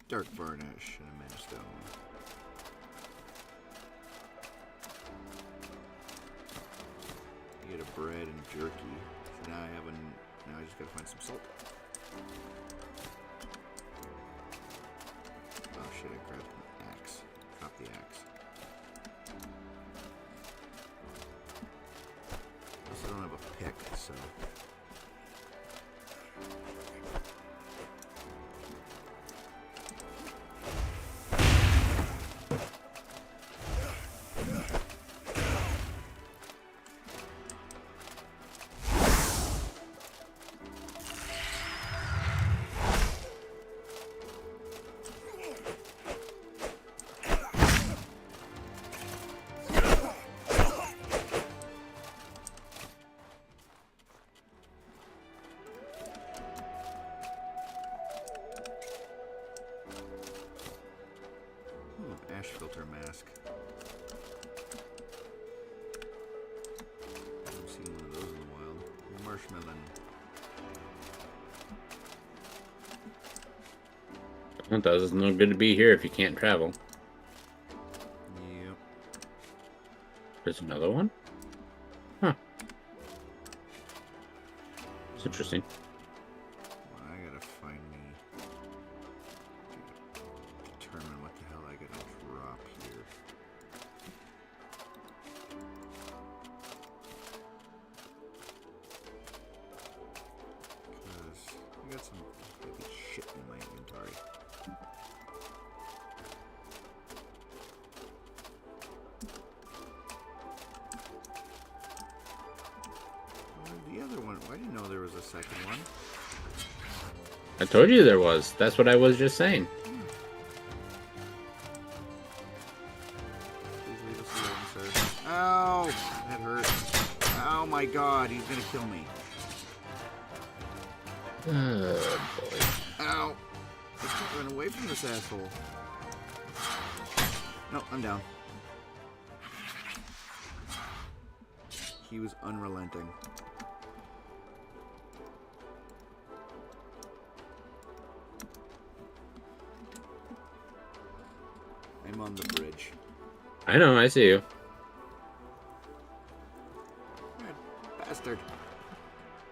Dark varnish and a mana stone. You get a bread and jerky. So now now I just gotta find some salt. Oh shit, I grabbed an axe. Drop the axe. Also don't have a pick, so ash filter mask. I haven't seen one of those in a while. Marshmallow. It does. It's no good to be here if you can't travel. Yep. There's another one? Huh. It's interesting. Well, I gotta find me. Determine what the hell I gotta drop here. Because I got some heavy shit in my inventory. The other one, I didn't know there was a second one. I told you there was. That's what I was just saying. Please leave us alone, sir. Ow! That hurt. Oh my god, he's gonna kill me. Oh, boy. Ow! I can't run away from this asshole. No, I'm down. He was unrelenting. I'm on the bridge. I know, I see you. Bastard.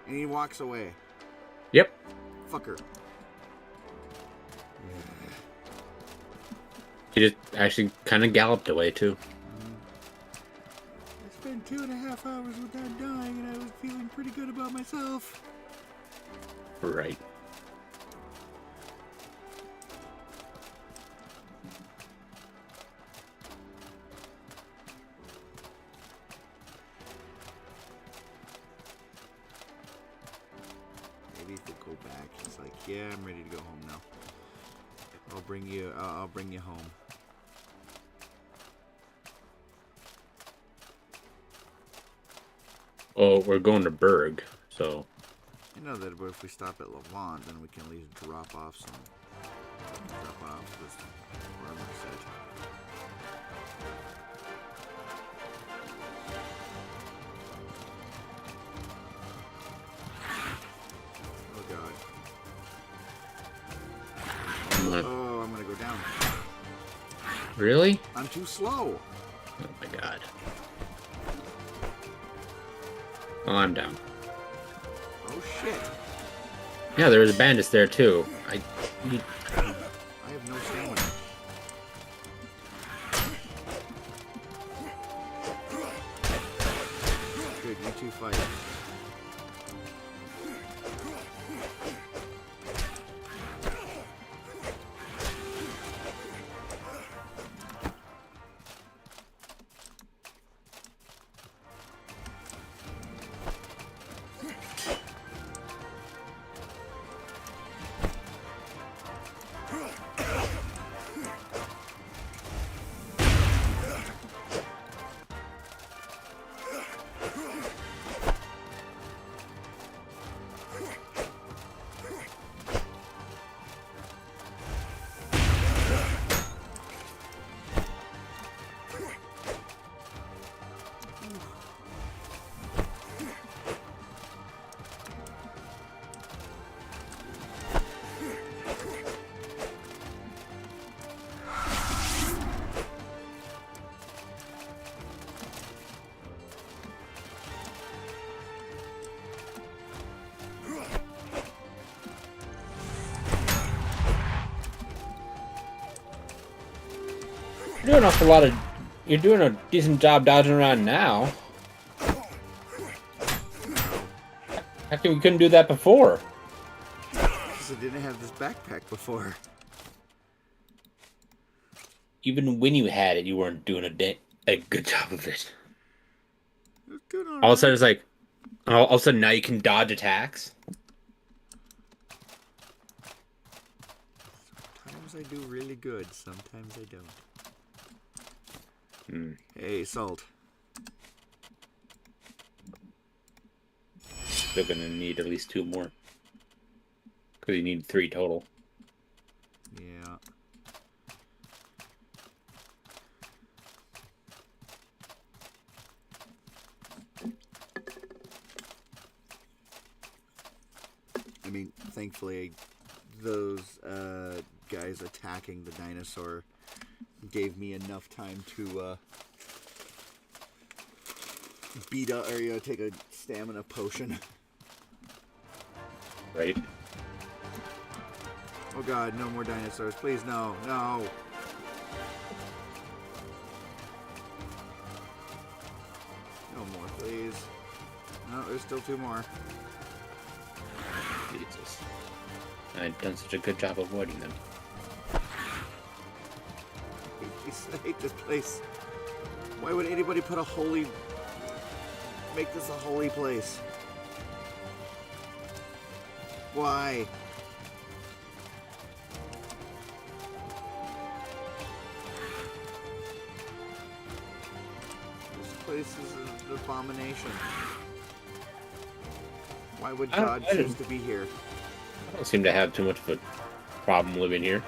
And he walks away. Yep. Fucker. He just actually kind of galloped away, too. I spent 2.5 hours without dying, and I was feeling pretty good about myself. Right. Maybe if we go back, he's like, yeah, I'm ready to go home now. I'll bring you home. Oh, we're going to Berg, so... I know that, but if we stop at Levant, then we can at least drop off this armor set. Oh god. Oh, I'm gonna go down. Really? I'm too slow. Oh my god. Oh, I'm down. Oh shit. Yeah, there was bandits there too. I have no stamina. Good, you two fight. You're doing an awful lot of... You're doing a decent job dodging around now. How come we couldn't do that before? Because I didn't have this backpack before. Even when you had it, you weren't doing a good job of it. It was doing all All of a sudden, it's like... All of a sudden, now you can dodge attacks. Sometimes I do really good, sometimes I don't. Hmm. Hey, Salt. Still gonna need at least 2 more. Because you need 3 total. Yeah. I mean, thankfully, those guys attacking the dinosaur gave me enough time to beat up, or take a stamina potion. Right? Oh god, no more dinosaurs. Please, no. No. No more, please. No, there's still 2 more. Jesus. I've done such a good job avoiding them. I hate this place. Why would anybody put a holy... make this a holy place? Why? This place is an abomination. Why would God choose to be here? I don't seem to have too much of a problem living here.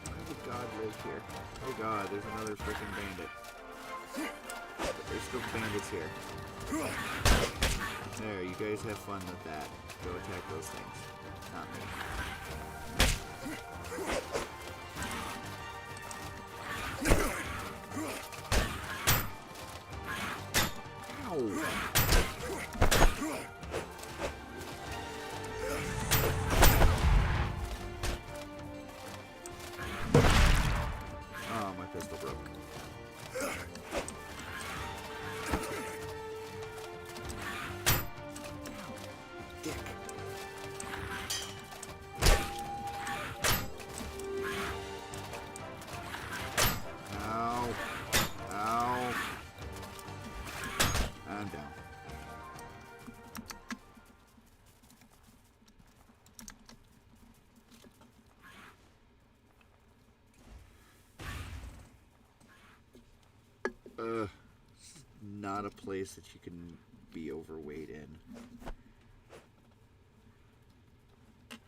Why would God live here? Oh god, there's another freaking bandit. But there's still bandits here. There, you guys have fun with that. Go attack those things. Not me. Oh, my pistol broke. Dick. Ow. Ow. I'm down. Not a place that you can be overweight in.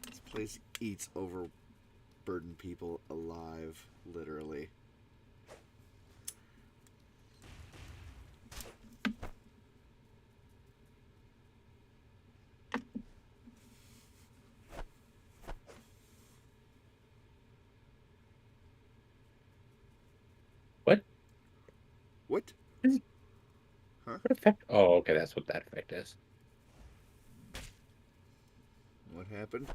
This place eats overburdened people alive, literally. What? What? Huh? What effect? Oh, okay, that's what that effect is. What happened?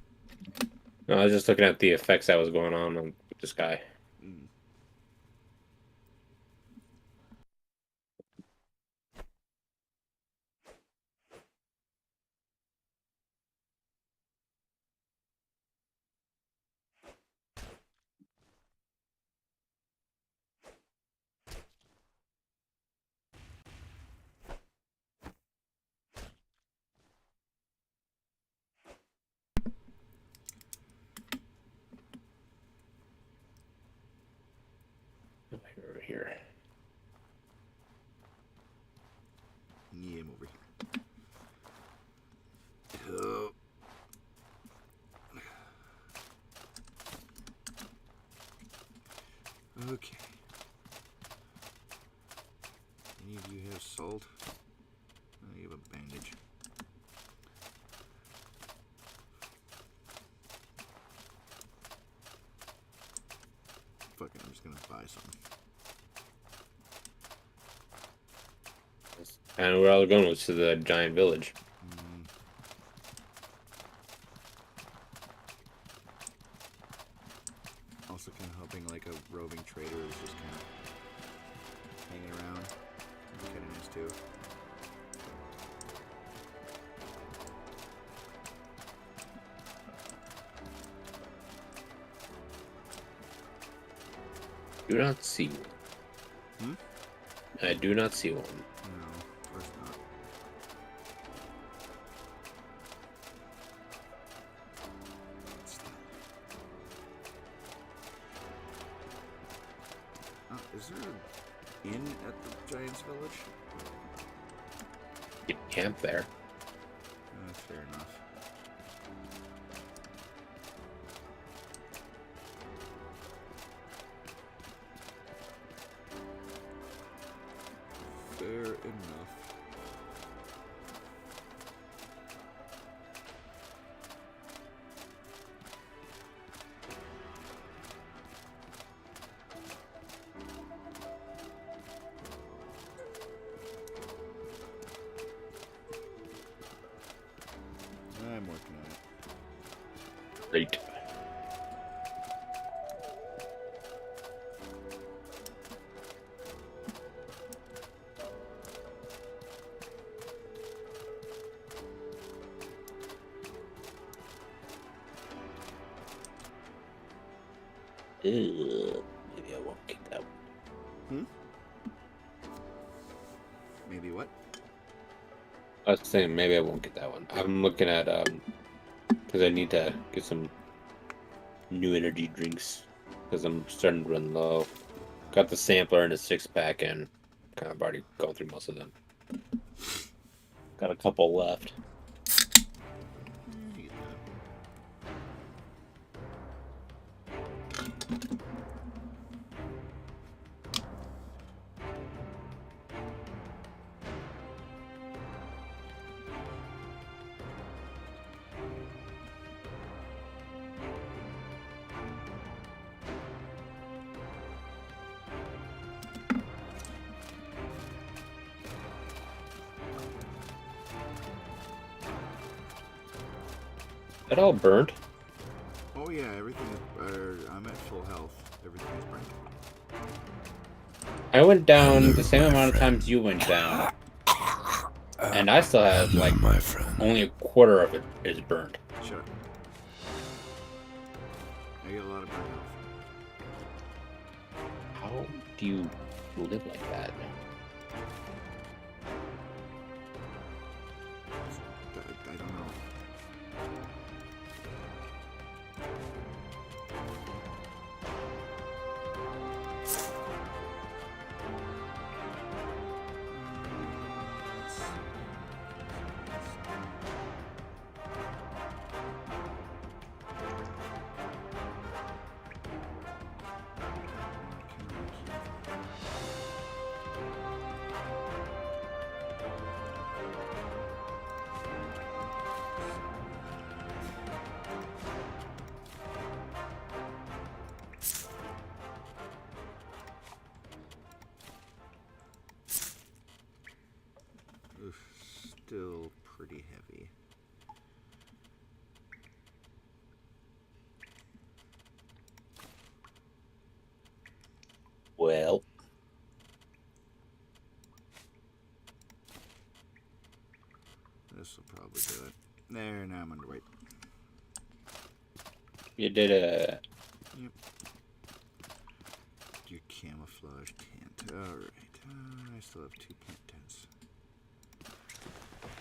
No, I was just looking at the effects that was going on with this guy. Mm. Over here. Yeah, I'm over here. Oh. Okay. Any of you have salt? Oh, you have a bandage. Fuck it, I'm just gonna buy some. And where I was going was to the giant village. Also kind of hoping like a roving trader is just kind of hanging around. Kind of nice too. Do not see one. Hmm? I do not see one. No, of course not. Is there an inn at the Giants Village? You camp there. Fair enough. Fair enough. I'm working on it. Great. Maybe I won't get that one. Maybe what? I was saying maybe I won't get that one. I'm looking at because I need to get some new energy drinks because I'm starting to run low. Got the sampler and a 6-pack and kind of already gone through most of them. Got a couple left. That all burnt? Oh yeah, everything is. I'm at full health. Everything is burnt. I went down the same amount of times you went down. And I still have, like, only a quarter of it is burnt. Shut up. I get a lot of burnt health. How do you live like that? I don't know. Still pretty heavy. Well. This will probably do it. There, now I'm underweight. You did a... Yep. Your camouflage tent. Alright. I still have 2 plant tents.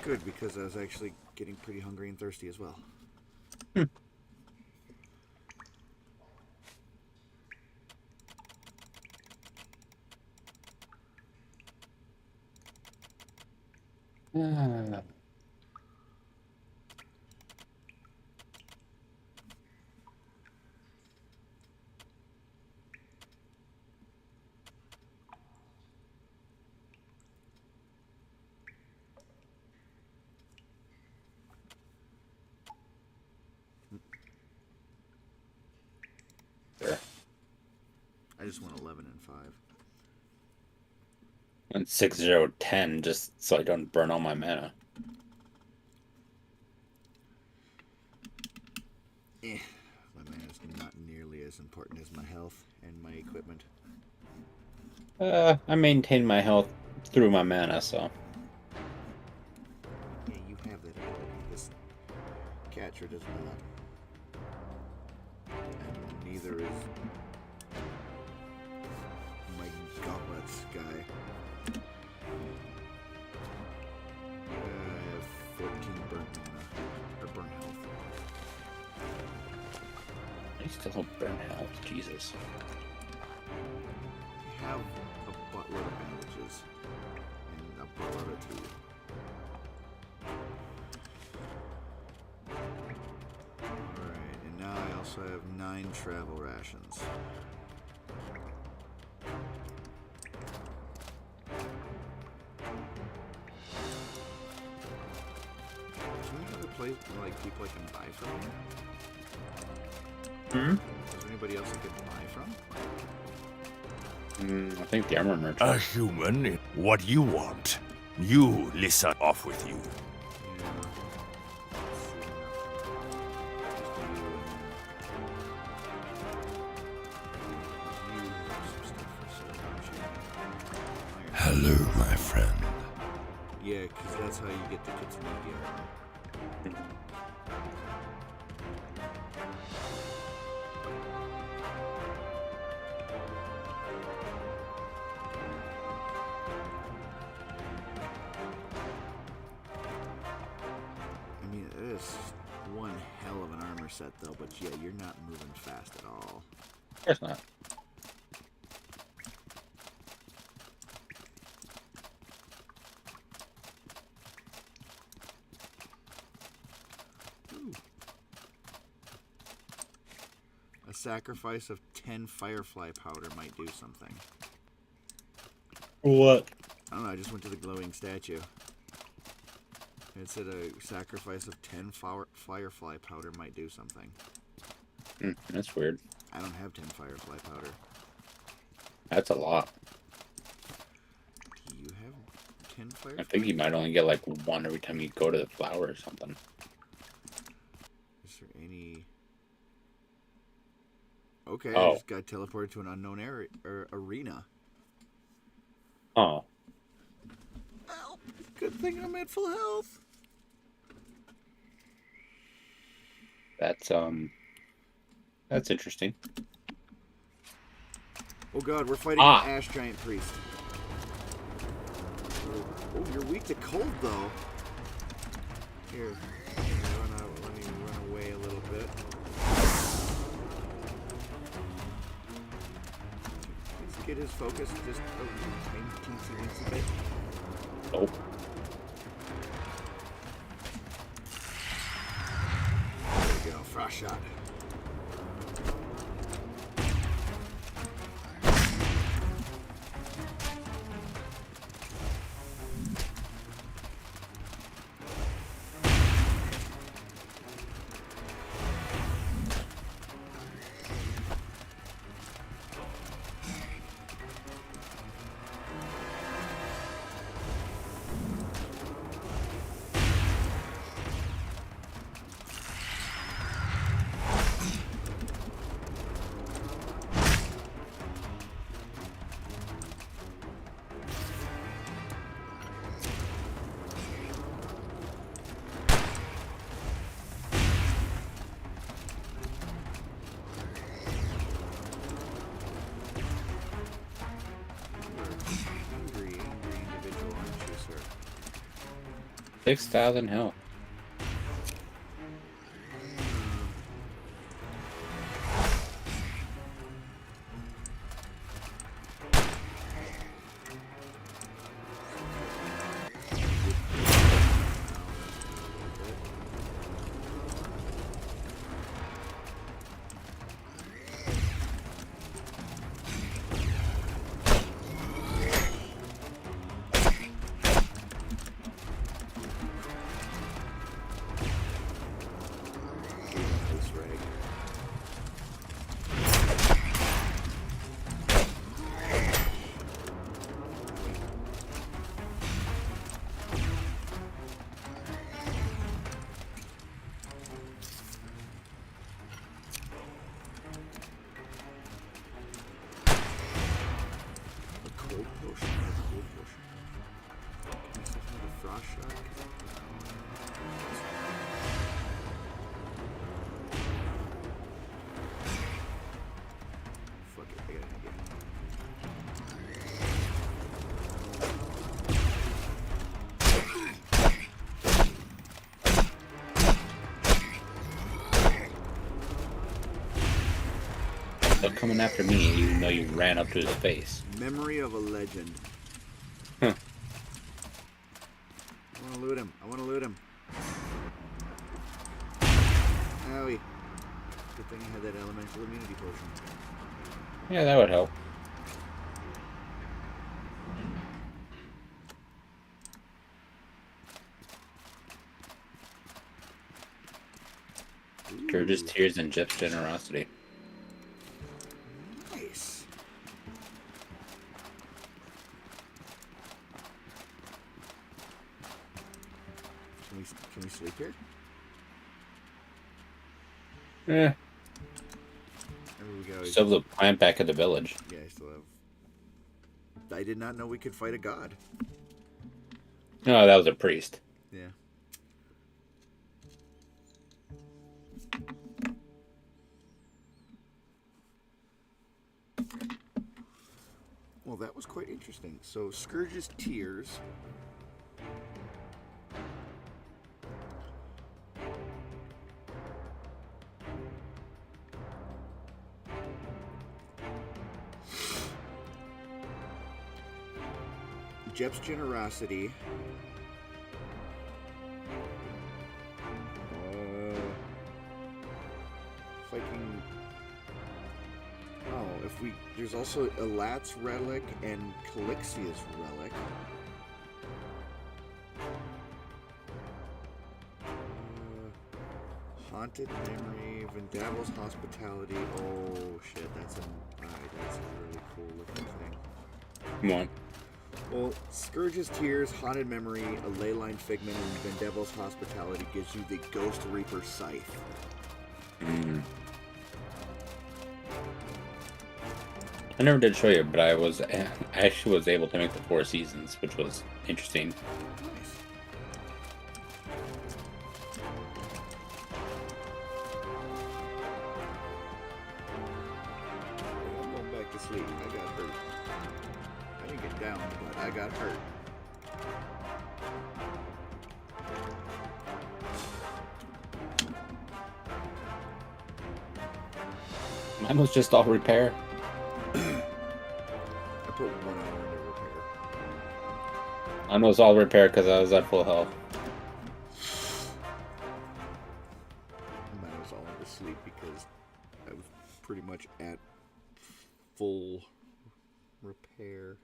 Good, because I was actually getting pretty hungry and thirsty as well. Sure. I just want 11 and 5. And 6, 0, 10, just so I don't burn all my mana. My mana's not nearly as important as my health and my equipment. I maintain my health through my mana, so... Yeah, you have that ability. This catcher does not. And neither is my gauntlets guy. I have 14 burnt mana, or burnt health. I still have burn health, Jesus. I have a buttload of bandages and a buttload of tea. Alright, and now I also have 9 travel rations. Is there any other place, like, people I can buy from here? Hmm? Is there anybody else I could buy from? I think the armor merchant. A human? What you want? You listen off with you. Hello, my friend. Yeah, because that's how you get the Kitsunagi armor. I mean, it is one hell of an armor set, though, but yeah, you're not moving fast at all. Of course not. Ooh. A sacrifice of 10 firefly powder might do something. What? I don't know, I just went to the glowing statue. It said a sacrifice of 10 firefly powder might do something. That's weird. I don't have 10 firefly powder. That's a lot. You have 10 firefly? I think you might only get like one every time you go to the flower or something. Is there any... Okay, I Oh. just got teleported to an unknown area or arena. Oh. Well, good thing I'm at full health. That's interesting. Oh god, we're fighting an Ash Giant Priest. Oh, you're weak to cold though. Here, let me run away a little bit. Let's get his focus just a teensy bit. Nope. There we go, frost shot. Angry individual, aren't you, sir? 6,000 health. They're coming after me, even though you ran up to his face. Memory of a legend. Huh. I want to loot him. I want to loot him. Owie. Good thing I had that elemental immunity potion. Yeah, that would help. Scourge's tears and Jeff's generosity. Nice. Can we sleep here? Yeah. There we go. Still have the plant back at the village. Yeah, I still have. I did not know we could fight a god. No, that was a priest. Yeah. Well, that was quite interesting. So, Scourge's tears. Jep's generosity. Viking. Oh, if we. There's also Elat's relic and Calixia's relic. Haunted memory, Vendavil's hospitality. Oh shit, that's a really cool looking thing. Come on. Well, Scourge's Tears, Haunted Memory, a Leyline Figment, and Vendavil's Hospitality gives you the Ghost Reaper Scythe. I never did show you, but I actually was able to make the 4 seasons, which was interesting. I'm going back to sleep. I got hurt. I didn't get down, but I got hurt. Mine was just all repair. I put 1 hour into repair. Mine was all repair because I was at full health. Mine was all into sleep because I was pretty much at full repair.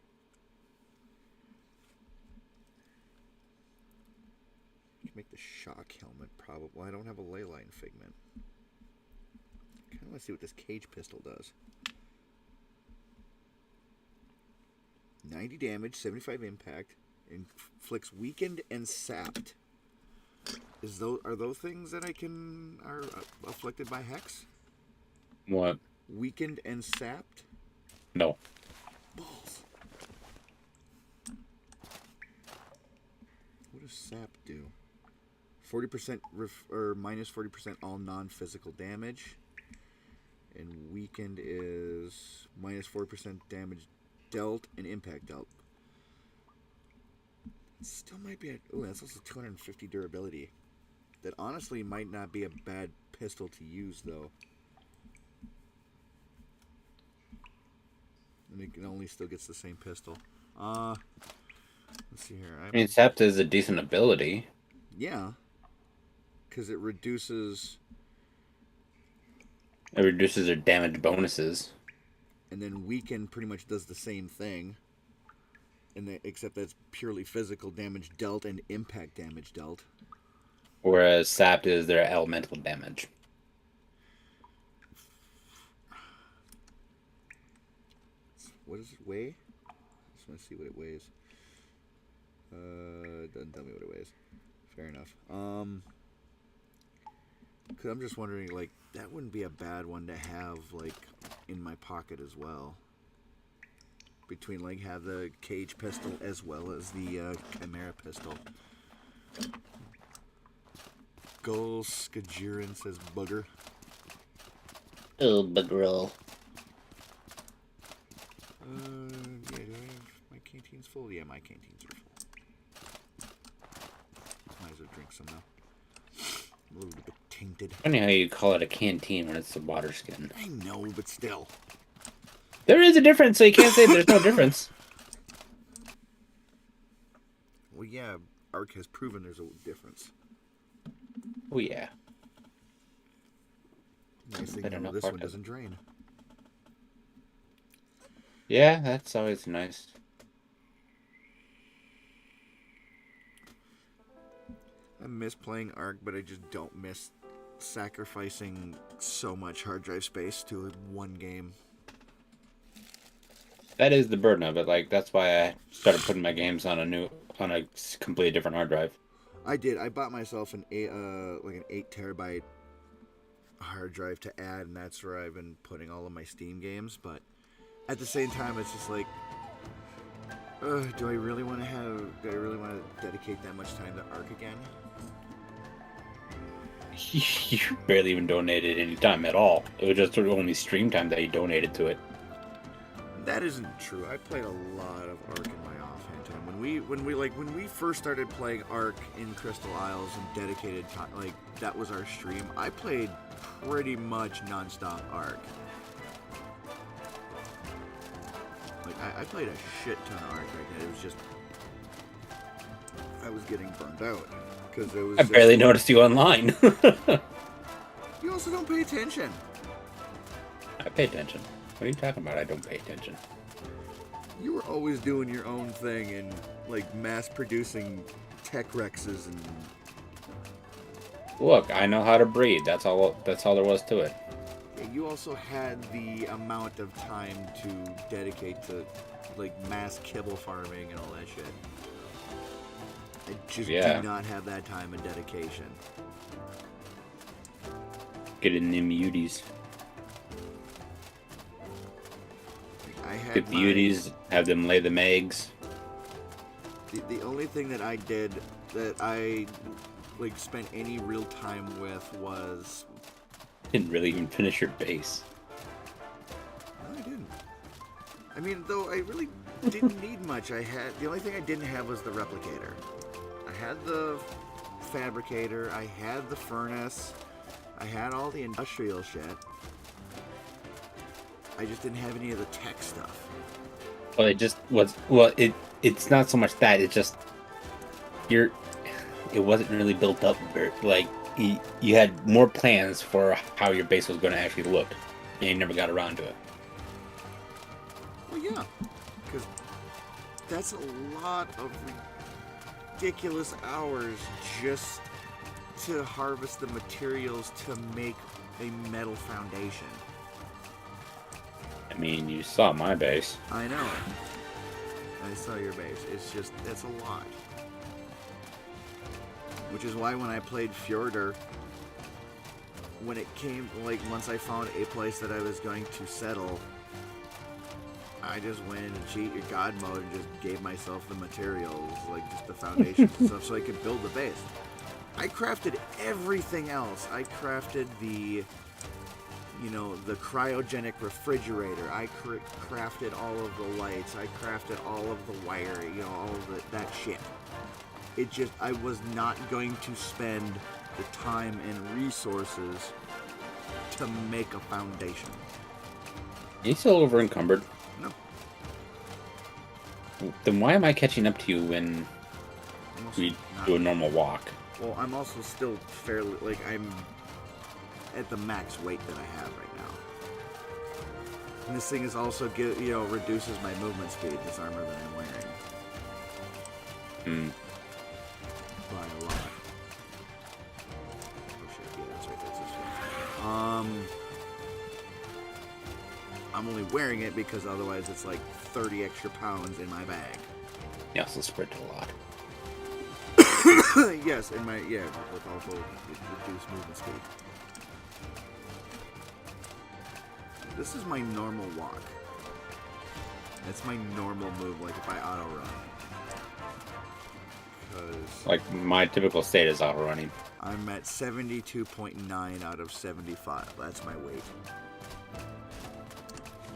I can make the shock helmet probably. I don't have a ley line figment. I kind of want to see what this cage pistol does. 90 damage, 75 impact, inflicts weakened and sapped. Are those things that are afflicted by hex? What? Weakened and sapped? No. Balls. What does sap do? 40% or minus 40% all non-physical damage. And weakened is minus 4% damage dealt and impact dealt. Still might be that's also 250 durability. That honestly might not be a bad pistol to use though. And it only still gets the same pistol. Let's see here. I mean, Sept is a decent ability. Yeah. Because it reduces... It reduces their damage bonuses. And then Weaken pretty much does the same thing. Except that's purely physical damage dealt and impact damage dealt. Whereas Sapped is their elemental damage. What does it weigh? I just want to see what it weighs. It doesn't tell me what it weighs. Fair enough. Cause I'm just wondering, like, that wouldn't be a bad one to have, like, in my pocket as well. Between, like, have the cage pistol as well as the Chimera pistol. Gull Skajirin says bugger. Oh, buggerel. Yeah, do I have my canteens full? Yeah, my canteens are full. Might as well drink some now. A little bit tainted. Funny how you call it a canteen when it's the water skin. I know, but still. There is a difference, so you can't say there's no difference. Well, yeah, Ark has proven there's a difference. Oh, yeah. Nice thing, though, this one doesn't drain. Yeah, that's always nice. I miss playing Ark, but I just don't miss sacrificing so much hard drive space to one game. That is the burden of it. Like, that's why I started putting my games on a completely different hard drive. I did. I bought myself an 8 terabyte hard drive to add, and that's where I've been putting all of my Steam games. But at the same time, it's just like, do I really want to dedicate that much time to Ark again? You barely even donated any time at all. It was just only stream time that you donated to it. That isn't true. I played a lot of Ark in my offhand time. When we first started playing Ark in Crystal Isles and dedicated time, like that was our stream. I played pretty much nonstop Ark. Like I played a shit ton of Ark right now. It was just I was getting burned out because it was. I barely noticed you online. You also don't pay attention. I pay attention. What are you talking about? I don't pay attention. You were always doing your own thing and like mass producing tech rexes and. Look, I know how to breed. That's all there was to it. Yeah, you also had the amount of time to dedicate to like mass kibble farming and all that shit. I just do not have that time and dedication. Get in them beauties. I had Get the beauties, have them lay them eggs. The only thing that I did that I like spent any real time with was Didn't really even finish your base. no, I didn't. I mean, though I really didn't need much. The only thing I didn't have was the replicator. I had the fabricator, I had the furnace, I had all the industrial shit. I just didn't have any of the tech stuff. Well, it just was. Well, it's not so much that. It's just it wasn't really built up. Like you had more plans for how your base was going to actually look, and you never got around to it. Well, yeah, because that's a lot of ridiculous hours just to harvest the materials to make a metal foundation. I mean, you saw my base. I know. I saw your base. It's a lot. Which is why when I played Fjordur, when it came, like, once I found a place that I was going to settle, I just went in and cheat your god mode and just gave myself the materials, like just the foundations and stuff, so I could build the base. I crafted everything else. I crafted the cryogenic refrigerator. I crafted all of the lights. I crafted all of the wiring, all of that shit. It just, I was not going to spend the time and resources to make a foundation. Are you still over encumbered? No. Then why am I catching up to you when we do a normal walk? Well, I'm also still fairly, like, I'm at the max weight that I have right now. And this thing is also, reduces my movement speed, this armor that I'm wearing. By a lot. Oh shit, yeah, that's right, that's this one. I'm only wearing it because otherwise it's like 30 extra pounds in my bag. You also spread a lot. Yes, with also reduced movement speed. This is my normal walk. That's my normal move, like if I auto run. Like my typical state is auto running. I'm at 72.9 out of 75. That's my weight.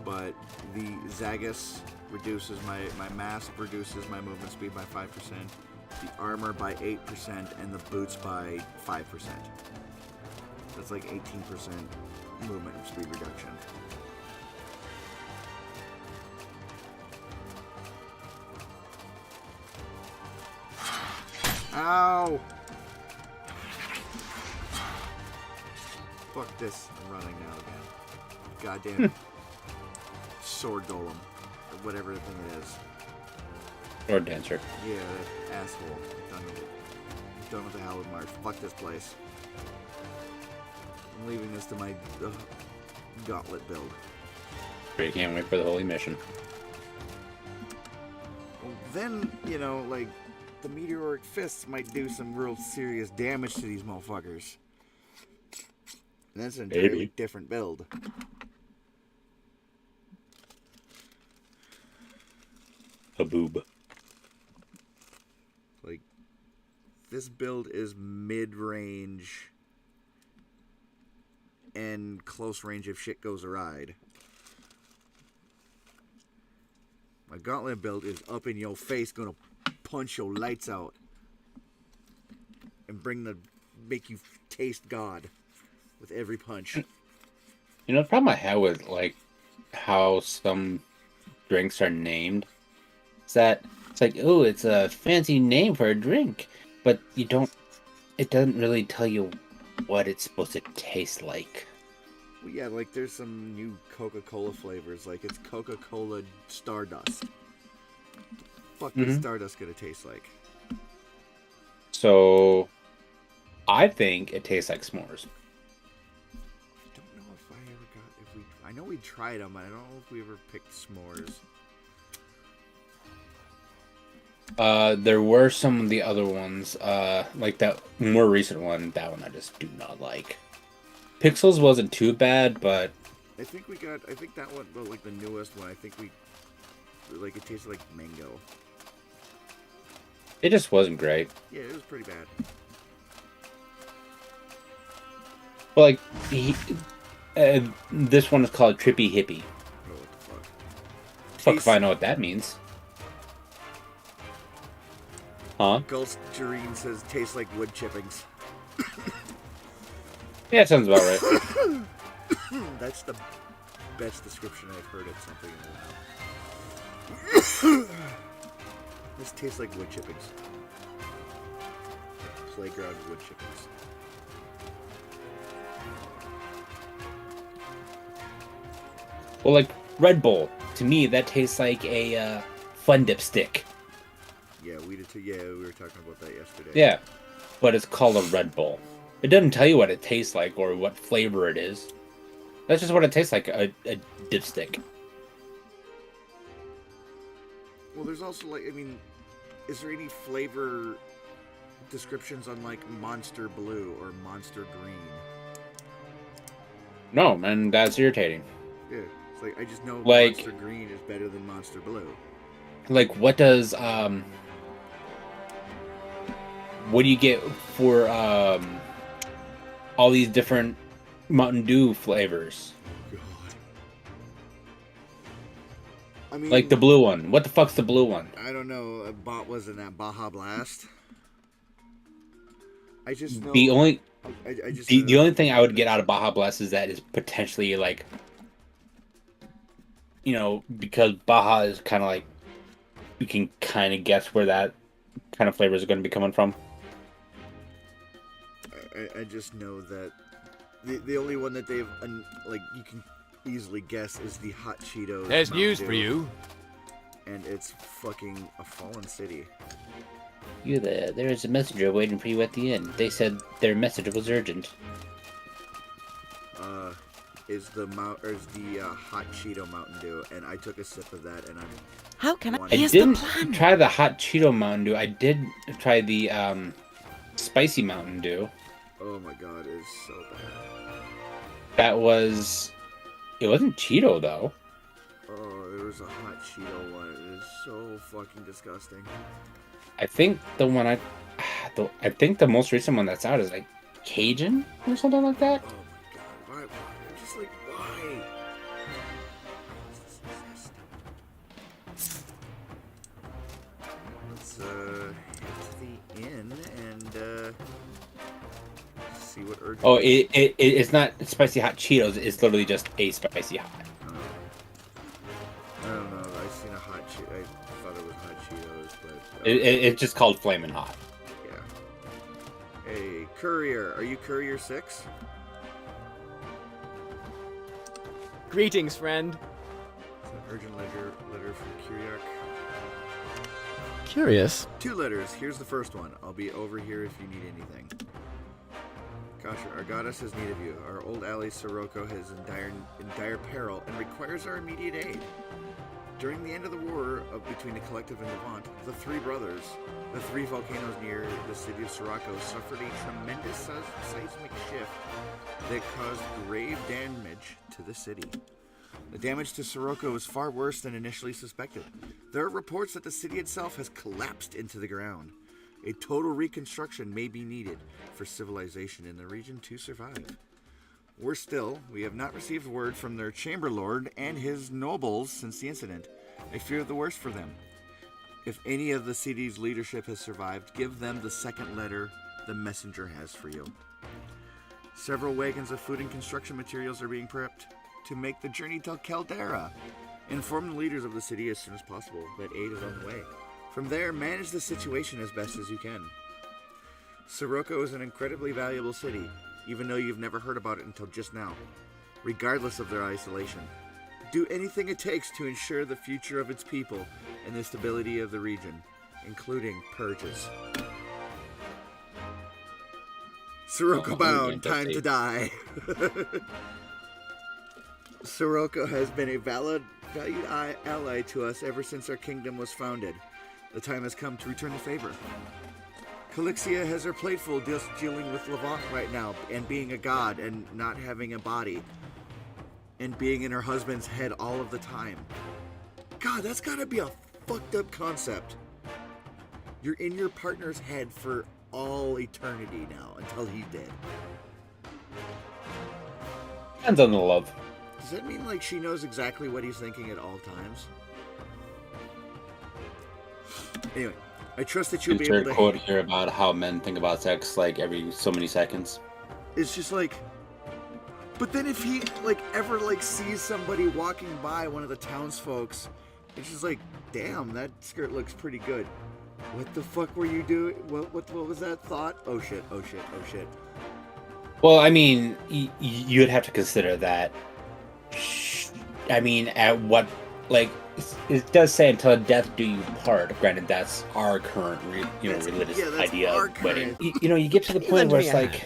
But the Zagus reduces my mask reduces my movement speed by 5%, the armor by 8%, and the boots by 5%. That's like 18% movement speed reduction. Ow! Fuck this. I'm running now again. Goddamn sword golem. Or whatever the thing it is. Sword dancer. Yeah, that asshole. Done with it. Done with the Hallowed March. Fuck this place. I'm leaving this to my gauntlet build. You can't wait for the holy mission. Well, then, like, the meteoric fists might do some real serious damage to these motherfuckers. And that's an entirely different build. A boob. Like, this build is mid-range and close range if shit goes awry. My gauntlet build is up in your face, gonna punch your lights out and make you taste God with every punch. The problem I have with like how some drinks are named is that it's like, oh, it's a fancy name for a drink, but it doesn't really tell you what it's supposed to taste like. Well, yeah, like there's some new Coca-Cola flavors, like it's Coca-Cola Stardust. Fuck is Stardust gonna taste like? So, I think it tastes like s'mores. I don't know if I ever got. I know we tried them, but I don't know if we ever picked s'mores. There were some of the other ones, like that more recent one. That one I just do not like. Pixels wasn't too bad, but I think that one, like the newest one, it tasted like mango. it just wasn't great. Yeah, it was pretty bad. Well, like this one is called Trippy Hippie. Oh, what the fuck? Fuck if I know what that means. Huh? Gulsterine says tastes like wood chippings. Yeah, it sounds about right. That's the best description I've heard of something in a while. This tastes like wood chippings. Playground wood chippings. Well, like Red Bull, to me, that tastes like a Fun Dip stick. Yeah, we did too. Yeah, we were talking about that yesterday. Yeah, but it's called a Red Bull. It doesn't tell you what it tastes like or what flavor it is. That's just what it tastes like, a dipstick. Well, there's also, like, I mean, is there any flavor descriptions on, like, Monster Blue or Monster Green? No, man, that's irritating. Yeah, it's like, I just know like, Monster Green is better than Monster Blue. Like, what does, what do you get for, all these different Mountain Dew flavors? God. I mean, like the blue one. What the fuck's the blue one? I don't know. Wasn't that Baja Blast? I just know. The only I just the only thing I would get out of Baja Blast is that it's potentially like, you know, because Baja is kind of like, you can kind of guess where that kind of flavor is going to be coming from. I just know that the only one that they've like you can easily guess is the Hot Cheetos. There's Mountain news Dew. for you. And it's fucking a fallen city. You there? There is a messenger waiting for you at the inn. They said their message was urgent. Is the Hot Cheeto Mountain Dew, and I took a sip of that, and I'm. How can I? I didn't try the Hot Cheeto Mountain Dew. I did try the spicy Mountain Dew. Oh my god, it's so bad. That was. It wasn't Cheeto though. Oh, there was a Hot Cheeto one. It is so fucking disgusting. I think the one I think the most recent one that's out is like Cajun or something like that. Oh my god, why? I'm just like, why? Let's head to the inn and see what urgent. Oh, it's not spicy hot Cheetos. It's literally just a spicy hot. I don't know. I seen a hot Cheeto. I thought it was Hot Cheetos, but It's just called Flamin' Hot. Yeah. Hey, Courier. Are you Courier 6? Greetings, friend. It's an urgent letter from Kyriak. Curious. 2 letters. Here's the first one. I'll be over here if you need anything. Kasha, our goddess has need of you. Our old ally Sirocco is in dire peril and requires our immediate aid. During the end of the war between the Collective and Levant, the 3 brothers, the 3 volcanoes near the city of Sirocco, suffered a tremendous seismic shift that caused grave damage to the city. The damage to Sirocco is far worse than initially suspected. There are reports that the city itself has collapsed into the ground. A total reconstruction may be needed for civilization in the region to survive. Worse still, we have not received word from their chamber lord and his nobles since the incident. I fear the worst for them. If any of the city's leadership has survived, give them the second letter the messenger has for you. Several wagons of food and construction materials are being prepped to make the journey to Caldera. Inform the leaders of the city as soon as possible that aid is on the way. From there, manage the situation as best as you can. Sirocco is an incredibly valuable city, even though you've never heard about it until just now. Regardless of their isolation, do anything it takes to ensure the future of its people and the stability of the region, including purges. Sirocco bound, time to die. Sirocco has been a valued ally to us ever since our kingdom was founded. The time has come to return the favor. Calixia has her plate full just dealing with Levant right now and being a god and not having a body and being in her husband's head all of the time. God, that's gotta be a fucked up concept. You're in your partner's head for all eternity now until he's dead. Depends on the love. Does that mean like she knows exactly what he's thinking at all times? Anyway, I trust that you'll be able to... quote here about how men think about sex like every so many seconds. It's just like... But then if he like ever like sees somebody walking by, one of the townsfolks, it's just like, damn, that skirt looks pretty good. What the fuck were you doing? What was that thought? Oh shit, oh shit, oh shit. Well, I mean, you'd have to consider that. I mean, at what, like, it does say until death do you part. Granted, that's our current, religious idea of wedding. You get to the point where it's like,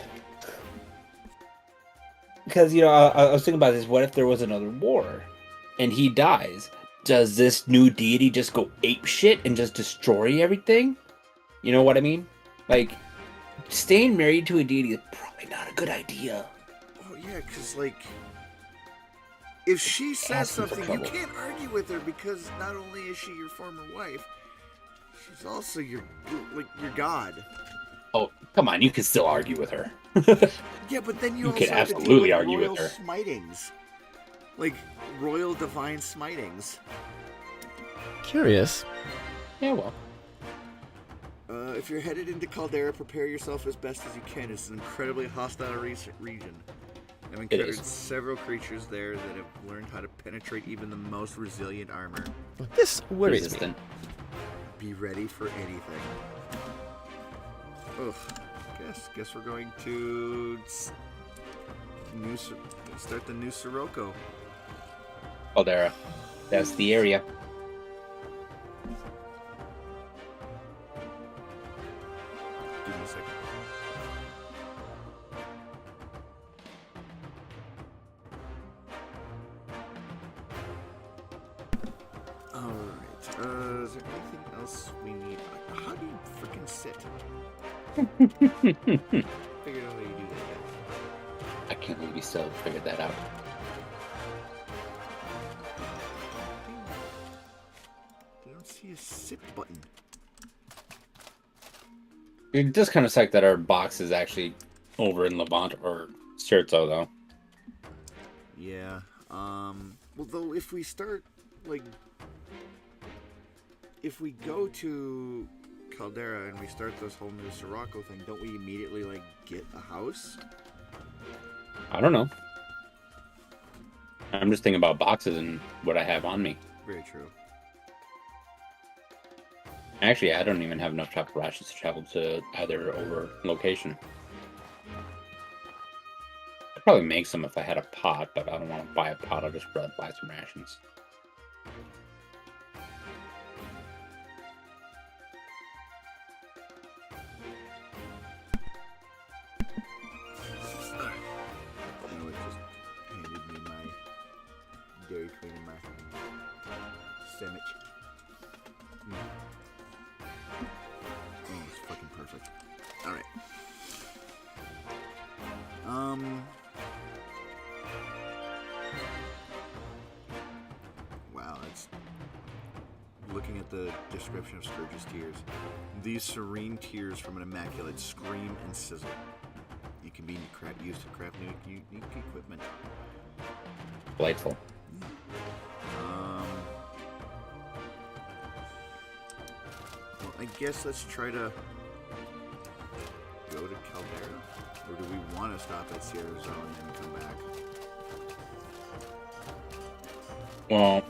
because I was thinking about this. What if there was another war, and he dies? Does this new deity just go ape shit and just destroy everything? You know what I mean? Like, staying married to a deity is probably not a good idea. Oh yeah, because like, if she says something, you can't argue with her because not only is she your former wife, she's also your god. Oh, come on, you can still argue with her. Yeah, but then you also can have to absolutely deal argue with with royal her. smitings. Like, royal divine smitings. Curious. Yeah, well. If you're headed into Caldera, prepare yourself as best as you can. It's an incredibly hostile region. I've encountered several creatures there that have learned how to penetrate even the most resilient armor. This worries me. Be ready for anything. Ugh. Guess we're going to start the new Sirocco. Caldera. That's the area. Give me a second. Alright. Is there anything else we need? How do you freaking sit? Figured out how you do that yet. I can't believe we still figured that out. I don't see a sit button. It does kind of suck that our box is actually over in Levant or Scherzo, though. Yeah. Well, though, if we start, like... If we go to Caldera and we start this whole new Sirocco thing, don't we immediately, like, get a house? I don't know. I'm just thinking about boxes and what I have on me. Very true. Actually, I don't even have enough chocolate rations to travel to either over location. I'd probably make some if I had a pot, but I don't want to buy a pot. I'll just rather buy some rations. Dairy Queen in my sandwich. Oh, it's fucking perfect. Alright. Wow, it's... Looking at the description of Scourge's tears. These serene tears from an immaculate scream and sizzle. You can be used to craft unique equipment. Delightful. Well, I guess let's try to go to Caldera, or do we want to stop at Sierra Zone and come back? Well,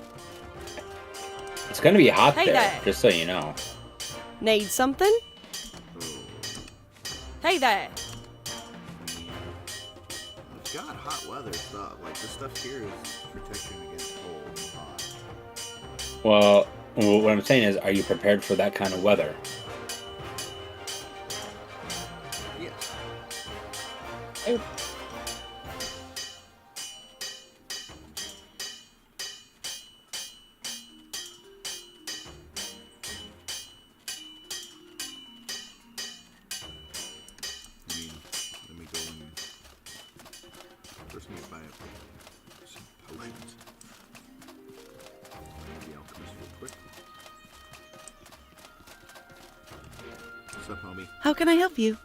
it's gonna be hot Hey there, there. just so you know. Need something? Hey there. It's got hot weather stuff. Like, the stuff here is protection against cold and hot. Well, what I'm saying is, are you prepared for that kind of weather? Yes. me. How can I help you?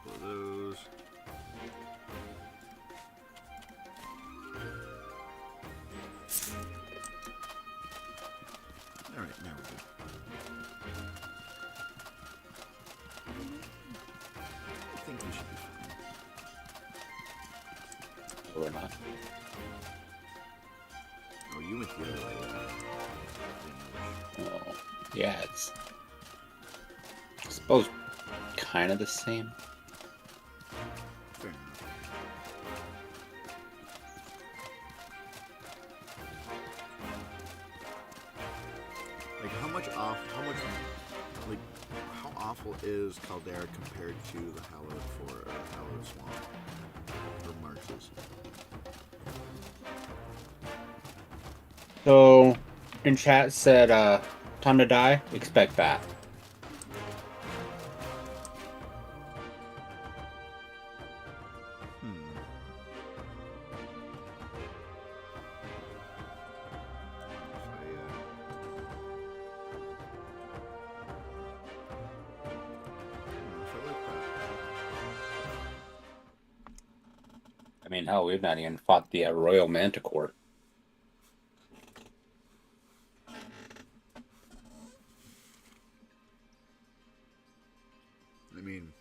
Couple of those. All right, now we're good. I think we should be fine. Or not. Oh, you went the other way. Oh, yeah, it's I suppose kind of the same. Fair enough. Like how awful is Caldera compared to the Hallowed Hallowed Swamp or marshes? So, in chat said, time to die, expect that. I mean, hell, we've not even fought the Royal Manticore. I mean,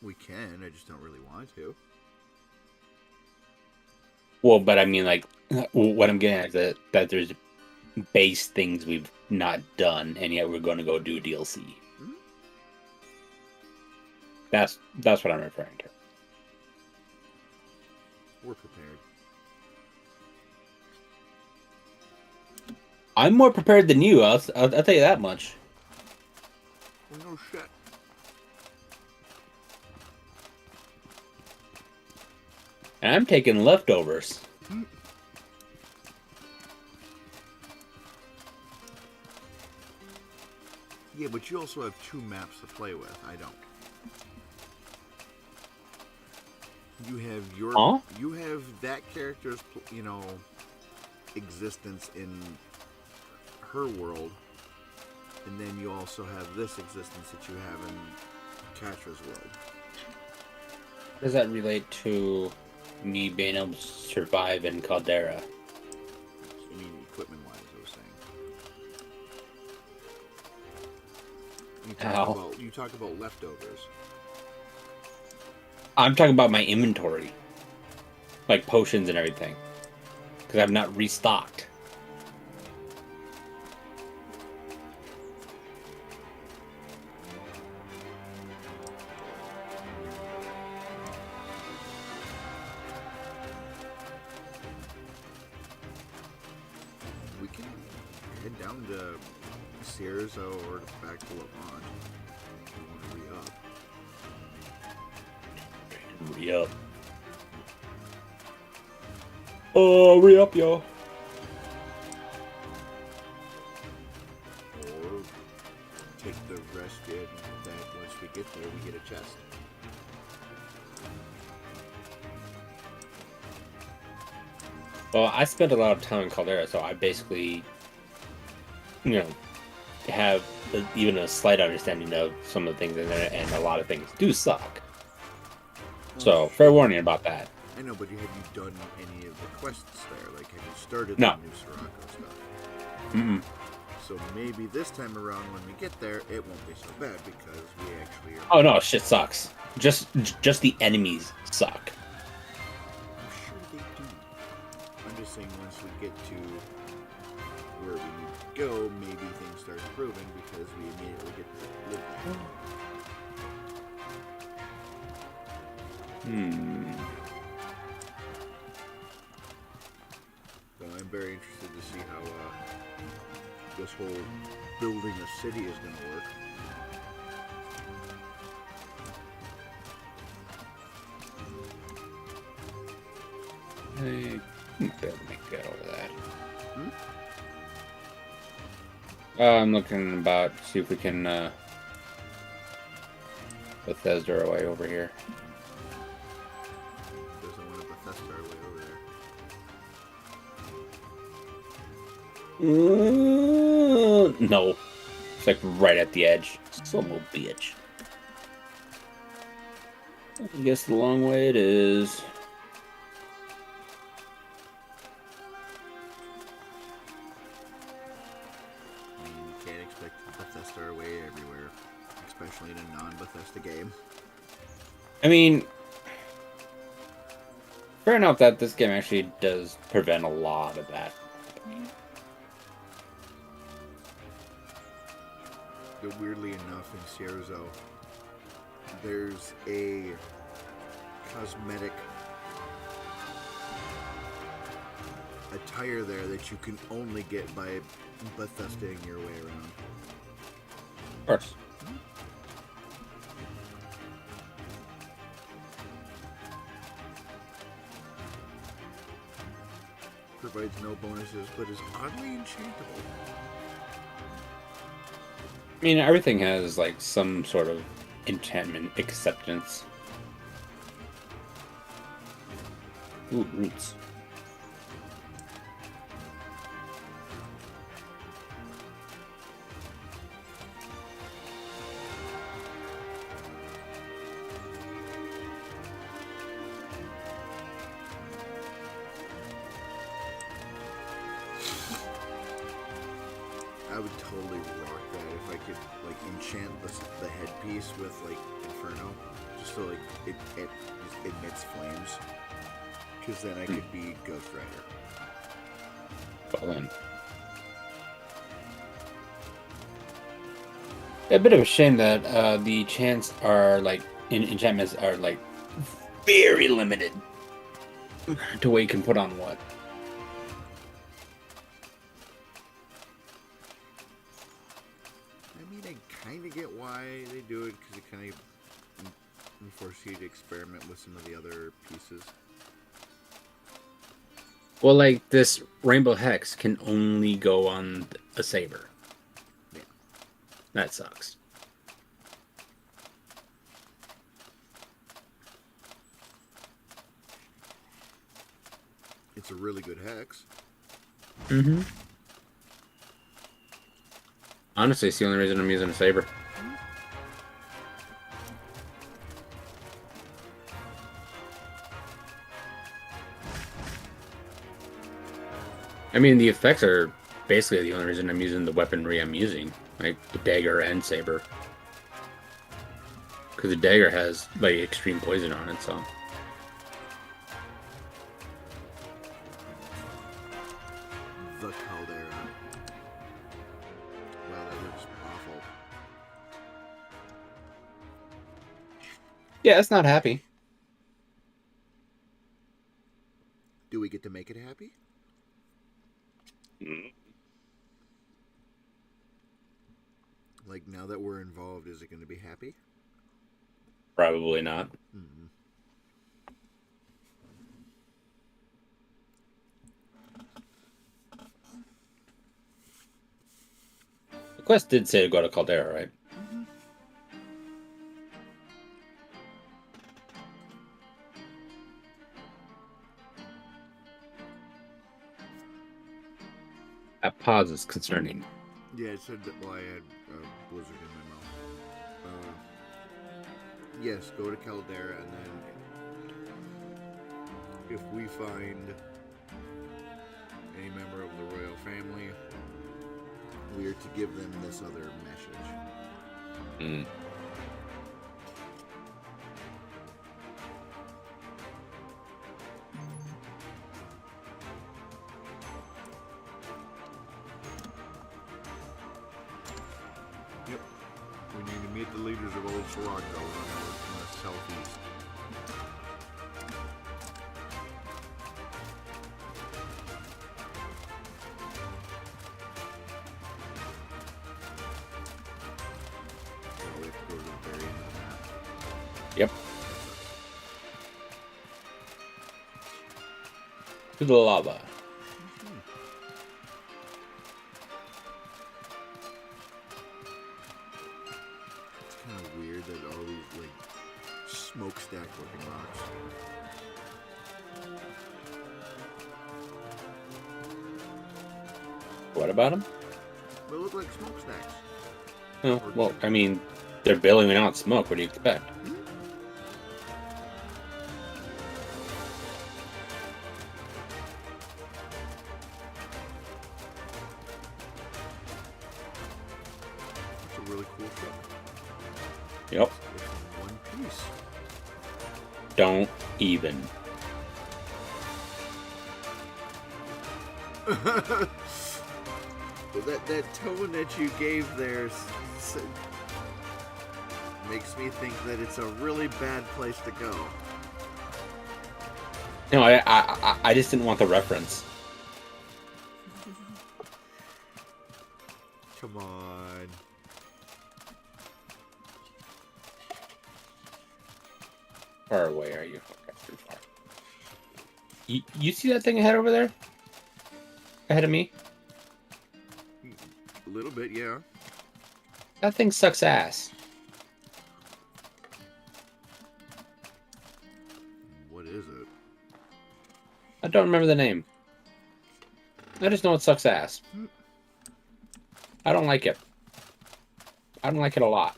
we can, I just don't really want to. Well, but I mean, like, what I'm getting at is that there's base things we've not done, and yet we're going to go do DLC. Mm-hmm. That's what I'm referring to. We're prepared. I'm more prepared than you. I'll tell you that much. Oh, no shit. And I'm taking leftovers. Yeah, but you also have 2 maps to play with. I don't. You have you have that character's, existence in her world, and then you also have this existence that you have in Katra's world. How does that relate to me being able to survive in Caldera? I mean, equipment-wise, I was saying. You talk about leftovers. I'm talking about my inventory. Like potions and everything. Because I've not restocked. We can head down to Sears or back to Lavant if you want to re-up. Re-up. Oh, re-up, yo. Or take the rest in that once we get there, we get a chest. Well, I spent a lot of time in Caldera, so I basically, have even a slight understanding of some of the things in there, and a lot of things do suck. So, fair warning about that. I know, but have you done any of the quests there? Like, have you started No. the new Sirocco stuff? Mm-mm. So maybe this time around when we get there, it won't be so bad because we actually are... Oh no, shit sucks. Just the enemies suck. I'm sure they do. I'm just saying once we get to where we need to go, maybe things start improving because we immediately get to live there. So I'm very interested to see how this whole building a city is going to work. Hey, better make that over that. I'm looking about to see if we can Bethesda our way over here. Doesn't want to Bethesda our way over there. No. It's like right at the edge. Slow mo bitch. I guess the long way it is. You can't expect Bethesda away everywhere, especially in a non-Bethesda game. I mean, fair enough that this game actually does prevent a lot of that. But weirdly enough, in Sierzo, there's a cosmetic attire there that you can only get by Bethesda-ing your way around. Of course. Provides no bonuses, but is oddly enchantable. I mean, everything has, like, some sort of enchantment acceptance. Ooh, roots. I would totally rock that if I could, like, enchant the headpiece with, like, Inferno, just so, like, it just emits flames. Because then I could be Ghost Rider. Fall in. A bit of a shame that the chants are, like, enchantments are, like, very limited to what you can put on what. I mean, I kind of get why they do it, because it kind of forces you to experiment with some of the other pieces. Well, like, this Rainbow Hex can only go on a saber. Yeah. That sucks. It's a really good hex. Mm-hmm. Honestly, it's the only reason I'm using a saber. I mean, the effects are basically the only reason I'm using the weaponry I'm using, like the dagger and saber. Because the dagger has, like, extreme poison on it, so. The Caldera. Wow, that looks awful. Yeah, it's not happy. Do we get to make it happy? Like, now that we're involved, is it going to be happy? Probably not. Mm-hmm. The quest did say to go to Caldera, right? Mm-hmm. That pause is concerning. Yeah, it said that, well, I had Blizzard in my mouth. Yes, go to Caldera, and then if we find any member of the royal family, we are to give them this other message. Mm. Yep. We need to meet the leaders of Old Sirocco on the southeast. So we have to go to the very end of the map. Yep. To the lava. It's kind of weird that all these, like, smokestack looking rocks. What about him? They look like smokestacks. Oh, well, I mean, they're billowing out smoke. What do you expect? It's a really cool ship. Yep. It's in one piece. Don't even. that tone that you gave there makes me think that it's a really bad place to go. No, I just didn't want the reference. Come on. Far away are you? Okay, pretty far. You see that thing ahead over there? Ahead of me? A little bit, yeah. That thing sucks ass. What is it? I don't remember the name. I just know it sucks ass. I don't like it. I don't like it a lot.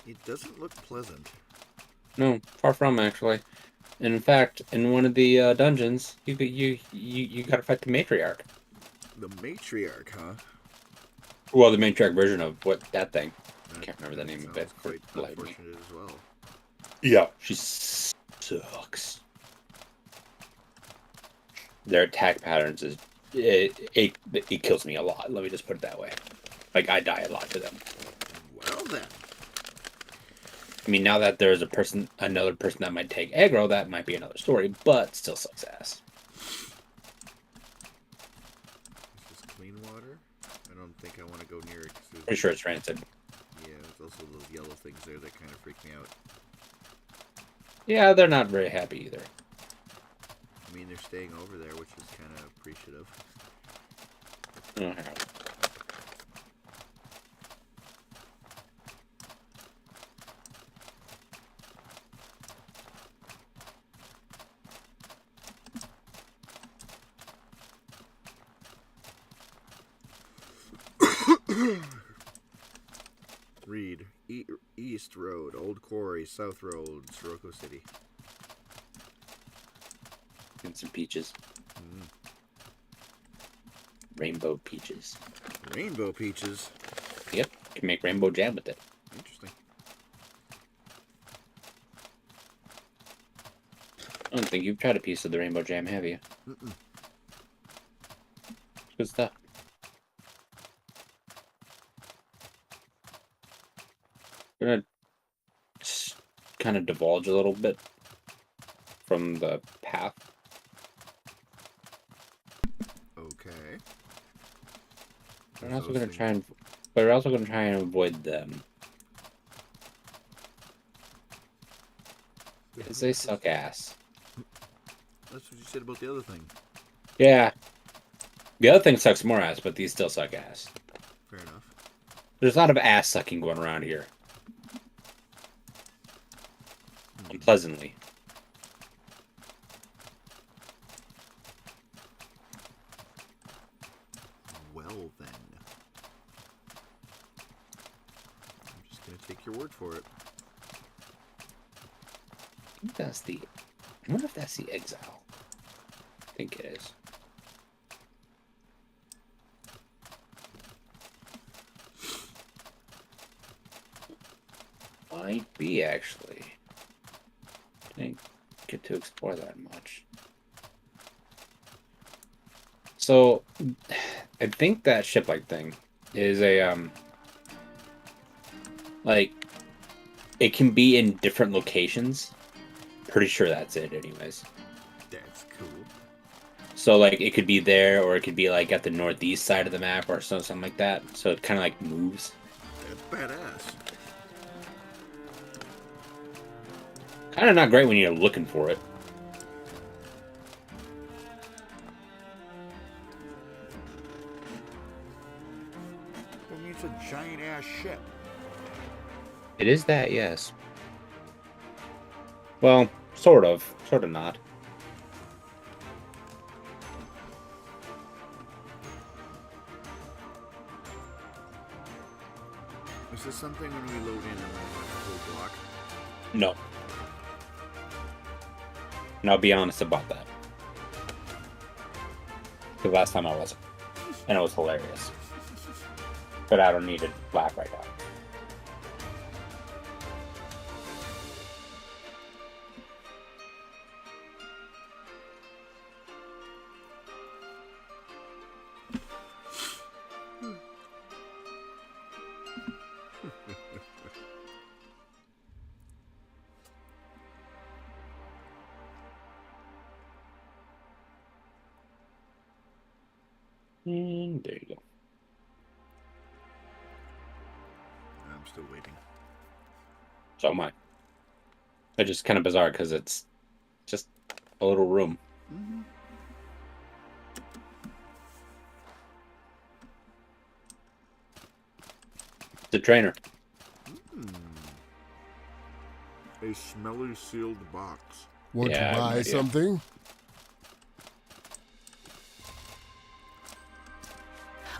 It doesn't look pleasant. No, far from actually. And in fact, in one of the dungeons, you got to fight the matriarch. The matriarch, huh? Well, the matriarch version of what that thing. I can't remember the name of it. Quite unfortunate as well. Yeah, she sucks. Their attack patterns is it kills me a lot. Let me just put it that way. Like I die a lot to them. Well then. I mean, now that there's another person that might take aggro, that might be another story, but still sucks ass. Is this clean water? I don't think I want to go near it. Pretty sure it's rancid. Yeah, there's also those yellow things there that kind of freak me out. Yeah, they're not very happy either. I mean, they're staying over there, which is kind of appreciative. Oh, hang on. Reed. East Road, Old Quarry, South Road, Sirocco City. And some peaches. Rainbow peaches. Rainbow peaches? Yep, you can make rainbow jam with it. Interesting. I don't think you've tried a piece of the rainbow jam, have you? Mm-mm. It's good stuff. I'm gonna just kind of divulge a little bit from the path. Okay. We're also gonna try and, but we're also gonna try and avoid them because they suck ass. That's what you said about the other thing. Yeah, the other thing sucks more ass, but these still suck ass. Fair enough. There's a lot of ass sucking going around here. Unpleasantly. Well then. I'm just gonna take your word for it. I think that's the... I wonder if that's the exile. I think it is. Might be, actually. Didn't get to explore that much. So, I think that ship-like thing is a, like, it can be in different locations. Pretty sure that's it, anyways. That's cool. So, like, it could be there, or it could be, like, at the northeast side of the map, or something like that. So it kind of, like, moves. That's badass. Kind of not great when you're looking for it. I mean, it's a giant-ass ship. It is that, yes. Well, sort of not. Is this something when we load in and then have a whole block? No. And I'll be honest about that. The last time I wasn't. And it was hilarious. But I don't need it black right now. And there you go. I'm still waiting. So am I. It's just kind of bizarre because it's just a little room. Mm-hmm. It's a trainer. A smelly sealed box. Want to buy something?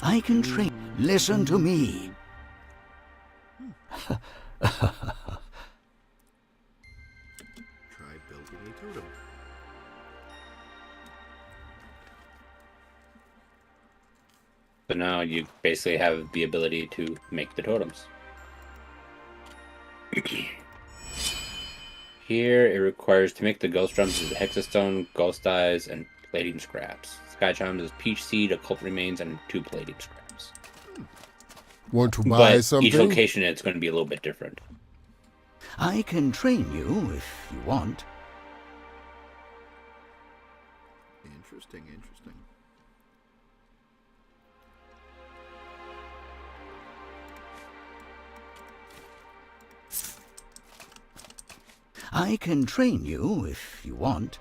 I can train. Listen to me. Try building a totem. But now you basically have the ability to make the totems. Here it requires to make the ghost drums is hexastone, ghost eyes, and plating scraps. Sky chimes is peach seed, occult remains, and 2 plating scraps. Want to buy but something? Each location it's going to be a little bit different. I can train you if you want. Interesting. I can train you if you want.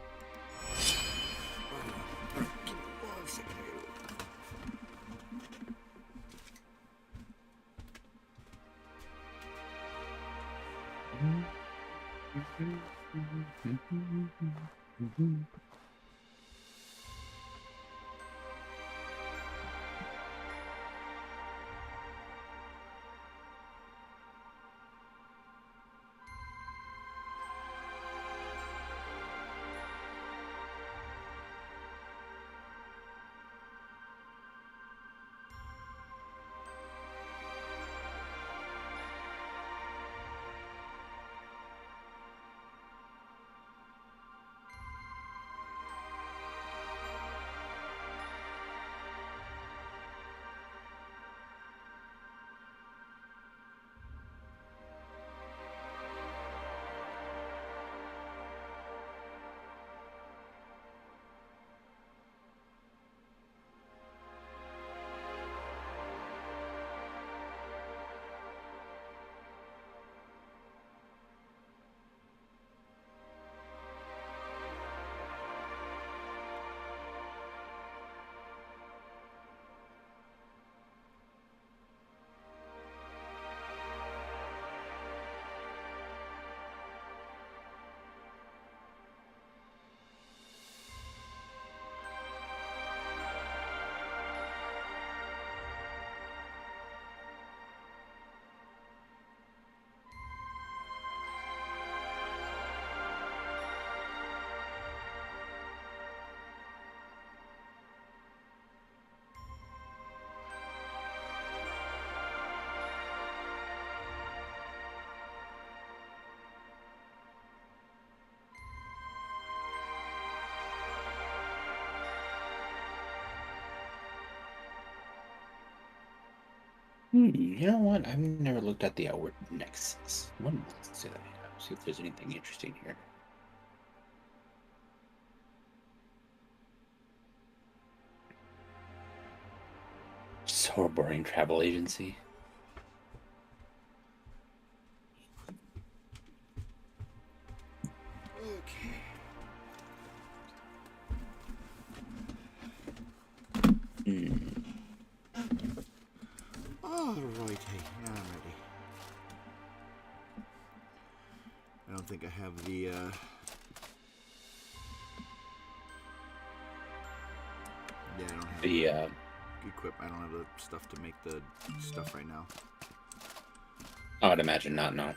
You know what? I've never looked at the outward nexus. Let's see if there's anything interesting here. So boring travel agency. think I have the. Yeah, I don't have the equip. I don't have the stuff to make the stuff right now. I would imagine not. No.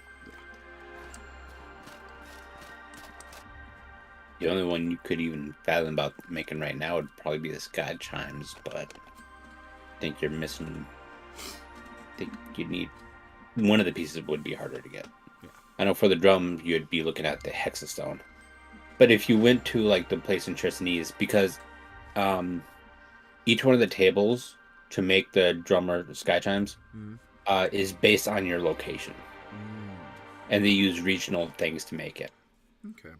The only one you could even fathom about making right now would probably be the sky chimes, but I think you're missing. I think you need one of the pieces would be harder to get. Yeah. I know for the drum you'd be looking at the hexastone, but if you went to like the place in Tristanese, because each one of the tables to make the drummer sky chimes is based on your location, and they use regional things to make it. Okay.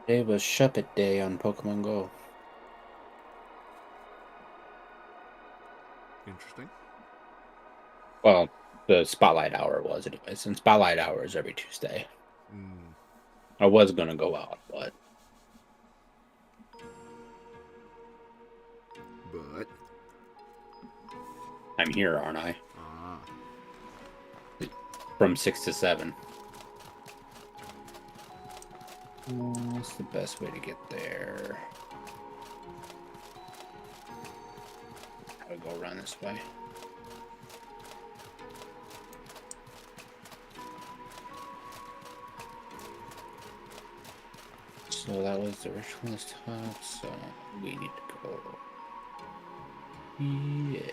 Today was Shuppet Day on Pokemon Go. Interesting. Well, the Spotlight Hour was anyways, and Spotlight Hour is every Tuesday. I was gonna go out, but I'm here, aren't I? From 6 to 7. What's the best way to get there? I would go around this way. So that was the ritualist hut, so we need to go. Yeah.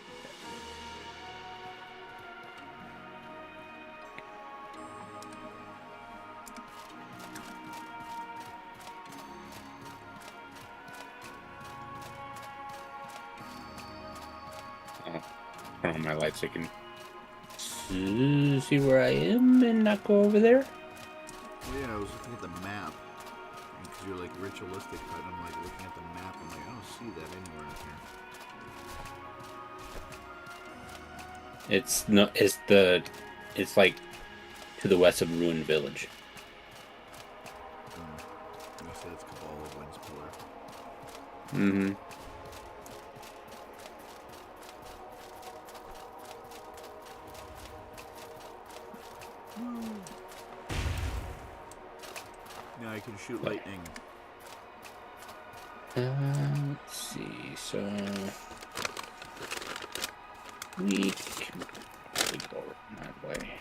Turn on my lights so I can see where I am and not go over there. Well, yeah, I was looking at the map. Because you're like ritualistic, but I'm like looking at the map. I'm like, I don't see that anywhere in here. It's no, it's like to the west of Ruined Village. I said it's Cabal of Wind's Pillar. Mm-hmm. Now I can shoot lightning. Let's see. So we can go that way.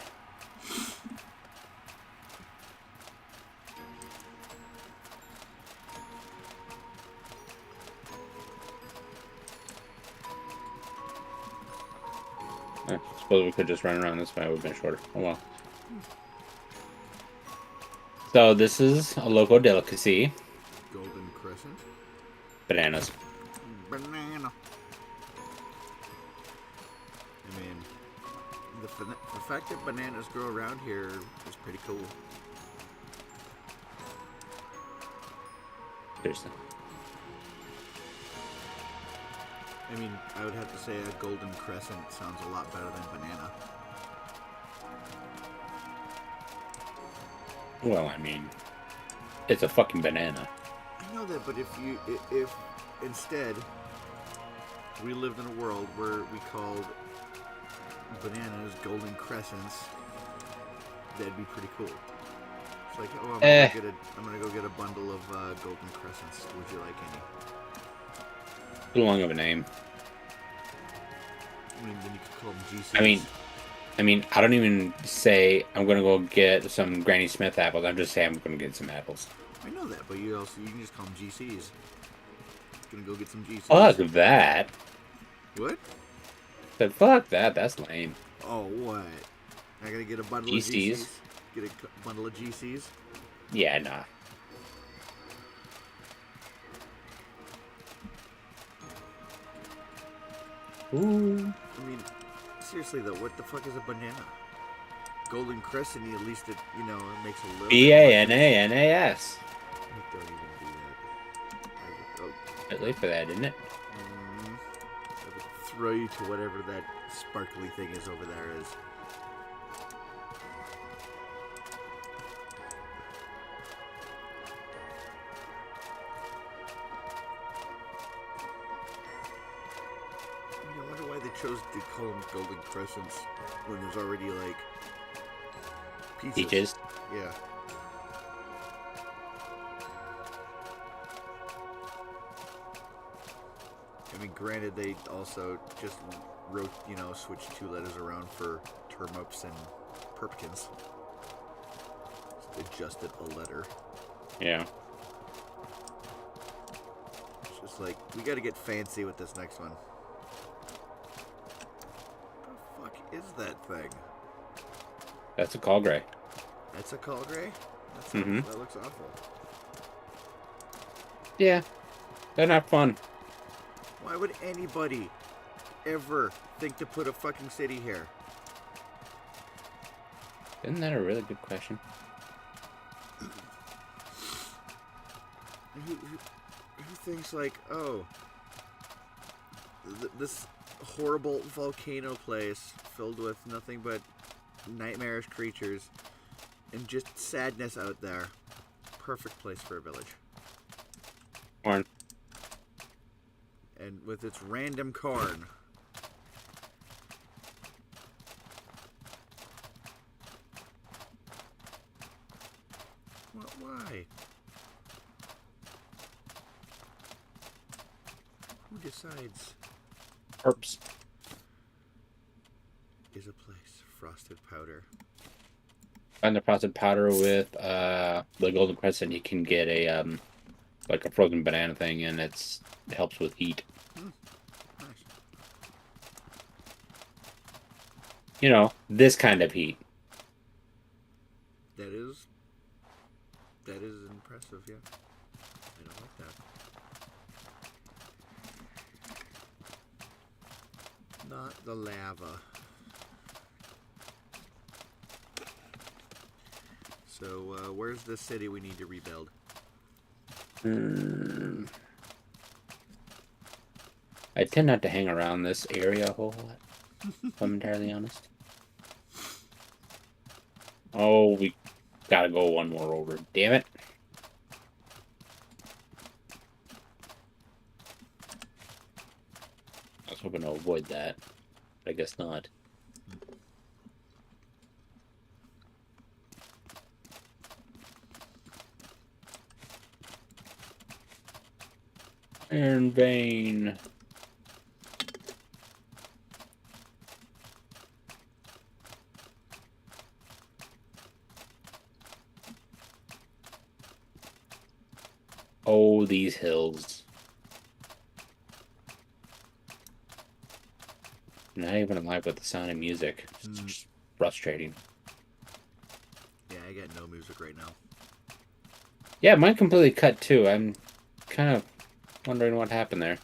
I suppose we could just run around this way. It would have been shorter. Oh well. So this is a local delicacy. Golden Crescent. Bananas. Banana. I mean, the fact that bananas grow around here is pretty cool. Seriously. I mean, I would have to say a golden crescent sounds a lot better than banana. Well, I mean, it's a fucking banana. I know that, but if instead we lived in a world where we called bananas golden crescents, that'd be pretty cool. It's like, oh, I'm gonna go get a bundle of golden crescents. Would you like any? Too long of a name. I mean, then you could call them GCs. I mean, I don't even say I'm gonna go get some Granny Smith apples. I'm just saying I'm gonna get some apples. I know that, but you can just call them GCs. Gonna go get some GCs. Fuck that. What? Said fuck that. That's lame. Oh, what? I gotta get a bundle GCs. of GCs. Get a bundle of GCs. Yeah, nah. Ooh. I mean, seriously though, what the fuck is a banana? Golden Crescent, at least it makes a little. BANANAS. It don't even do that. It late for that, didn't it? I would throw you to whatever that sparkly thing is over there is. chose to call them golden crescents when there's already like pieces. Peaches. Yeah. I mean, granted, they also just wrote, switched 2 letters around for turnips and perpkins. Just adjusted a letter. Yeah. It's just like, we gotta get fancy with this next one. What the fuck is that thing? That's a call gray. That's a call gray? Mm-hmm. That looks awful. Yeah. They're not fun. Why would anybody ever think to put a fucking city here? Isn't that a really good question? Who thinks like, oh, this horrible volcano place filled with nothing but nightmarish creatures and just sadness out there. Perfect place for a village. Corn. And with its random corn. Why? Who decides? Herbs. Is a place. Frosted powder. Find the frosted powder with the golden crescent. You can get a like a frozen banana thing, and it helps with heat. Nice. You know, this kind of heat. That is impressive, yeah. I don't like that. Not the lava. So, where's the city we need to rebuild? I tend not to hang around this area a whole lot, if I'm entirely honest. Oh, we gotta go one more over. Damn it. I was hoping to avoid that, but I guess not. Iron vein. Oh, these hills. Not even alive with the sound of music. It's just frustrating. Yeah, I got no music right now. Yeah, mine completely cut too. I'm kind of wondering what happened there.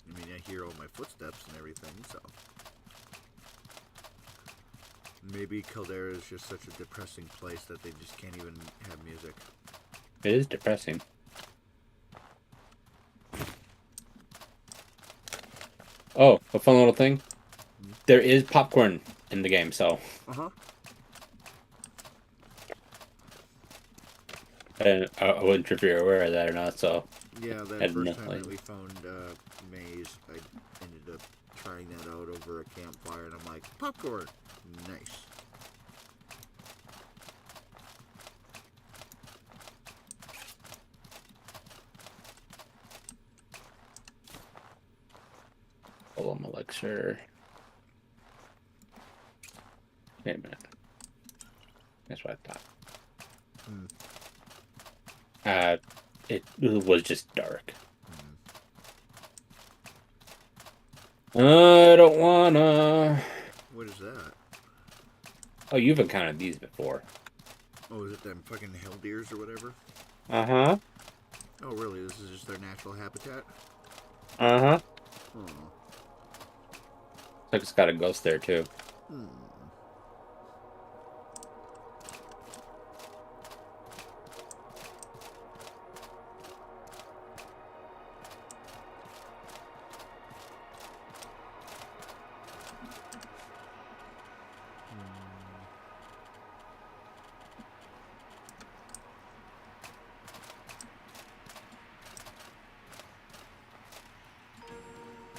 I mean, I hear all my footsteps and everything, so... Maybe Caldera is just such a depressing place that they just can't even have music. It is depressing. Oh, a fun little thing. There is popcorn in the game, so... Uh-huh. And I wasn't sure if you're aware of that or not, so... Yeah, that first time that we found maize, I ended up trying that out over a campfire, and I'm like, popcorn! Nice. Golem elixir. Wait a minute. That's what I thought. It was just dark. I don't wanna... What is that? Oh, you've encountered these before. Oh, is it them fucking hell deers or whatever? Uh-huh. Oh, really? This is just their natural habitat? Uh-huh. Oh. Like it's got a ghost there, too.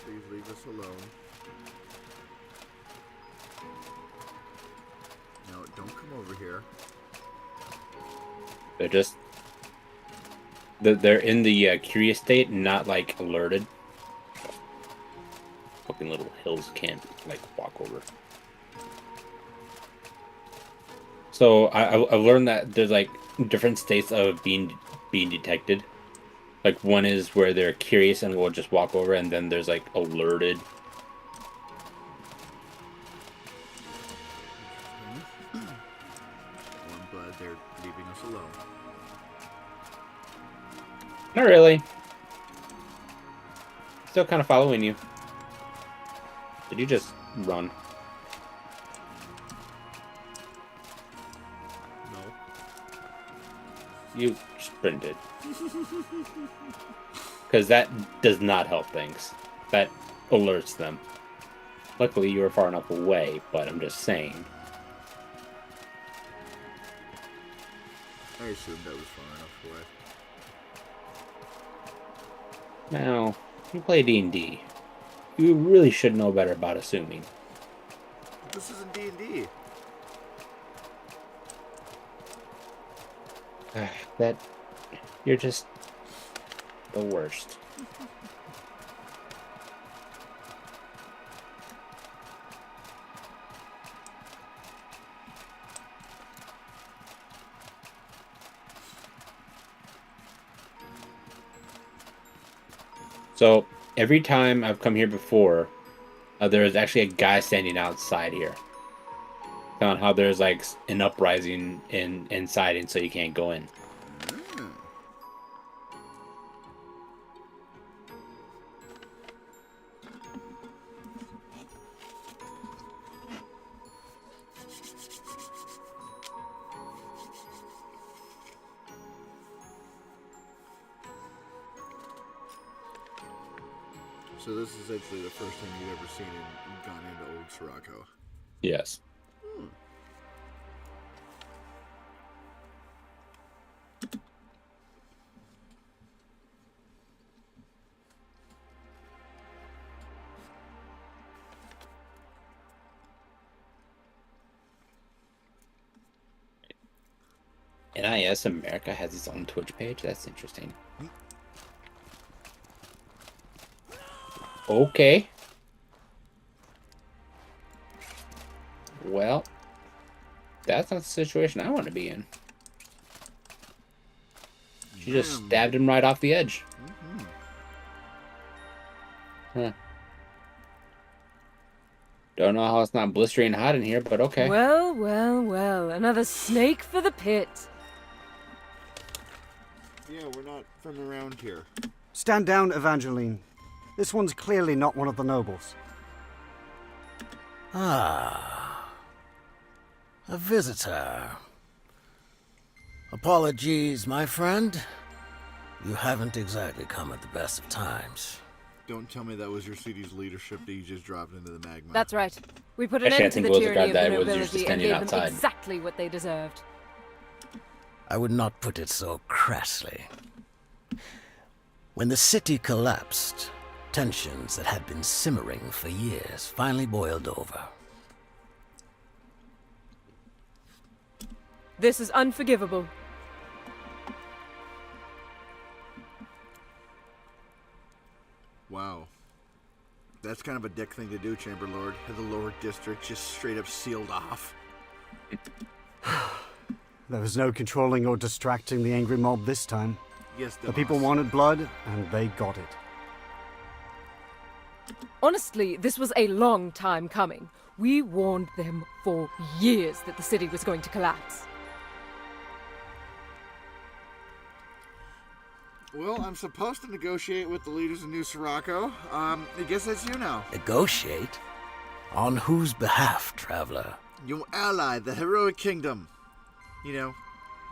Please leave us alone. No, don't come over here. They're just... They're in the curious state, not, like, alerted. Fucking little hills can't, like, walk over. So, I've learned that there's, like, different states of being detected. Like, one is where they're curious and will just walk over, and then there's, like, alerted. I'm glad they're leaving us alone. Not really. Still kind of following you. Did you just run? No. You sprinted. Because that does not help things. That alerts them. Luckily, you were far enough away, but I'm just saying. I assumed I was far enough away. Now, you play D&D. You really should know better about assuming. This isn't D&D. That... You're just... the worst. So, every time I've come here before, there is actually a guy standing outside here. Telling how there's like an uprising inside, and so you can't go in. So this is essentially the first time you've ever seen him gone into Old Sirocco. Yes. NIS America has its own Twitch page? That's interesting. Okay. Well, that's not the situation I want to be in. She just stabbed him right off the edge. Huh. Don't know how it's not blistering hot in here, but okay. Well, well, well. Another snake for the pit. Yeah, we're not from around here. Stand down, Evangeline. This one's clearly not one of the nobles. Ah. A visitor. Apologies, my friend. You haven't exactly come at the best of times. Don't tell me that was your city's leadership that you just dropped into the magma. That's right. We put an Actually, end to I the think it was the tyranny guy of the that was just nobility and standing gave outside. them exactly what they deserved. I would not put it so crassly. When the city collapsed, tensions that had been simmering for years finally boiled over. This is unforgivable. Wow. That's kind of a dick thing to do, Chamber Lord. Have the lower district just straight up sealed off. There was no controlling or distracting the angry mob this time. Yes, the people wanted blood, and they got it. Honestly, this was a long time coming. We warned them for years that the city was going to collapse. Well, I'm supposed to negotiate with the leaders of New Sirocco. I guess that's you now. Negotiate? On whose behalf, traveler? Your ally, the heroic kingdom. You know,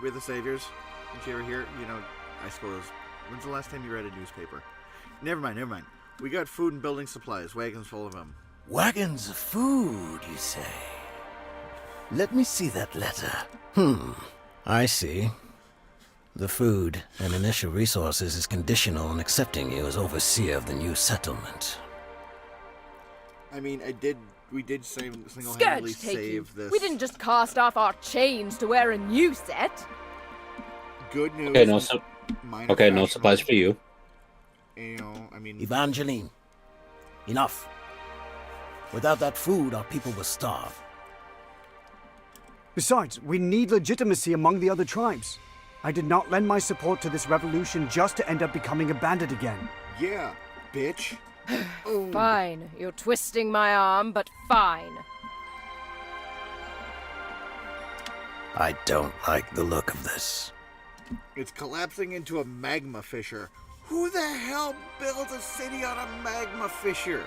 we're the saviors. Did you ever hear? You know, I suppose. When's the last time you read a newspaper? Never mind. We got food and building supplies, wagons full of them. Wagons of food, you say? Let me see that letter. I see. The food and initial resources is conditional on accepting you as overseer of the new settlement. I mean, we did single-handedly save this. We didn't just cast off our chains to wear a new set. Good news. Okay, no supplies for you. You know, I mean... Evangeline, enough. Without that food, our people will starve. Besides, we need legitimacy among the other tribes. I did not lend my support to this revolution just to end up becoming a bandit again. Yeah, bitch. Fine. You're twisting my arm, but fine. I don't like the look of this. It's collapsing into a magma fissure. Who the hell built a city on a magma fissure?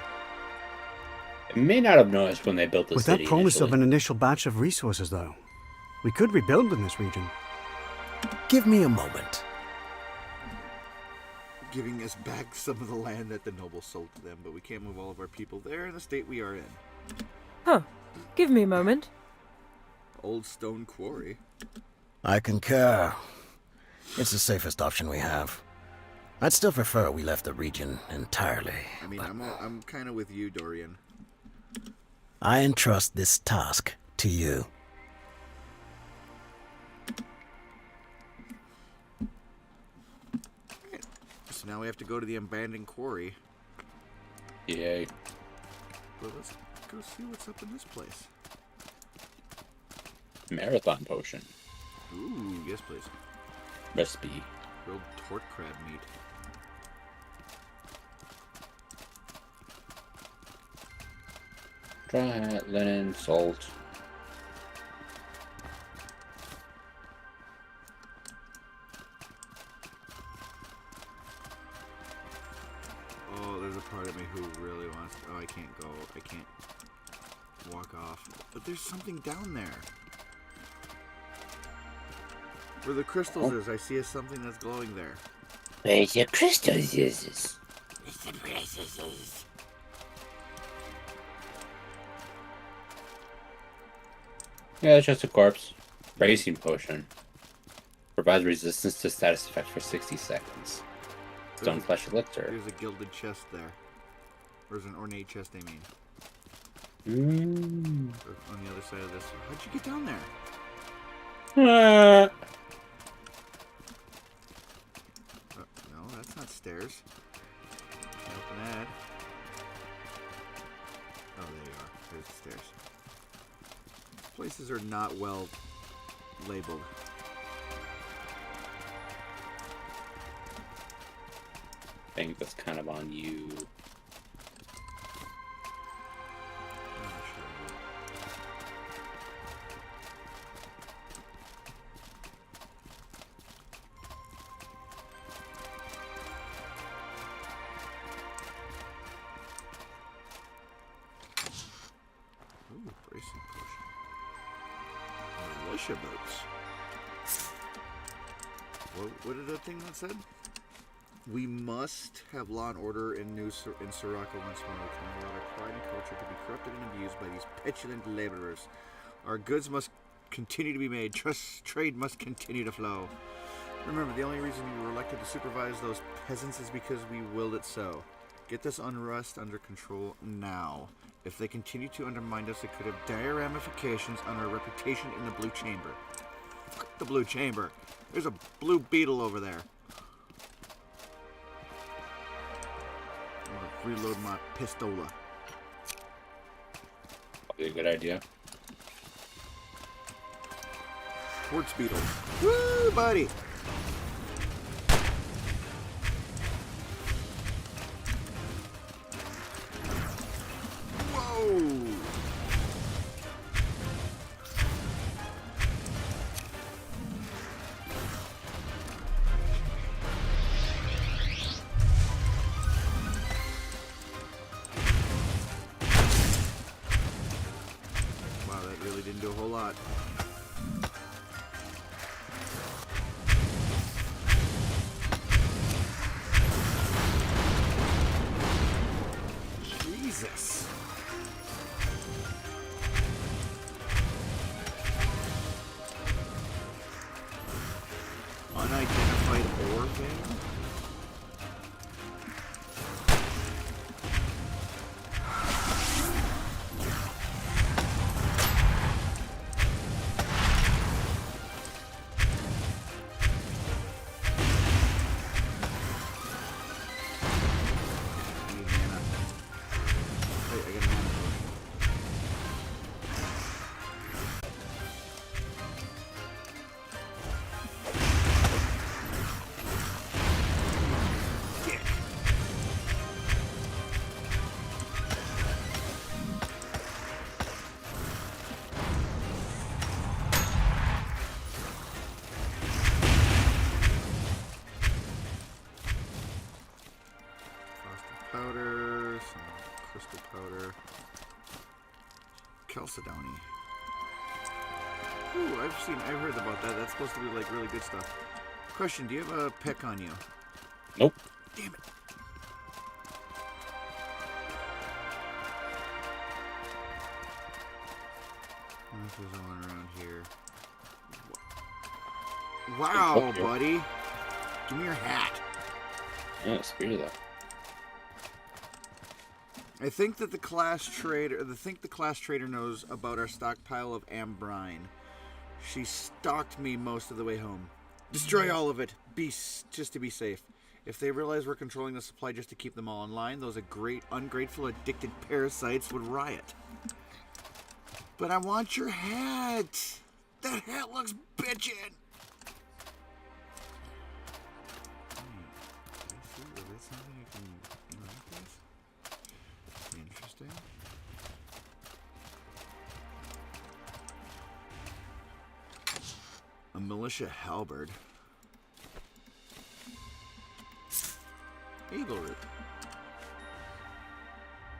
They may not have noticed when they built the With city that promise initially. of an initial batch of resources, though, we could rebuild in this region. Give me a moment. Giving us back some of the land that the nobles sold to them, but we can't move all of our people there in the state we are in. Huh. Give me a moment. Old stone quarry. I concur. It's the safest option we have. I'd still prefer we left the region entirely. I mean, I'm kind of with you, Dorian. I entrust this task to you. So now we have to go to the abandoned quarry. Yay. Well, let's go see what's up in this place. Marathon potion. Ooh, yes please. Recipe. Grilled torque crab meat. Straw hat, linen, salt. Oh, there's a part of me who really wants to... Oh, I can't go. I can't walk off. But there's something down there. Where the crystals is, I see something that's glowing there. Where's the crystals is? Yeah, it's just a corpse. Bracing potion. Provides resistance to status effects for 60 seconds. Stone flesh elixir. There's a gilded chest there. Or is an ornate chest, I mean. Or on the other side of this. How'd you get down there? No, that's not stairs. Can't open that. Oh, there you are. There's the stairs. Places are not well labeled. I think that's kind of on you. Ooh, bracing potion. Militia boats. What did that thing that said? We must have law and order in Siraka once more. We cannot allow our pride and culture to be corrupted and abused by these petulant laborers. Our goods must continue to be made. Trade must continue to flow. Remember, the only reason you were elected to supervise those peasants is because we willed it so. Get this unrest under control now. If they continue to undermine us, it could have dire ramifications on our reputation in the Blue Chamber. Fuck the Blue Chamber. There's a blue beetle over there. I'm gonna reload my pistola. Probably a good idea. Quartz beetle. Woo, buddy! Whoa! Wow, that really didn't do a whole lot. Jesus. Unidentified ore vein? powder, some crystal powder, chalcedony. Ooh, I've heard about that. That's supposed to be like really good stuff. Question: do you have a pick on you? Nope. Damn it. If there's one around here. Wow, buddy. Give me your hat. Yeah, spear though. I think that the class trader knows about our stockpile of ambrine. She stalked me most of the way home. Destroy all of it, just to be safe. If they realize we're controlling the supply just to keep them all in line, those ungrateful, addicted parasites would riot. But I want your hat. That hat looks bitchin'. Interesting. A militia halberd. Eagle root.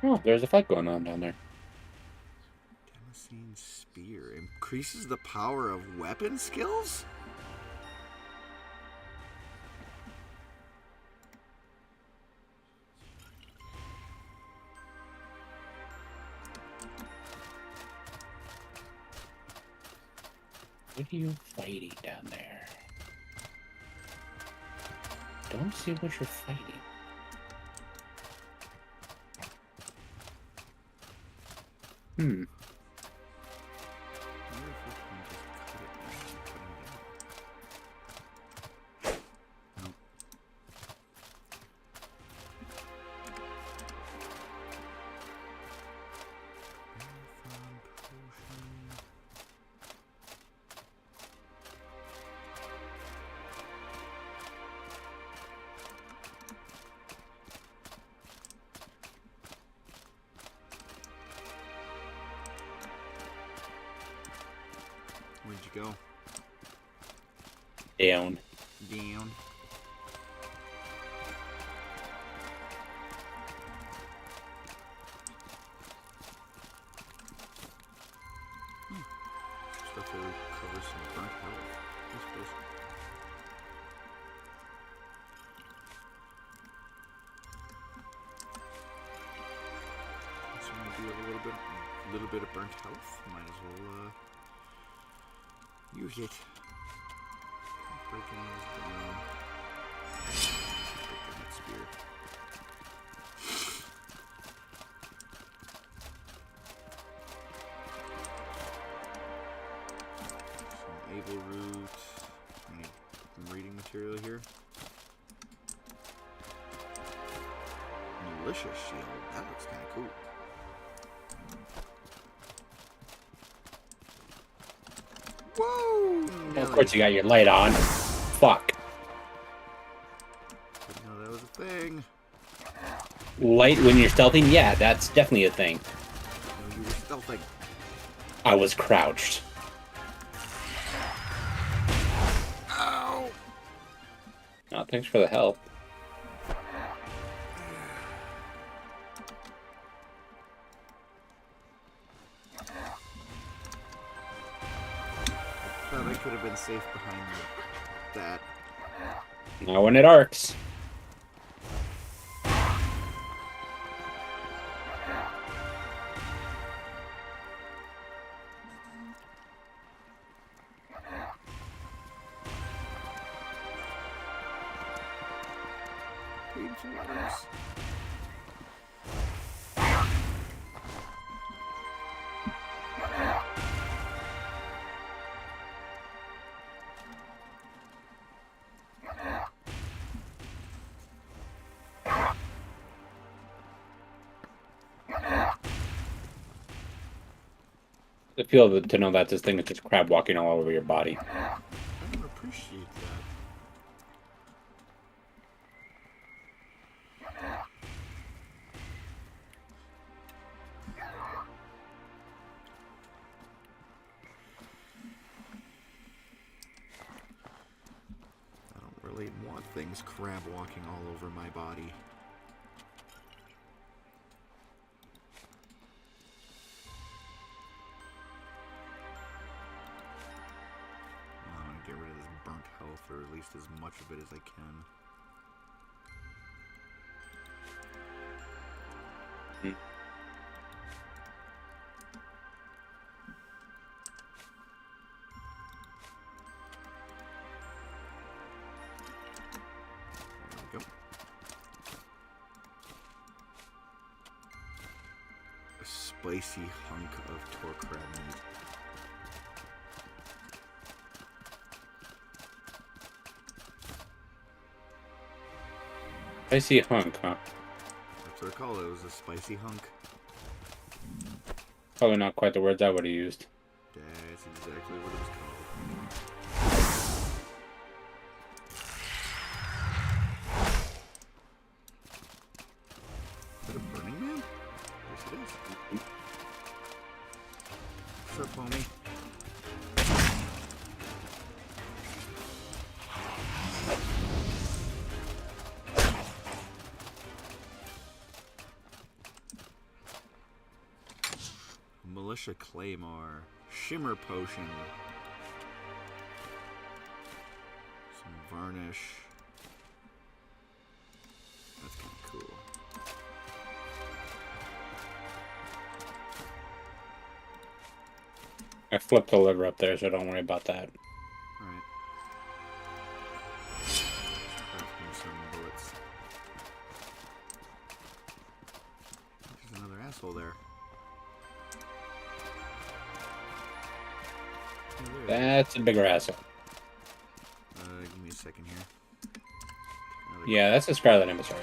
Oh, there's a fight going on down there. Damascene spear increases the power of weapon skills? What are you fighting down there? Don't see what you're fighting. Hmm. Where'd you go? Down. Down. Stuff will recover some burnt health. Yes, please. So we do have a little bit of burnt health. Might as well use it. Break any of this down. Break that spear. Some able root. Any reading material here. Militia shield. That looks kind of cool. Whoa! Of course you got your light on. Fuck. Didn't know that was a thing. Light when you're stealthing? Yeah, that's definitely a thing. No, you were stealthing. I was crouched. Ow! Oh, thanks for the help. Thought I could have been safe behind that. Not when it arcs. Painful items. I feel to know that this thing is just crab walking all over your body. I don't appreciate that. I don't really want things crab walking all over my body. or at least as much of it as I can. There we go. A spicy hunk of torque crab meat. Spicy hunk, huh? That's what I call it. It was a spicy hunk. Probably not quite the words I would have used. That's exactly what it was called. Is it a Burning Man? Yes, it is. What's up, homie? Militia Claymore. Shimmer Potion. Some varnish. That's kind of cool. I flipped the liver up there, so don't worry about that. Alright. Crafting some bullets. There's another asshole there. That's a bigger asshole. Give me a second here. Yeah, that's a Scarlet Emissary.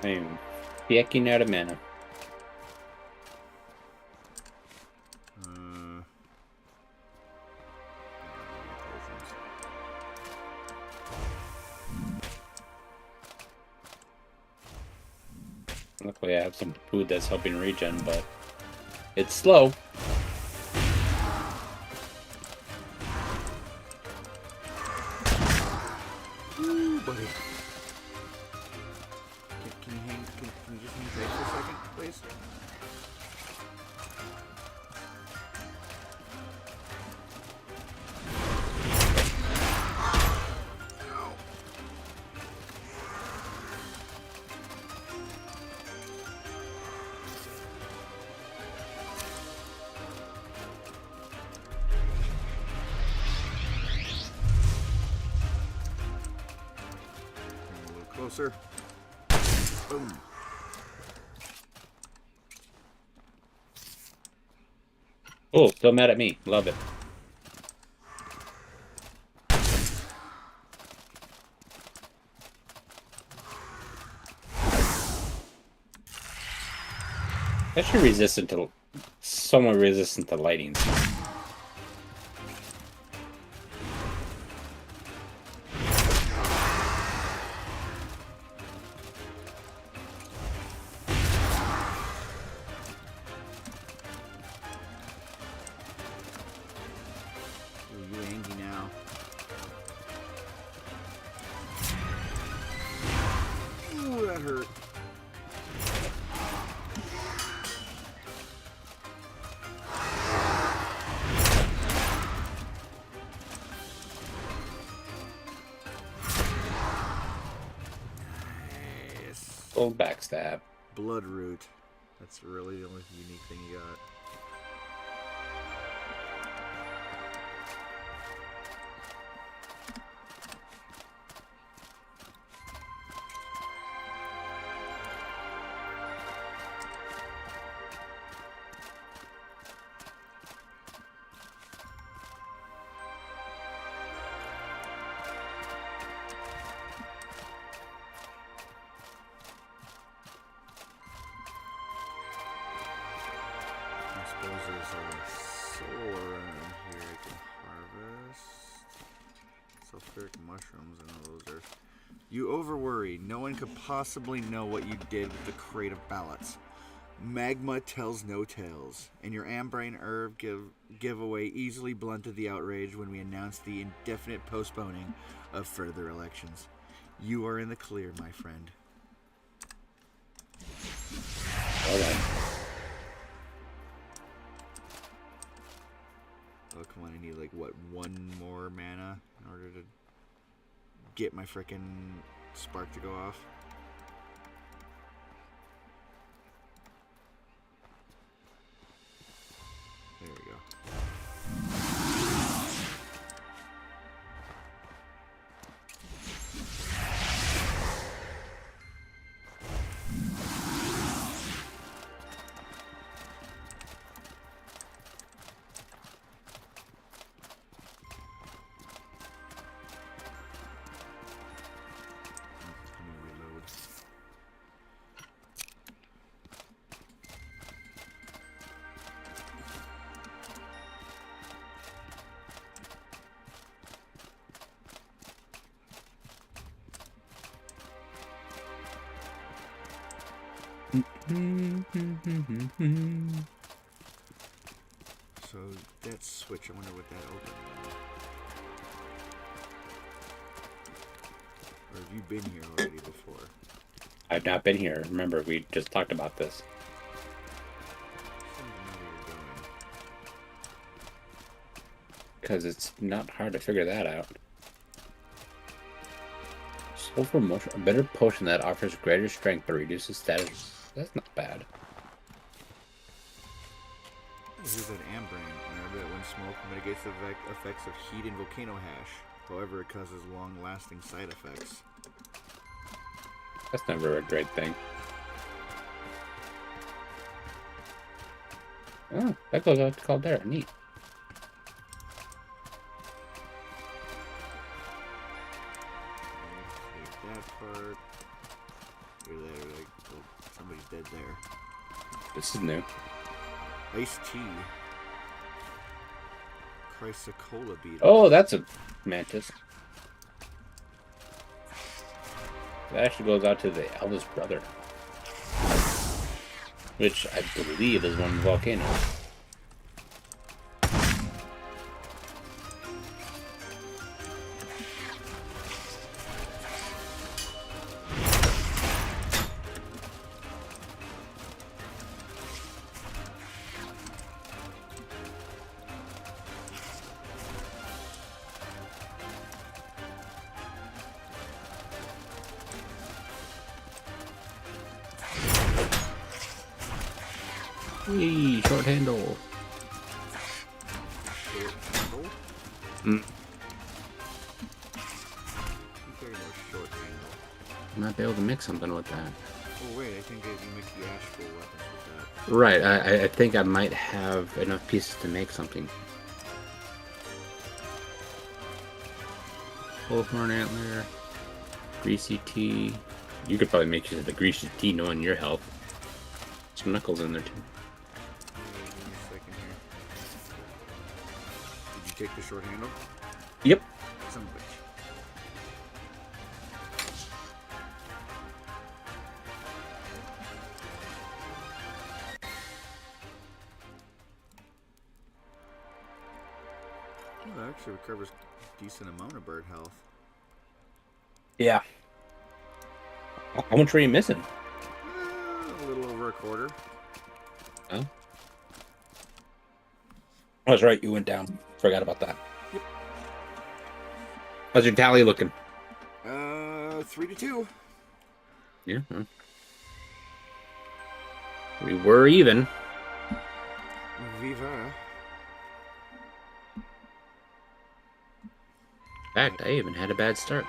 I'm yucking out of mana. Luckily I have some food that's helping regen, but it's slow. Ooh, buddy. Can you just hang tight for a second, please? Closer. Boom. Oh, still mad at me. Love it. Actually resistant to, somewhat resistant to lighting. You angry now. Ooh, that hurt. Nice. Full backstab. Bloodroot. That's really the only unique thing you got. I suppose there's a soul around here I can harvest. Sulfuric mushrooms, and those are... You overworry. No one could possibly know what you did with the crate of ballots. Magma tells no tales, and your Ambrain Herb giveaway easily blunted the outrage when we announced the indefinite postponing of further elections. You are in the clear, my friend. Alright. Oh, come on, I need like, what, one more mana in order to get my frickin' spark to go off? There we go. So that switch, I wonder what that opened. Or have you been here already before? I've not been here. Remember, we just talked about this. Because it's not hard to figure that out. Sulfur motion, a better potion that offers greater strength but reduces status. That's not bad. This is an Ambrain. Remember that when smoke mitigates the effects of heat and volcano hash. However, it causes long-lasting side effects. That's never a great thing. Oh, that goes out to Caldera. Neat. Take that part. You're there, like, oh, somebody's dead there. This is new. Iced tea. Chrysocolla beetle. Oh, that's a mantis. That actually goes out to the eldest brother. Which I believe is one of the volcanoes. Wee, short handle. Short handle? Mm. Very more short handle. Might be able to make something with that. Oh wait, I think that you make the astral weapons with that. Right, I think I might have enough pieces to make something. Bullhorn antler, greasy tea. You could probably make use of the greasy tea knowing your health. Some knuckles in there too. Give me a second here. Did you take the short handle? Yep. Son of a bitch. Well, that actually recovers a decent amount of bird health. Yeah. How much were you missing? A little over a quarter. Oh. I was right, you went down. Forgot about that. Yep. How's your tally looking? 3-2. Yeah. We were even. Viva. In fact, I even had a bad start.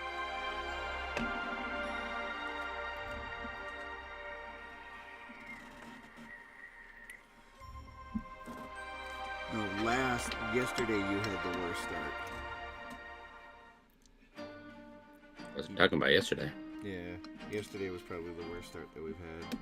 No, yesterday you had the worst start. I wasn't talking about yesterday. Yeah, yesterday was probably the worst start that we've had.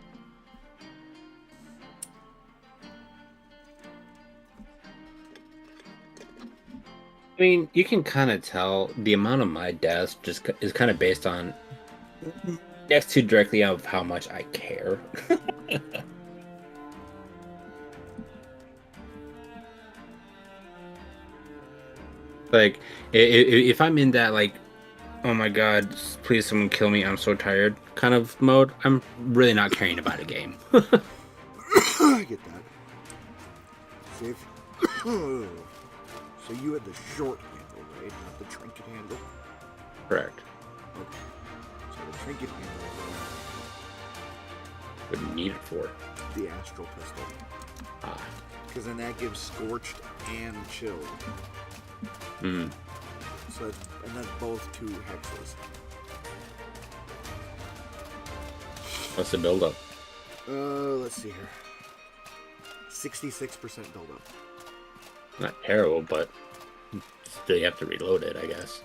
I mean, you can kind of tell the amount of my deaths just is kind of based on next to directly of how much I care. Like, if I'm in that, like, oh my god, please someone kill me, I'm so tired kind of mode, I'm really not caring about a game. I get that. See if... So you had the short handle, right? Not the trinket handle? Correct. Okay. So the trinket handle What do you need it for? The astral pistol. Ah. Because then that gives scorched and chilled. Hmm. So and that's both 2 hexes. What's the build up? Let's see here. 66% build up. Not terrible, but still you have to reload it, I guess.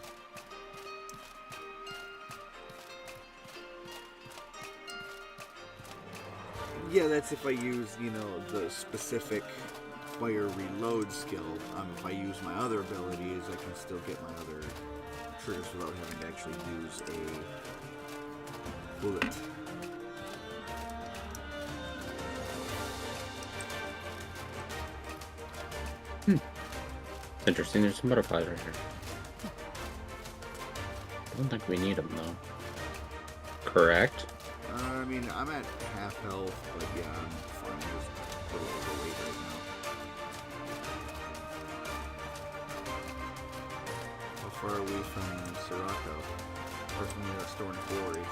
Yeah, that's if I use, the specific fire reload skill. If I use my other abilities, I can still get my other triggers without having to actually use a bullet. Interesting, there's some butterflies right here. I don't think we need them, though. Correct? I mean, I'm at half health, but yeah, I'm fine. Just a little overweight right now. How far are we from Sirocco? Or from the Storm Quarry?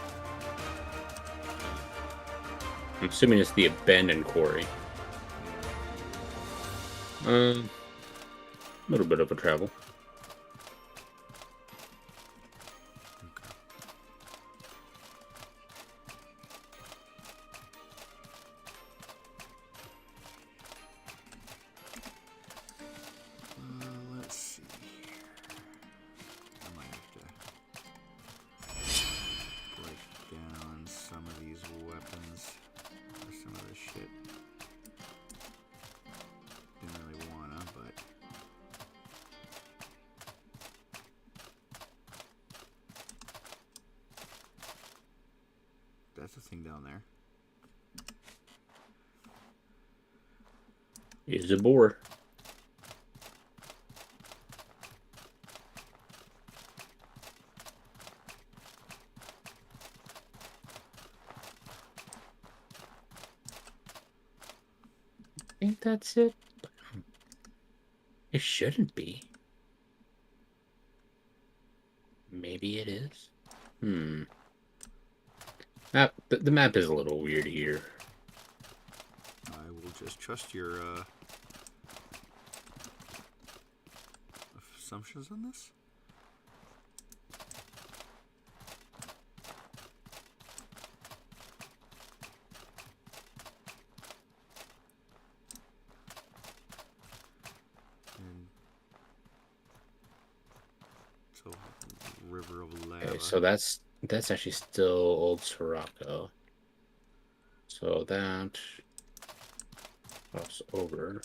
I'm assuming it's the abandoned quarry. A little bit of a travel. Let's see here. I might have to break down some of these weapons or some of this shit. Didn't really wanna, but that's a thing down there. Use a boar. I think that's it. It shouldn't be. Maybe it is. The map is a little weird here. I will just trust your assumptions on this. And so, river of lava. Okay, so that's actually still Old Sirocco. So that cross over.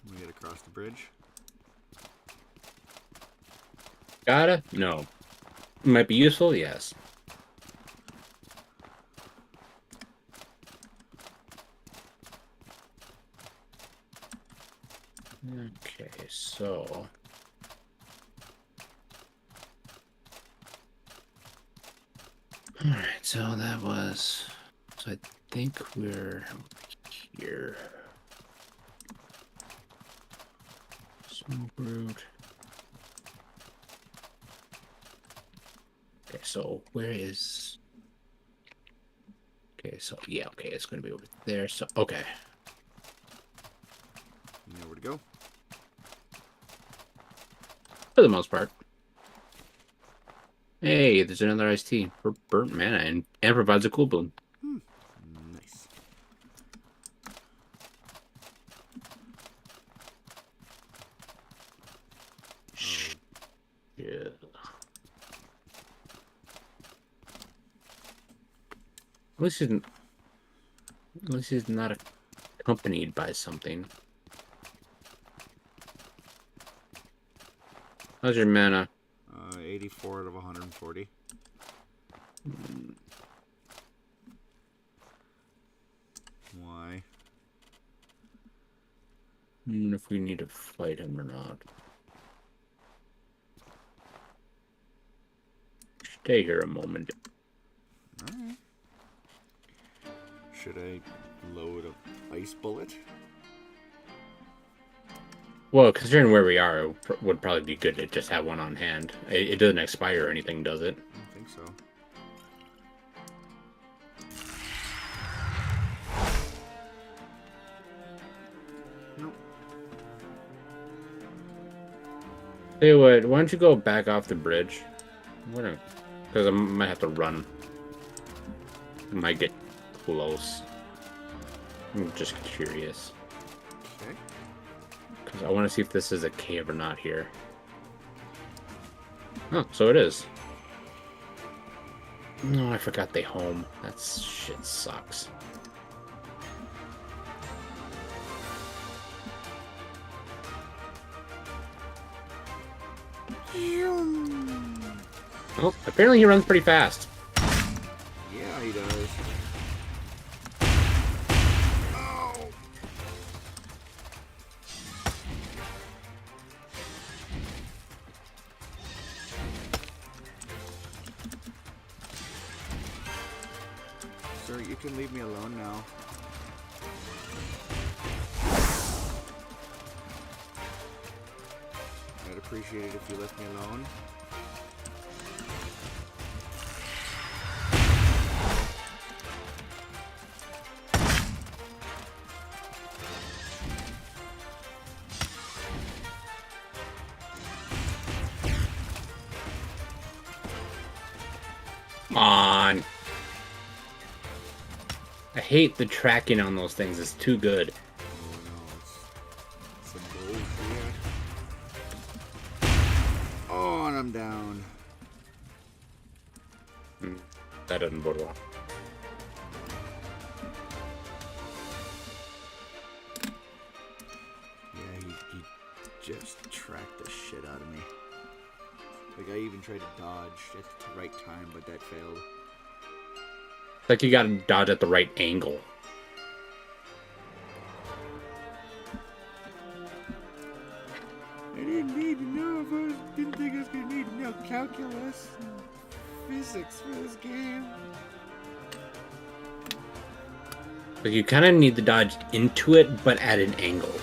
We get across the bridge. Gotta? No. Might be useful? Yes. Okay, so... Alright, so that was... So I think we're here. Smoke root. Okay, so where is... Okay, so yeah, okay, it's gonna be over there, so okay. You know where to go? For the most part. Hey, there's another iced tea for burnt mana and provides a cool boon. Nice. Yeah. At least it's not a accompanied by something. How's your mana? 84 out of 140. Why? If we need to fight him or not. Stay here a moment. Alright. Should I load a ice bullet? Well, considering where we are, it would probably be good to just have one on hand. It doesn't expire or anything, does it? I don't think so. Nope. Tell you what, why don't you go back off the bridge? Because I might have to run. I might get close. I'm just curious. Okay. Because I want to see if this is a cave or not here. Oh, so it is. No, I forgot they home. That shit sucks. Oh, apparently he runs pretty fast. Yeah, he does. Oh. Sir, you can leave me alone now. I'd appreciate it if you left me alone. Come on. I hate the tracking on those things. It's too good. Oh no, it's some bullshit. Oh, and I'm down. That doesn't bode well. Yeah, he just tracked the shit out of me. Like, I even tried to dodge at the right time, but that failed. It's like you gotta dodge at the right angle. I didn't need to know if didn't think I was gonna need to know calculus and physics for this game. Like you kind of need to dodge into it, but at an angle.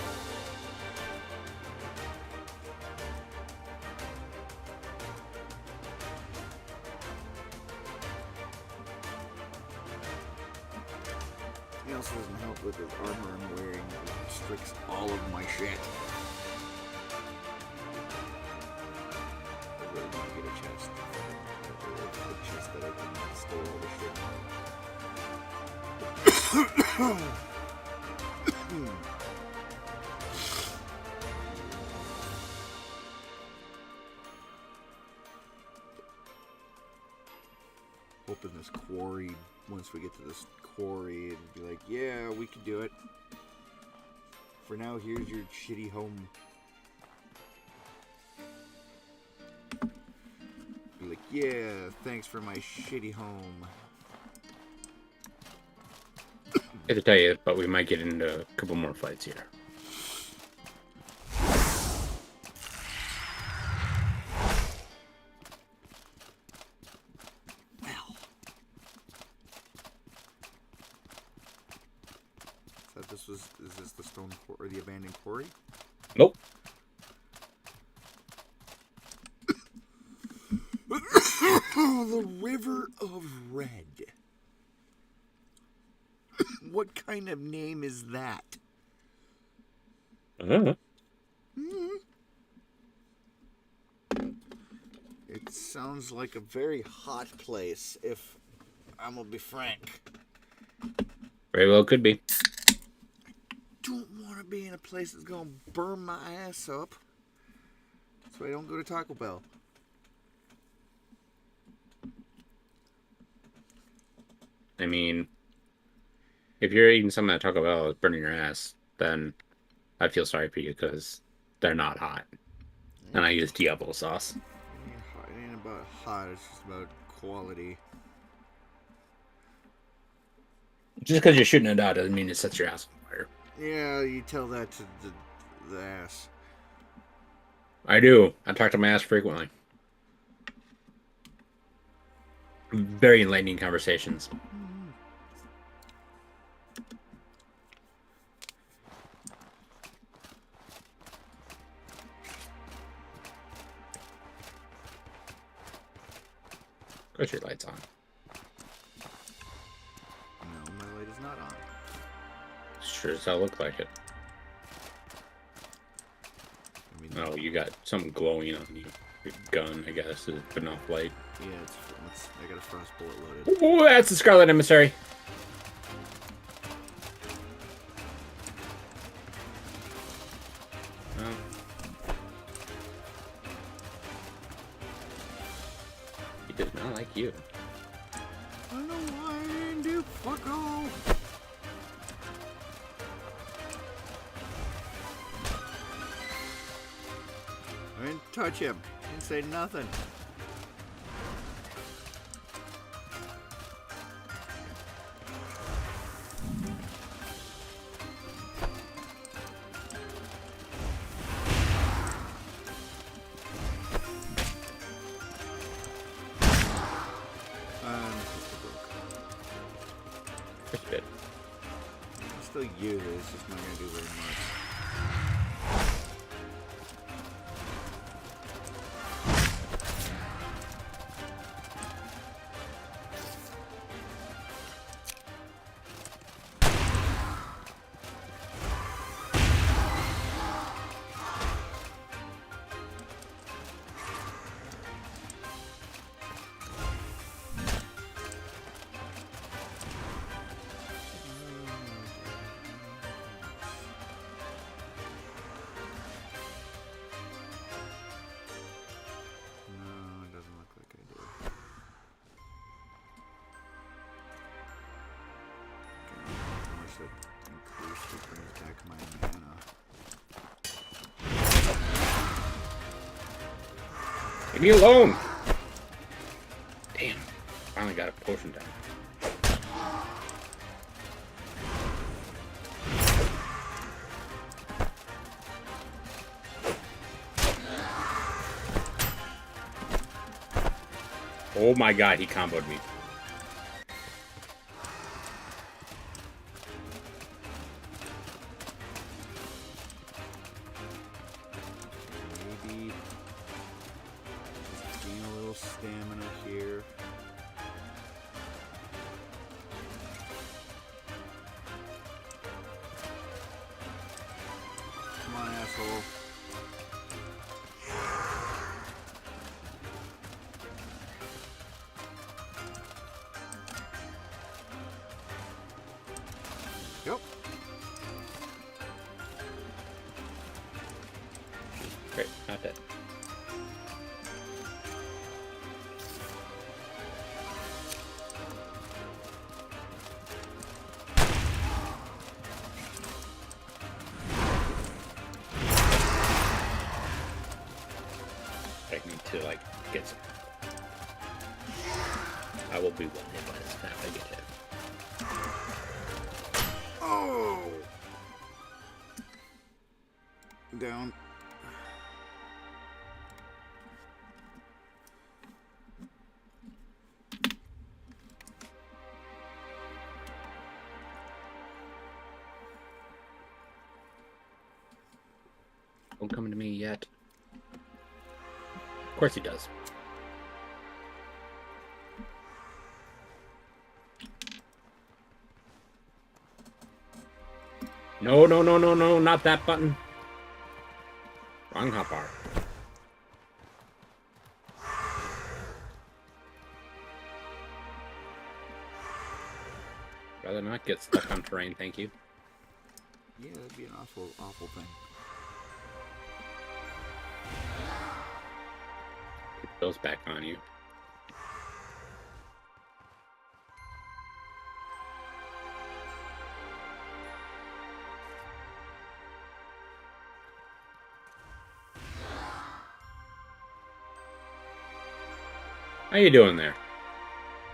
It also doesn't help with the armor I'm wearing. It restricts all of my shit. I really want to get a chest. A chest that I can store all the shit. Hoping this quarry, once we get to this quarry, it'd be like, yeah, we can do it. For now, here's your shitty home. Be like, yeah, thanks for my shitty home. I hate to tell you, but we might get into a couple more fights here. Is this the stone or the abandoned quarry? Nope. The River of Red. What kind of name is that? It sounds like a very hot place, if I'm gonna be frank. Very well could be. Don't want to be in a place that's gonna burn my ass up. So I don't go to Taco Bell. I mean, If you're eating something at Taco Bell that's burning your ass, then I feel sorry for you because they're not hot. And I use Diablo sauce. It ain't about hot, it's just about quality. Just because you're shooting it out doesn't mean it sets your ass on fire. Yeah, you tell that to the ass. I do. I talk to my ass frequently. Very enlightening conversations. Put your lights on. No, my light is not on. Sure as hell look like it. I mean, oh, you got something glowing on you. Your gun, I guess, is putting off light. Yeah, I got a frost bullet loaded. Ooh, that's the Scarlet Emissary. Oh. He does not like you. I don't know why I didn't do fuck all. I didn't touch him. Didn't say nothing. Still use it, it's just not gonna do very much. Leave me alone! Damn. Finally got a potion down. Oh my god, he comboed me. Maybe just gain a little stamina here. Come on, asshole. Yep. Great, not dead. I need to, like, get some. I will be one hit by this map. I get hit. Oh! Down. Don't come to me yet. Of course he does. No, no, no, no, no, not that button. Wrong hotbar. Rather not get stuck on terrain, thank you. Yeah, that'd be an awful, awful thing. Put those back on you. How you doing there?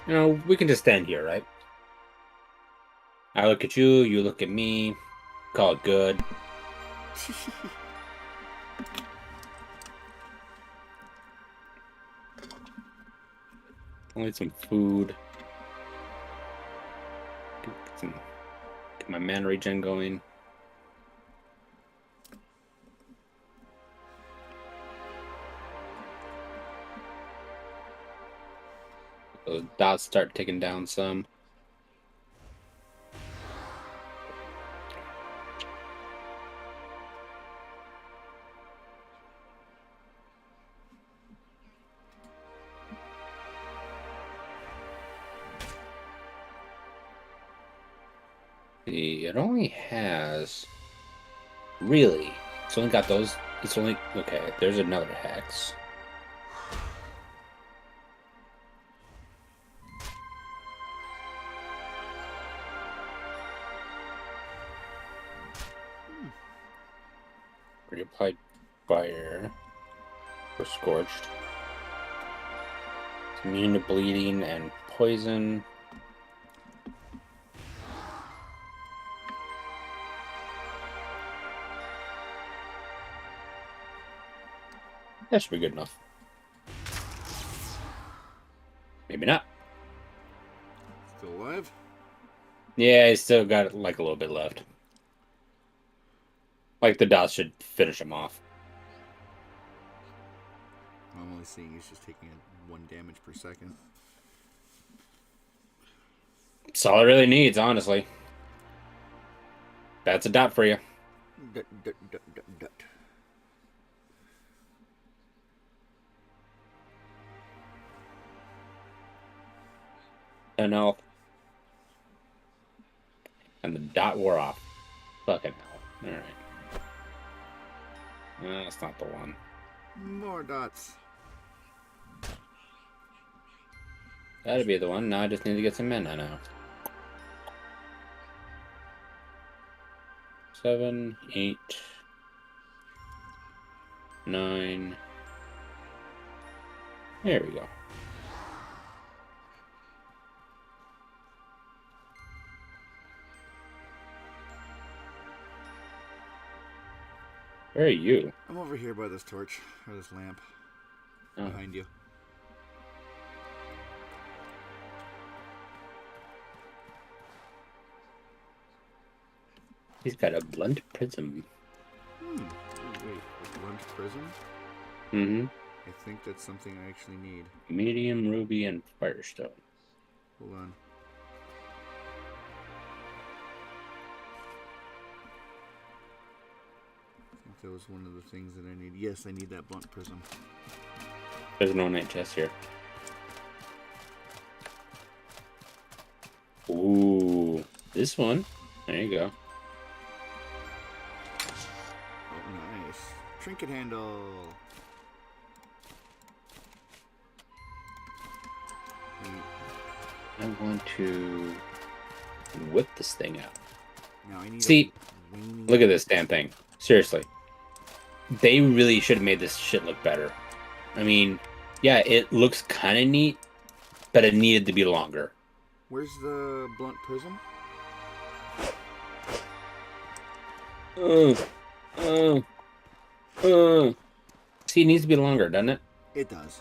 You know, we can just stand here, right? I look at you, you look at me. Call it good. I'll need some food. Get my mana regen going. Those dots start ticking down some. See, it only has... Really? It's only got those... It's only... Okay, there's another hex. Reapplied fire. Or scorched. It's immune to bleeding and poison. That should be good enough. Maybe not. Still alive? Yeah, he's still got like a little bit left. Like the dots should finish him off. I'm only seeing he's just taking 1 damage per second. That's all it really needs, honestly. That's a dot for you. Dot. 10 health. And the dot wore off. Fucking hell. Alright. That's not the one. More dots. That'd be the one. Now I just need to get some mana now. 7, 8, 9. There we go. Where are you? I'm over here by this torch, or this lamp. Oh. Behind you. He's got a blunt prism. Wait, a blunt prism? Mm-hmm. I think that's something I actually need. Medium, ruby, and firestone. Hold on. I think that was one of the things that I need. Yes, I need that blunt prism. There's no night chest here. Ooh, this one. There you go. Oh, nice. Trinket handle. I want to whip this thing out. Now I need See, look at this damn thing. Seriously. They really should have made this shit look better. I mean, yeah, it looks kind of neat, but it needed to be longer. Where's the blunt prism? See, it needs to be longer, doesn't it? It does.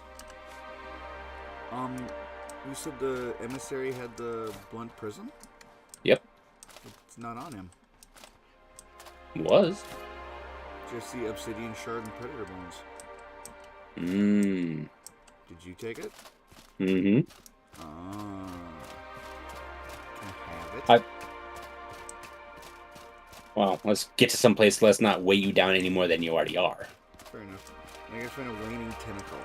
You said the emissary had the blunt prism? Yep. It's not on him. Was. Just see obsidian shard and predator bones. Mmm. Did you take it? Mm-hmm. Ah. Can I have it? Well, let's get to some place. Let's not weigh you down any more than you already are. Fair enough. I gotta find a waning tentacle.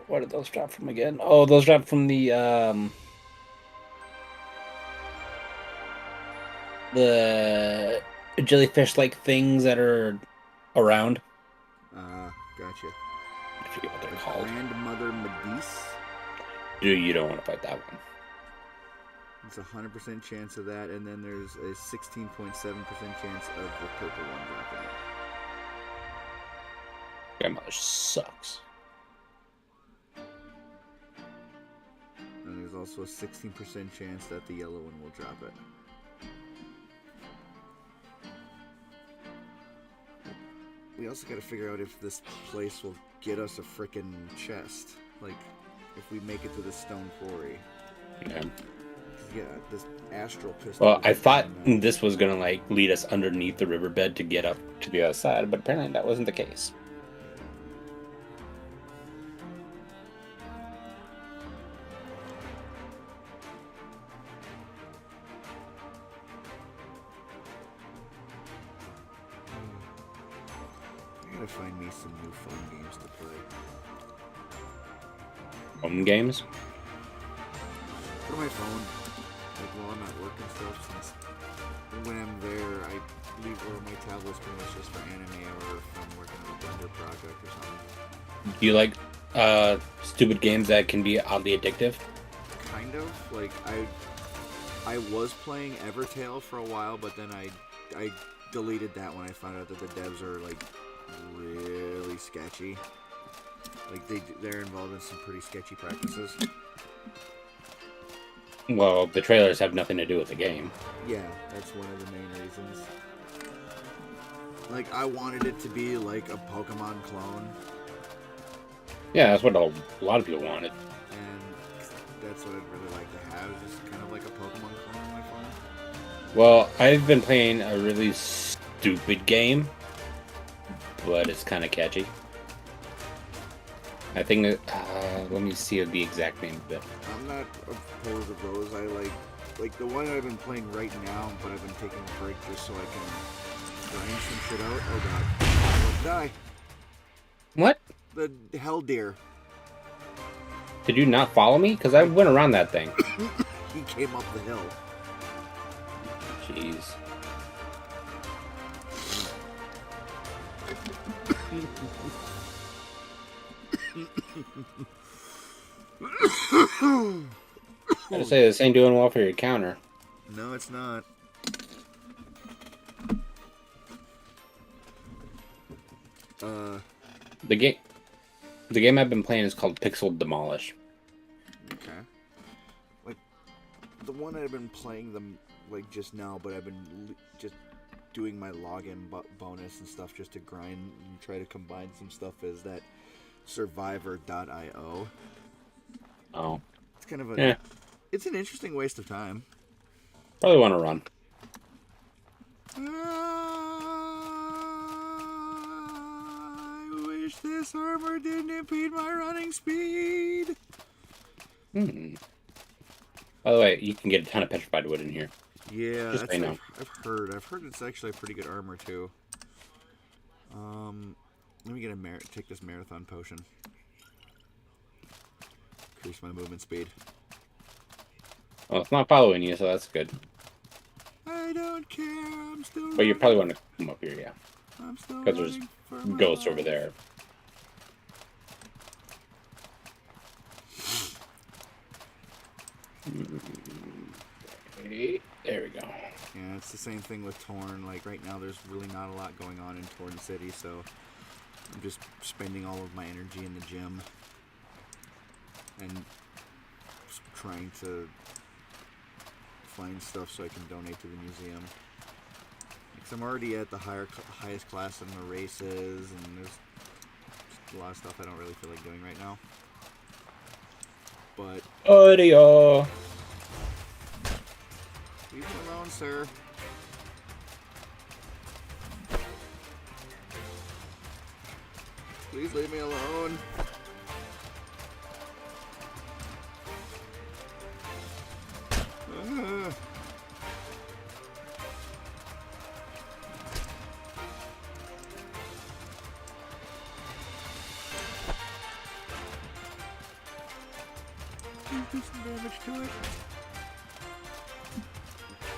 What did those drop from again? Oh, those dropped from the jellyfish-like things that are around. Gotcha. I forget what they're called. Grandmother Medice? Dude, you don't want to fight that one. It's 100% chance of that, and then there's a 16.7% chance of the purple one dropping. Grandmother sucks. also a 16% chance that the yellow one will drop it. We also got to figure out if this place will get us a frickin' chest. Like, if we make it to the stone quarry. Yeah. Yeah, this astral pistol. Well, I thought this was gonna like lead us underneath the riverbed to get up to the other side, but apparently that wasn't the case. I gotta find me some new phone games to play. Home games? Put on my phone, like while I'm at work and stuff, since when I'm there, I leave my tablet's pretty much just for anime or if I'm working on a Blender project or something. Do you like stupid games that can be oddly addictive? Kind of. Like, I was playing Evertale for a while, but then I deleted that when I found out that the devs are, like, really sketchy. Like, they're involved in some pretty sketchy practices. Well, the trailers have nothing to do with the game. Yeah, that's one of the main reasons. Like, I wanted it to be like a Pokemon clone. Yeah, that's what a lot of people wanted. And that's what I'd really like to have, just kind of like a Pokemon clone on my phone. Well, I've been playing a really stupid game, but it's kind of catchy. I think that, let me see the exact name of it. I'm not opposed to those. I like the one I've been playing right now, but I've been taking a break just so I can grind some shit out. Oh god. I will die. What? The hell deer. Did you not follow me? Because I went around that thing. He came up the hill. Jeez. I say this ain't doing well for your counter. No, it's not. The game I've been playing is called Pixel Demolish. Okay. Like the one I've been playing them like just now, but I've been just doing my login bonus and stuff just to grind and try to combine some stuff. Is that Survivor.io? Oh. It's kind of a. It's an interesting waste of time. Probably want to run. I wish this armor didn't impede my running speed. By the way, you can get a ton of petrified wood in here. Yeah, just that's what I've heard. I've heard it's actually a pretty good armor too. Let me get take this marathon potion. Increase my movement speed. Well, it's not following you, so that's good. I don't care. I'm still. But you probably want to come up here, yeah. I'm still. Because there's ghosts over there. There we go. Yeah, it's the same thing with Torn. Like right now, there's really not a lot going on in Torn City, so I'm just spending all of my energy in the gym and just trying to find stuff so I can donate to the museum. Because I'm already at the highest class in the races, and there's just a lot of stuff I don't really feel like doing right now. But audio. Leave me alone, sir. Please leave me alone. Please do some damage to it.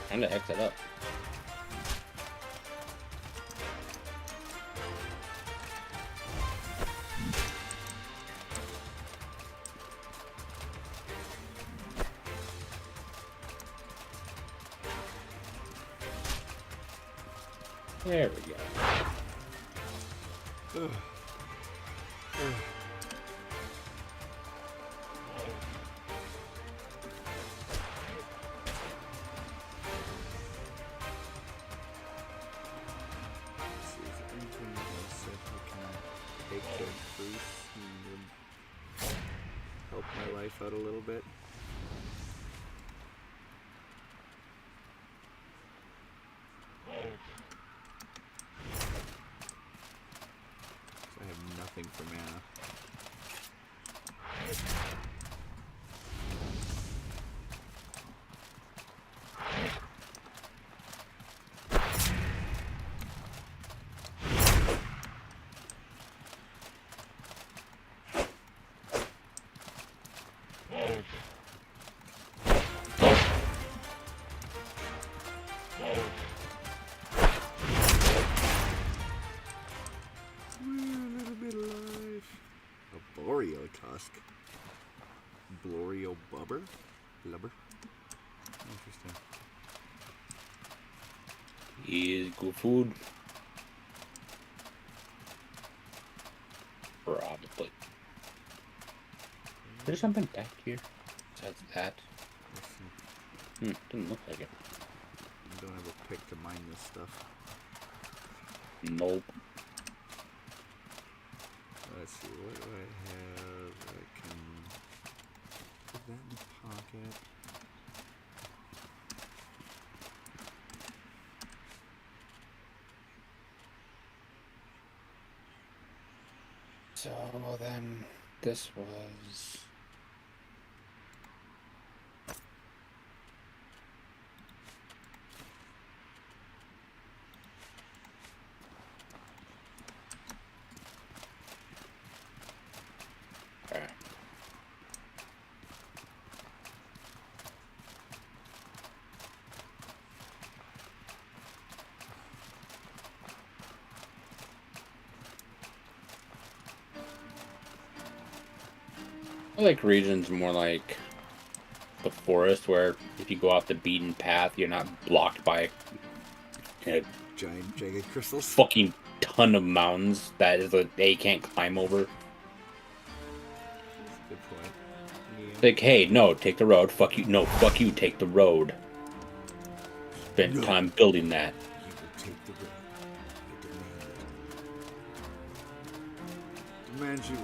Time to exit up. There we go. increase and help my life out a little bit. I have nothing for mana. Tusk. Blorio Blubber? Interesting. Is good food. Probably. There's something back here besides that. Didn't look like it. You don't have a pick to mine this stuff. Nope. Let's see, what do I have? I can put that in the pocket. So then this was... I like regions more like the forest, where if you go off the beaten path, you're not blocked by a giant jagged crystals. Fucking ton of mountains that is like they can't climb over. That's a good point. Yeah. Like, hey, no, take the road. Fuck you. No, fuck you. Take the road. Spent time building that. You will take the road.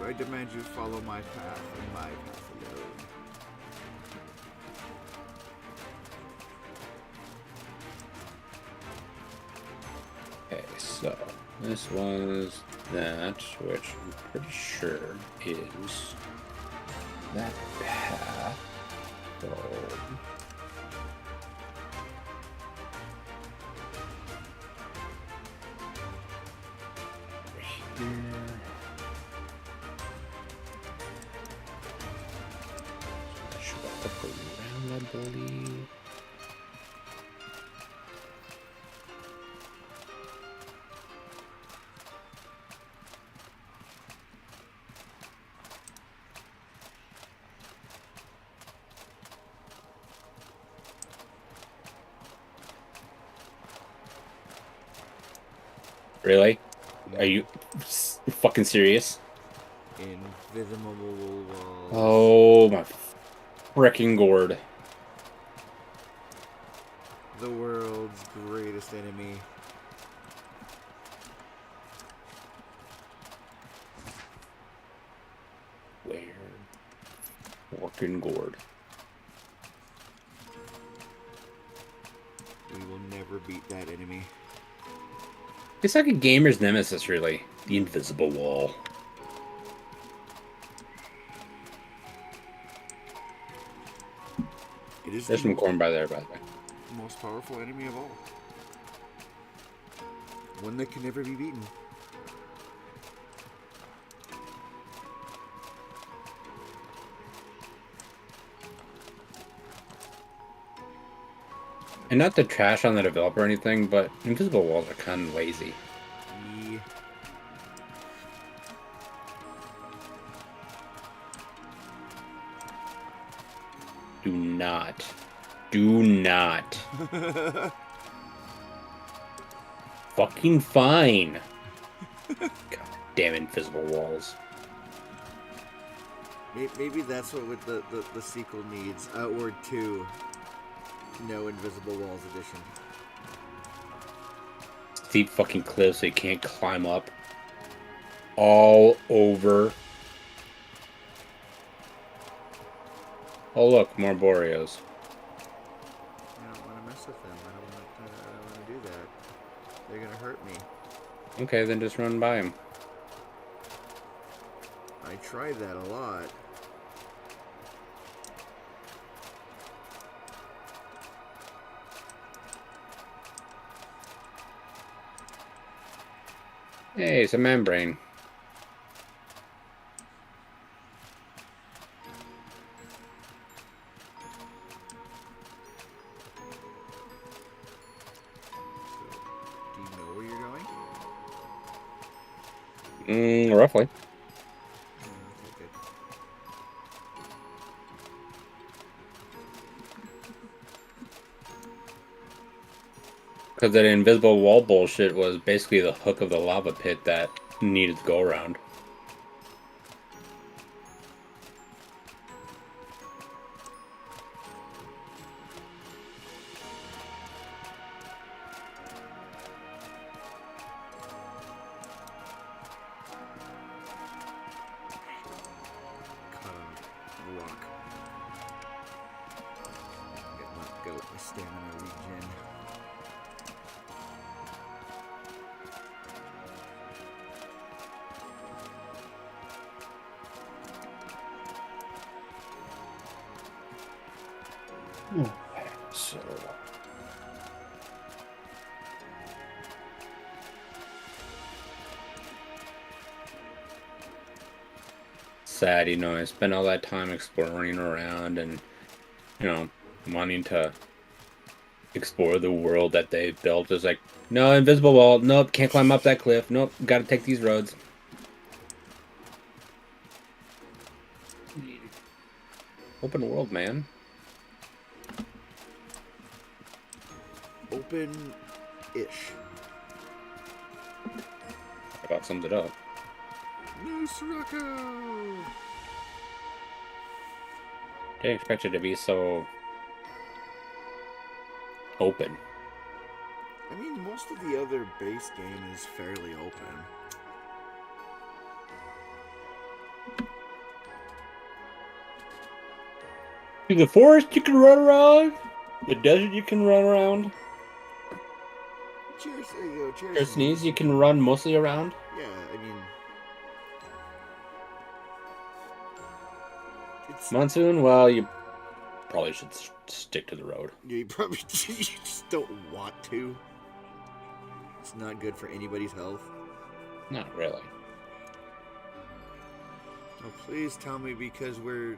I demand you follow my path and my path alone. Okay, so this was that, which I'm pretty sure is that path. So here. Up around, I believe. Really? Are you fucking serious? Invisible walls. Oh my frickin' gourd. The world's greatest enemy. Where? Fucking gourd. We will never beat that enemy. It's like a gamer's nemesis, really. The invisible wall. It is There's some corn by there, by the way. Most powerful enemy of all. One that can never be beaten. And not to trash on the developer or anything, but invisible walls are kind of lazy. Yeah. Do not. Do not. Fucking fine. God damn invisible walls. Maybe that's what the sequel needs. Outward 2. No invisible walls edition. Steep fucking cliffs so you can't climb up. all over. Oh look, more Boreos. I don't want to mess with them. I don't want to do that. They're gonna hurt me. Okay, then just run by them. I tried that a lot. Hey, it's a membrane. Do you know where you're going? Roughly. Okay, good. Because that invisible wall bullshit was basically the hook of the lava pit that needed to go around. Rock. Gotta let my stamina regen. So sad, you know, I spent all that time exploring around and, you know, wanting to explore the world that they built. It's like, no, invisible wall, nope, can't climb up that cliff, nope, gotta take these roads. Open world, man. Open-ish. About sums it up. New Sirocco! Didn't expect it to be so open. I mean, most of the other base game is fairly open. In the forest you can run around. The desert you can run around. Cheers, there you go. Cheers. Or sneeze you can run mostly around. Yeah, I mean... It's... Monsoon, well, you probably should stick to the road. Yeah, you probably you just don't want to. It's not good for anybody's health. Not really. Oh, please tell me because we're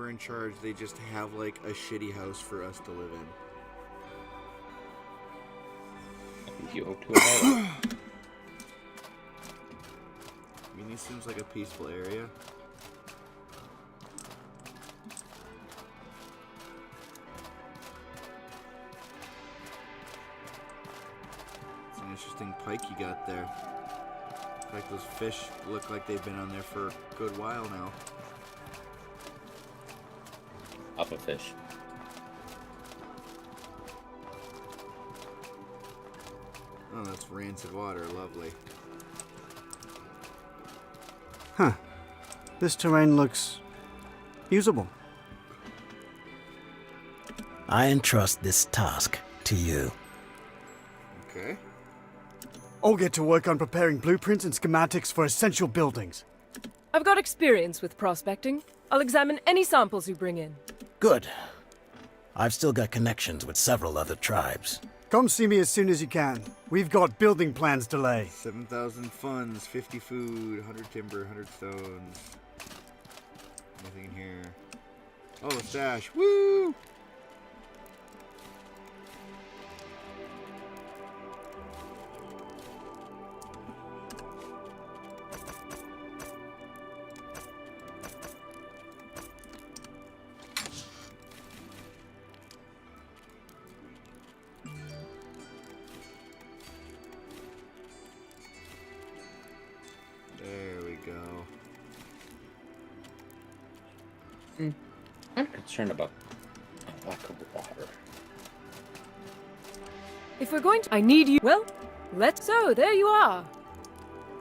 in charge, they just have like a shitty house for us to live in. I think you hope to avoid it. I mean, this seems like a peaceful area. It's an interesting pike you got there. Like those fish look like they've been on there for a good while now. Off a fish. Oh, that's rancid water. Lovely. Huh. This terrain looks usable. I entrust this task to you. Okay. I'll get to work on preparing blueprints and schematics for essential buildings. I've got experience with prospecting. I'll examine any samples you bring in. Good. I've still got connections with several other tribes. Come see me as soon as you can. We've got building plans to lay. 7,000 funds, 50 food, 100 timber, 100 stones. Nothing in here. Oh, a stash. Woo! There we go. I'm concerned about a lack of water. If we're going to... I need you... Well, let's... So, there you are.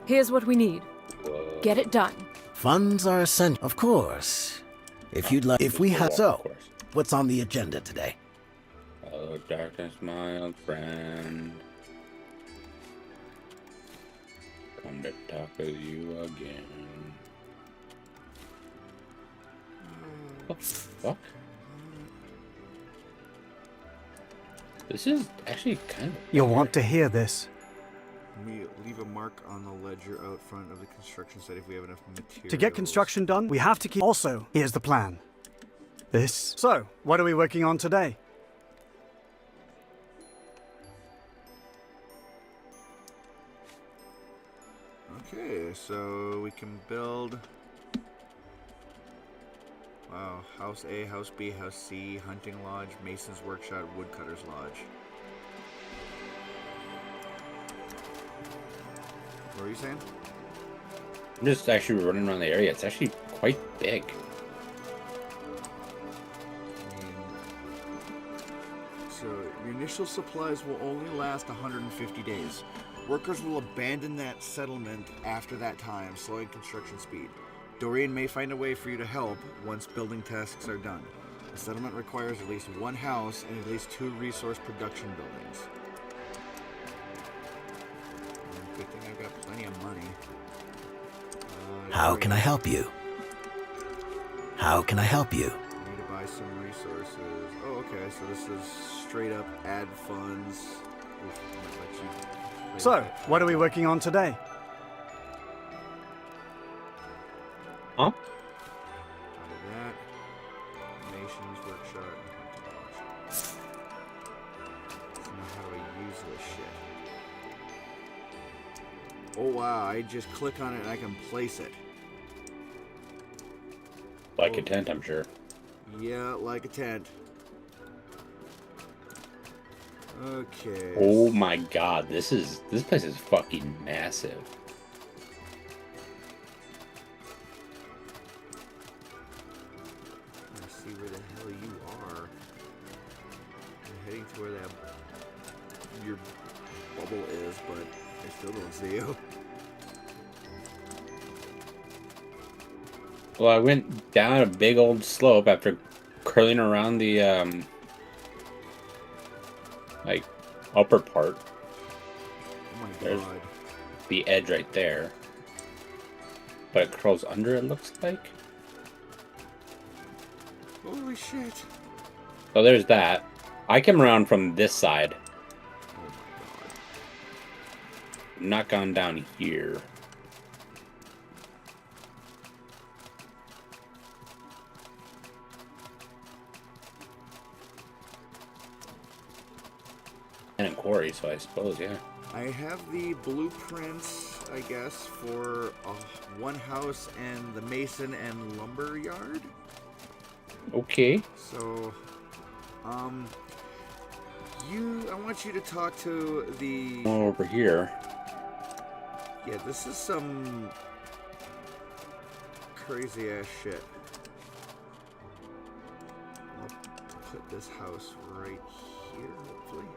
Here's what we need. Whoa. get it done. Funds are essential, of course. If you'd like, if we have so, what's on the agenda today? Oh, darkness, my old friend. Come to talk with you again. What the fuck? This is actually kind of... You'll want to hear this. We leave a mark on the ledger out front of the construction site if we have enough material. To get construction done, we have to keep... Also, here's the plan. This... So, what are we working on today? Okay, so we can build... Wow, House A, House B, House C, Hunting Lodge, Mason's Workshop, Woodcutter's Lodge. What were you saying? I'm just actually running around the area. It's actually quite big. So, the initial supplies will only last 150 days. Workers will abandon that settlement after that time, slowing construction speed. Dorian may find a way for you to help once building tasks are done. The settlement requires at least one house and at least 2 resource production buildings. Good thing I've got plenty of money. How can I help you? How can I help you? I need to buy some resources. Oh, okay, so this is straight up add funds. So, what are we working on today? Huh? Out of that, Nations Workshop. So now how do I use this shit? Oh wow, I just click on it and I can place it. Like a tent, I'm sure. Yeah, like a tent. Okay. Oh my god, this place is fucking massive. Let's see where the hell you are. I'm heading to where that your bubble is, but I still don't see you. Well, I went down a big old slope after curling around the like upper part. Oh my There's god. the edge right there. But it curls under, it looks like. Holy shit. So there's that. I came around from this side. Oh my god. Not gone down here. And quarry, so I suppose, yeah. I have the blueprints, I guess, for one house and the mason and lumber yard. Okay. So, I want you to talk to the... Over here. Yeah, this is some crazy ass shit. I'll put this house right here, hopefully.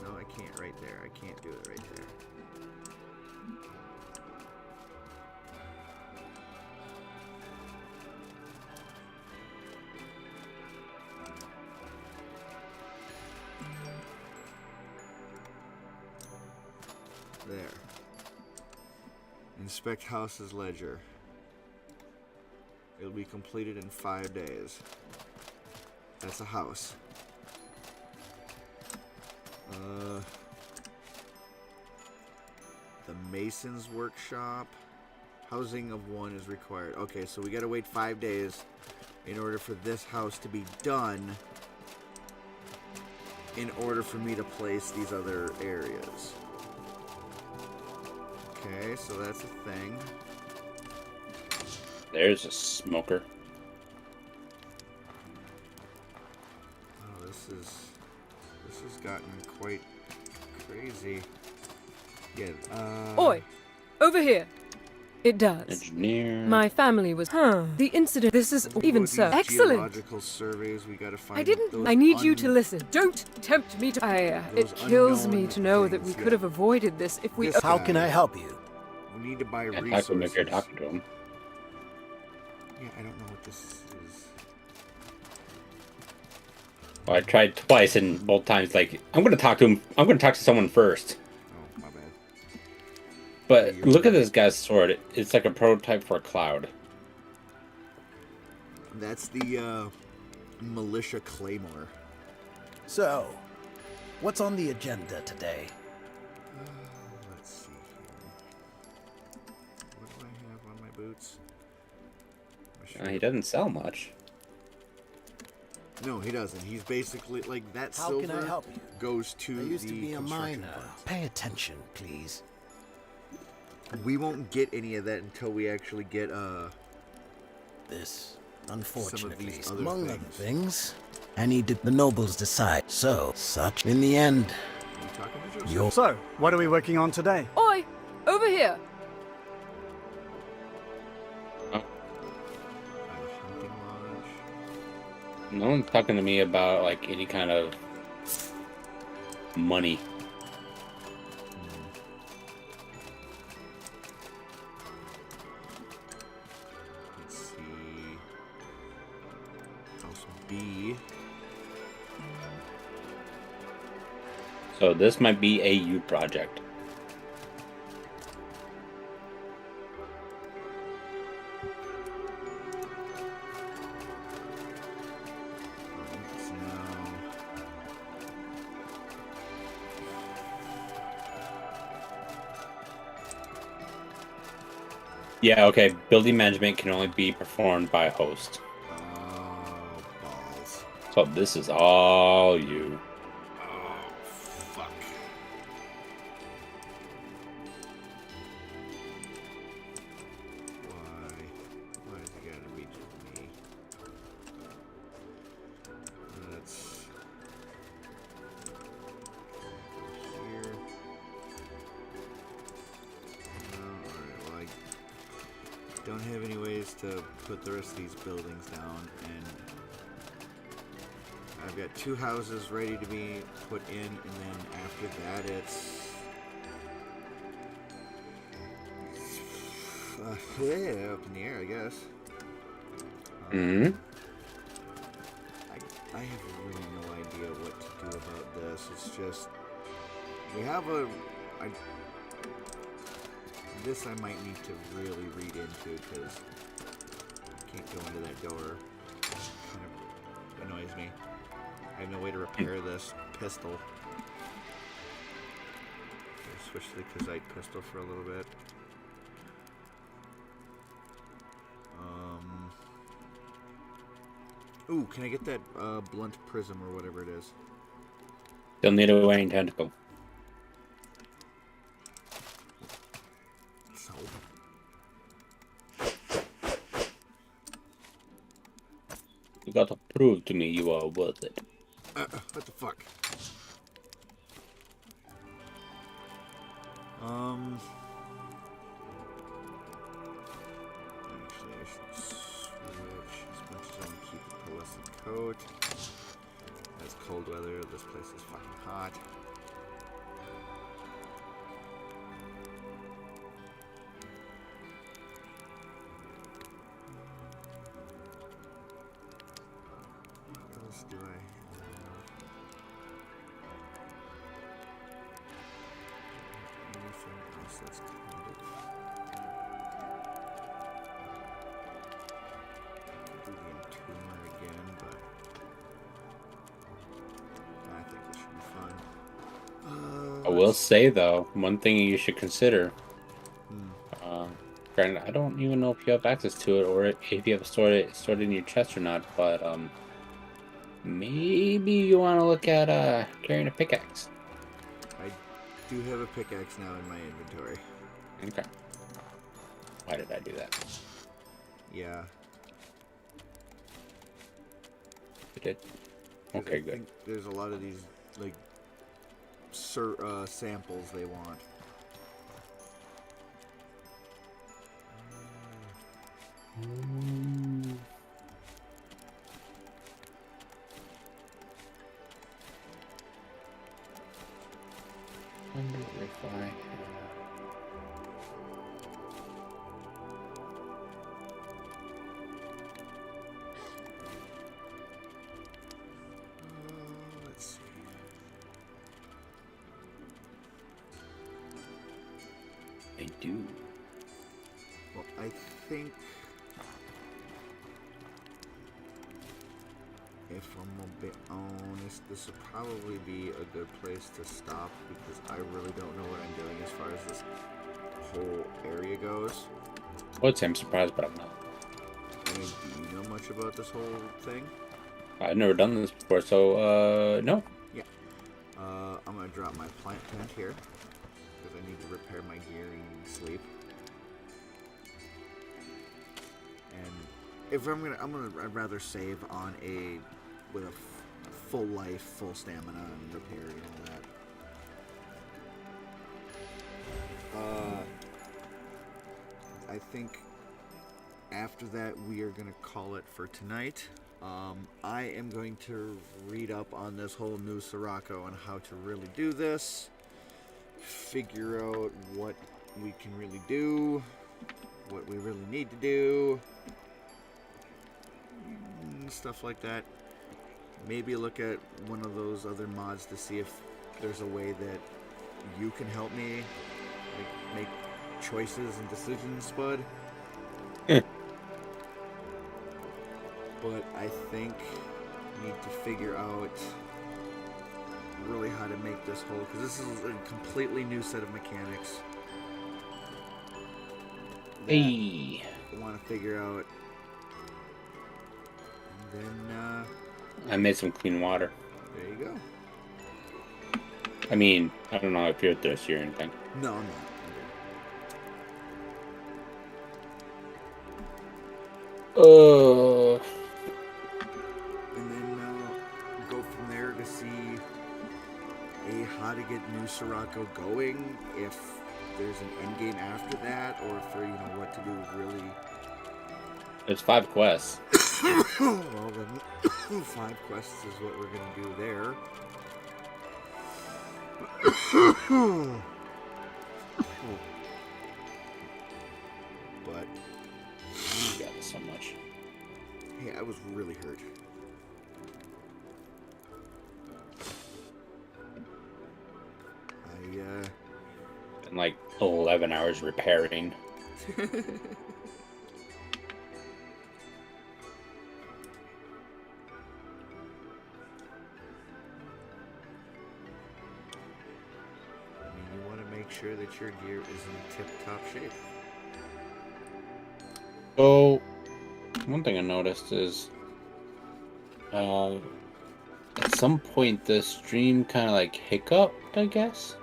No, I can't right there. I can't do it right there. There. Inspect house's ledger. It'll be completed in 5 days. That's a house. The mason's workshop. Housing of 1 is required. Okay, so we gotta wait 5 days in order for this house to be done, in order for me to place these other areas. Okay, so that's a thing. There's a smoker. Oh, this has gotten quite crazy. Yeah, Oi! Over here! It does. Engineer. My family was... The incident... This is... Even so... Excellent! Geological surveys, we gotta find I didn't... those I need you to listen. Don't tempt me to... It Those kills me unknown to know that we things, could have avoided this if we... This How can I help you? We We need to buy Yeah, resources. talk to him if you're talking to him. Yeah, I don't know what this is. Well, I tried twice, and both times, like, I'm going to talk to him. I'm going to talk to someone first. Oh, my bad. But Yeah, look right. at this guy's sword. It's like a prototype for a cloud. That's the militia claymore. So, what's on the agenda today? Let's see here. What do I have on my boots? He doesn't sell much. No, he doesn't. He's basically like that. How silver can I help you? goes to I used the to be a construction miner. funds. Pay attention, please. We won't get any of that until we actually get This, unfortunately, these is other among other things. things, the nobles decide. So, such in the end, Are you talking to Joseph? you're So, what are we working on today? Oi! Over here! Hunting lodge. No one's talking to me about, like, any kind of money. Let's see. House B. So this might be a youth project. Yeah, okay. Building management can only be performed by a host. Oh, balls. So this is all you. Oh, fuck. Why is it gotta be just me? Let's go here. Alright, well, I don't have any ways to put the rest of these buildings down, and I've got 2 houses ready to be put in, and then after that it's yeah, up in the air, I guess. I have really no idea what to do about this. It's just we have this I might need to really read into because I can't go into that door. It kind of annoys me. I have no way to repair this pistol. I'll switch to the Kazite pistol for a little bit. Ooh, can I get that blunt prism or whatever it is? They'll need a weighing tentacle. So. You gotta prove to me you are worth it. What the fuck? Actually, I should switch as much as I want to keep the pearlescent coat. That's cold weather. This place is fucking hot. What else do I have? Anything else that's kind of... do the entomber again, but I think this should be fun. I will say though, one thing you should consider. Granted, I don't even know if you have access to it or if you have stored it in your chest or not, but maybe you want to look at carrying a pickaxe. I do have a pickaxe now in my inventory. Okay. Why did I do that? Yeah. You did? 'Cause Okay, I good. think there's a lot of these like samples they want. Wonder if I have... I do. Well, I think if I'm a bit honest, this would probably be a good place to stop because I really don't know what I'm doing as far as this whole area goes. I would say I'm surprised, but I'm not. I mean, do you know much about this whole thing? I've never done this before, so, no. Yeah. I'm gonna drop my plant tent here because I need to repair my gear and sleep. And if I'd rather save on with a full life, full stamina, and repair and all that. I think after that we are gonna call it for tonight. I am going to read up on this whole new Sirocco and how to really do this, figure out what we can really do, what we really need to do, stuff like that. Maybe look at one of those other mods to see if there's a way that you can help me make choices and decisions, Spud. But I think we need to figure out really how to make this whole, because this is a completely new set of mechanics. Hey. I want to figure out. And then, I made some clean water. there you go. I mean, I don't know if you're thirsty or anything. No, I'm not. And then go from there to see how to get new Sirocco going, if there's an end game after that, or if there, what to do really. There's 5 quests. Well, then 5 quests is what we're gonna do there. But you got so much. Hey, I was really hurt. Been like 11 hours repairing. You want to make sure that your gear is in tip-top shape. So, one thing I noticed is, at some point the stream kind of like hiccuped, I guess.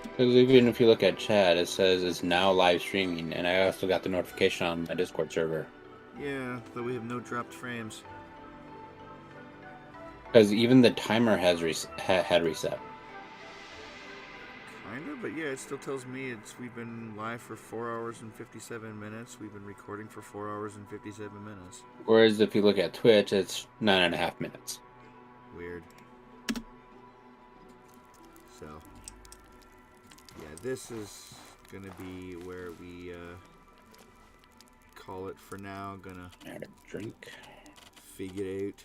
Because even if you look at chat, it says it's now live streaming, and I also got the notification on my Discord server. Yeah, though we have no dropped frames. Because even the timer has had reset. Kinda, but yeah, it still tells me we've been live for 4 hours and 57 minutes. We've been recording for 4 hours and 57 minutes. Whereas if you look at Twitch, it's 9.5 minutes. Weird. So, yeah, this is gonna be where we call it for now. Gonna drink. Figure out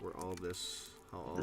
where all this, how all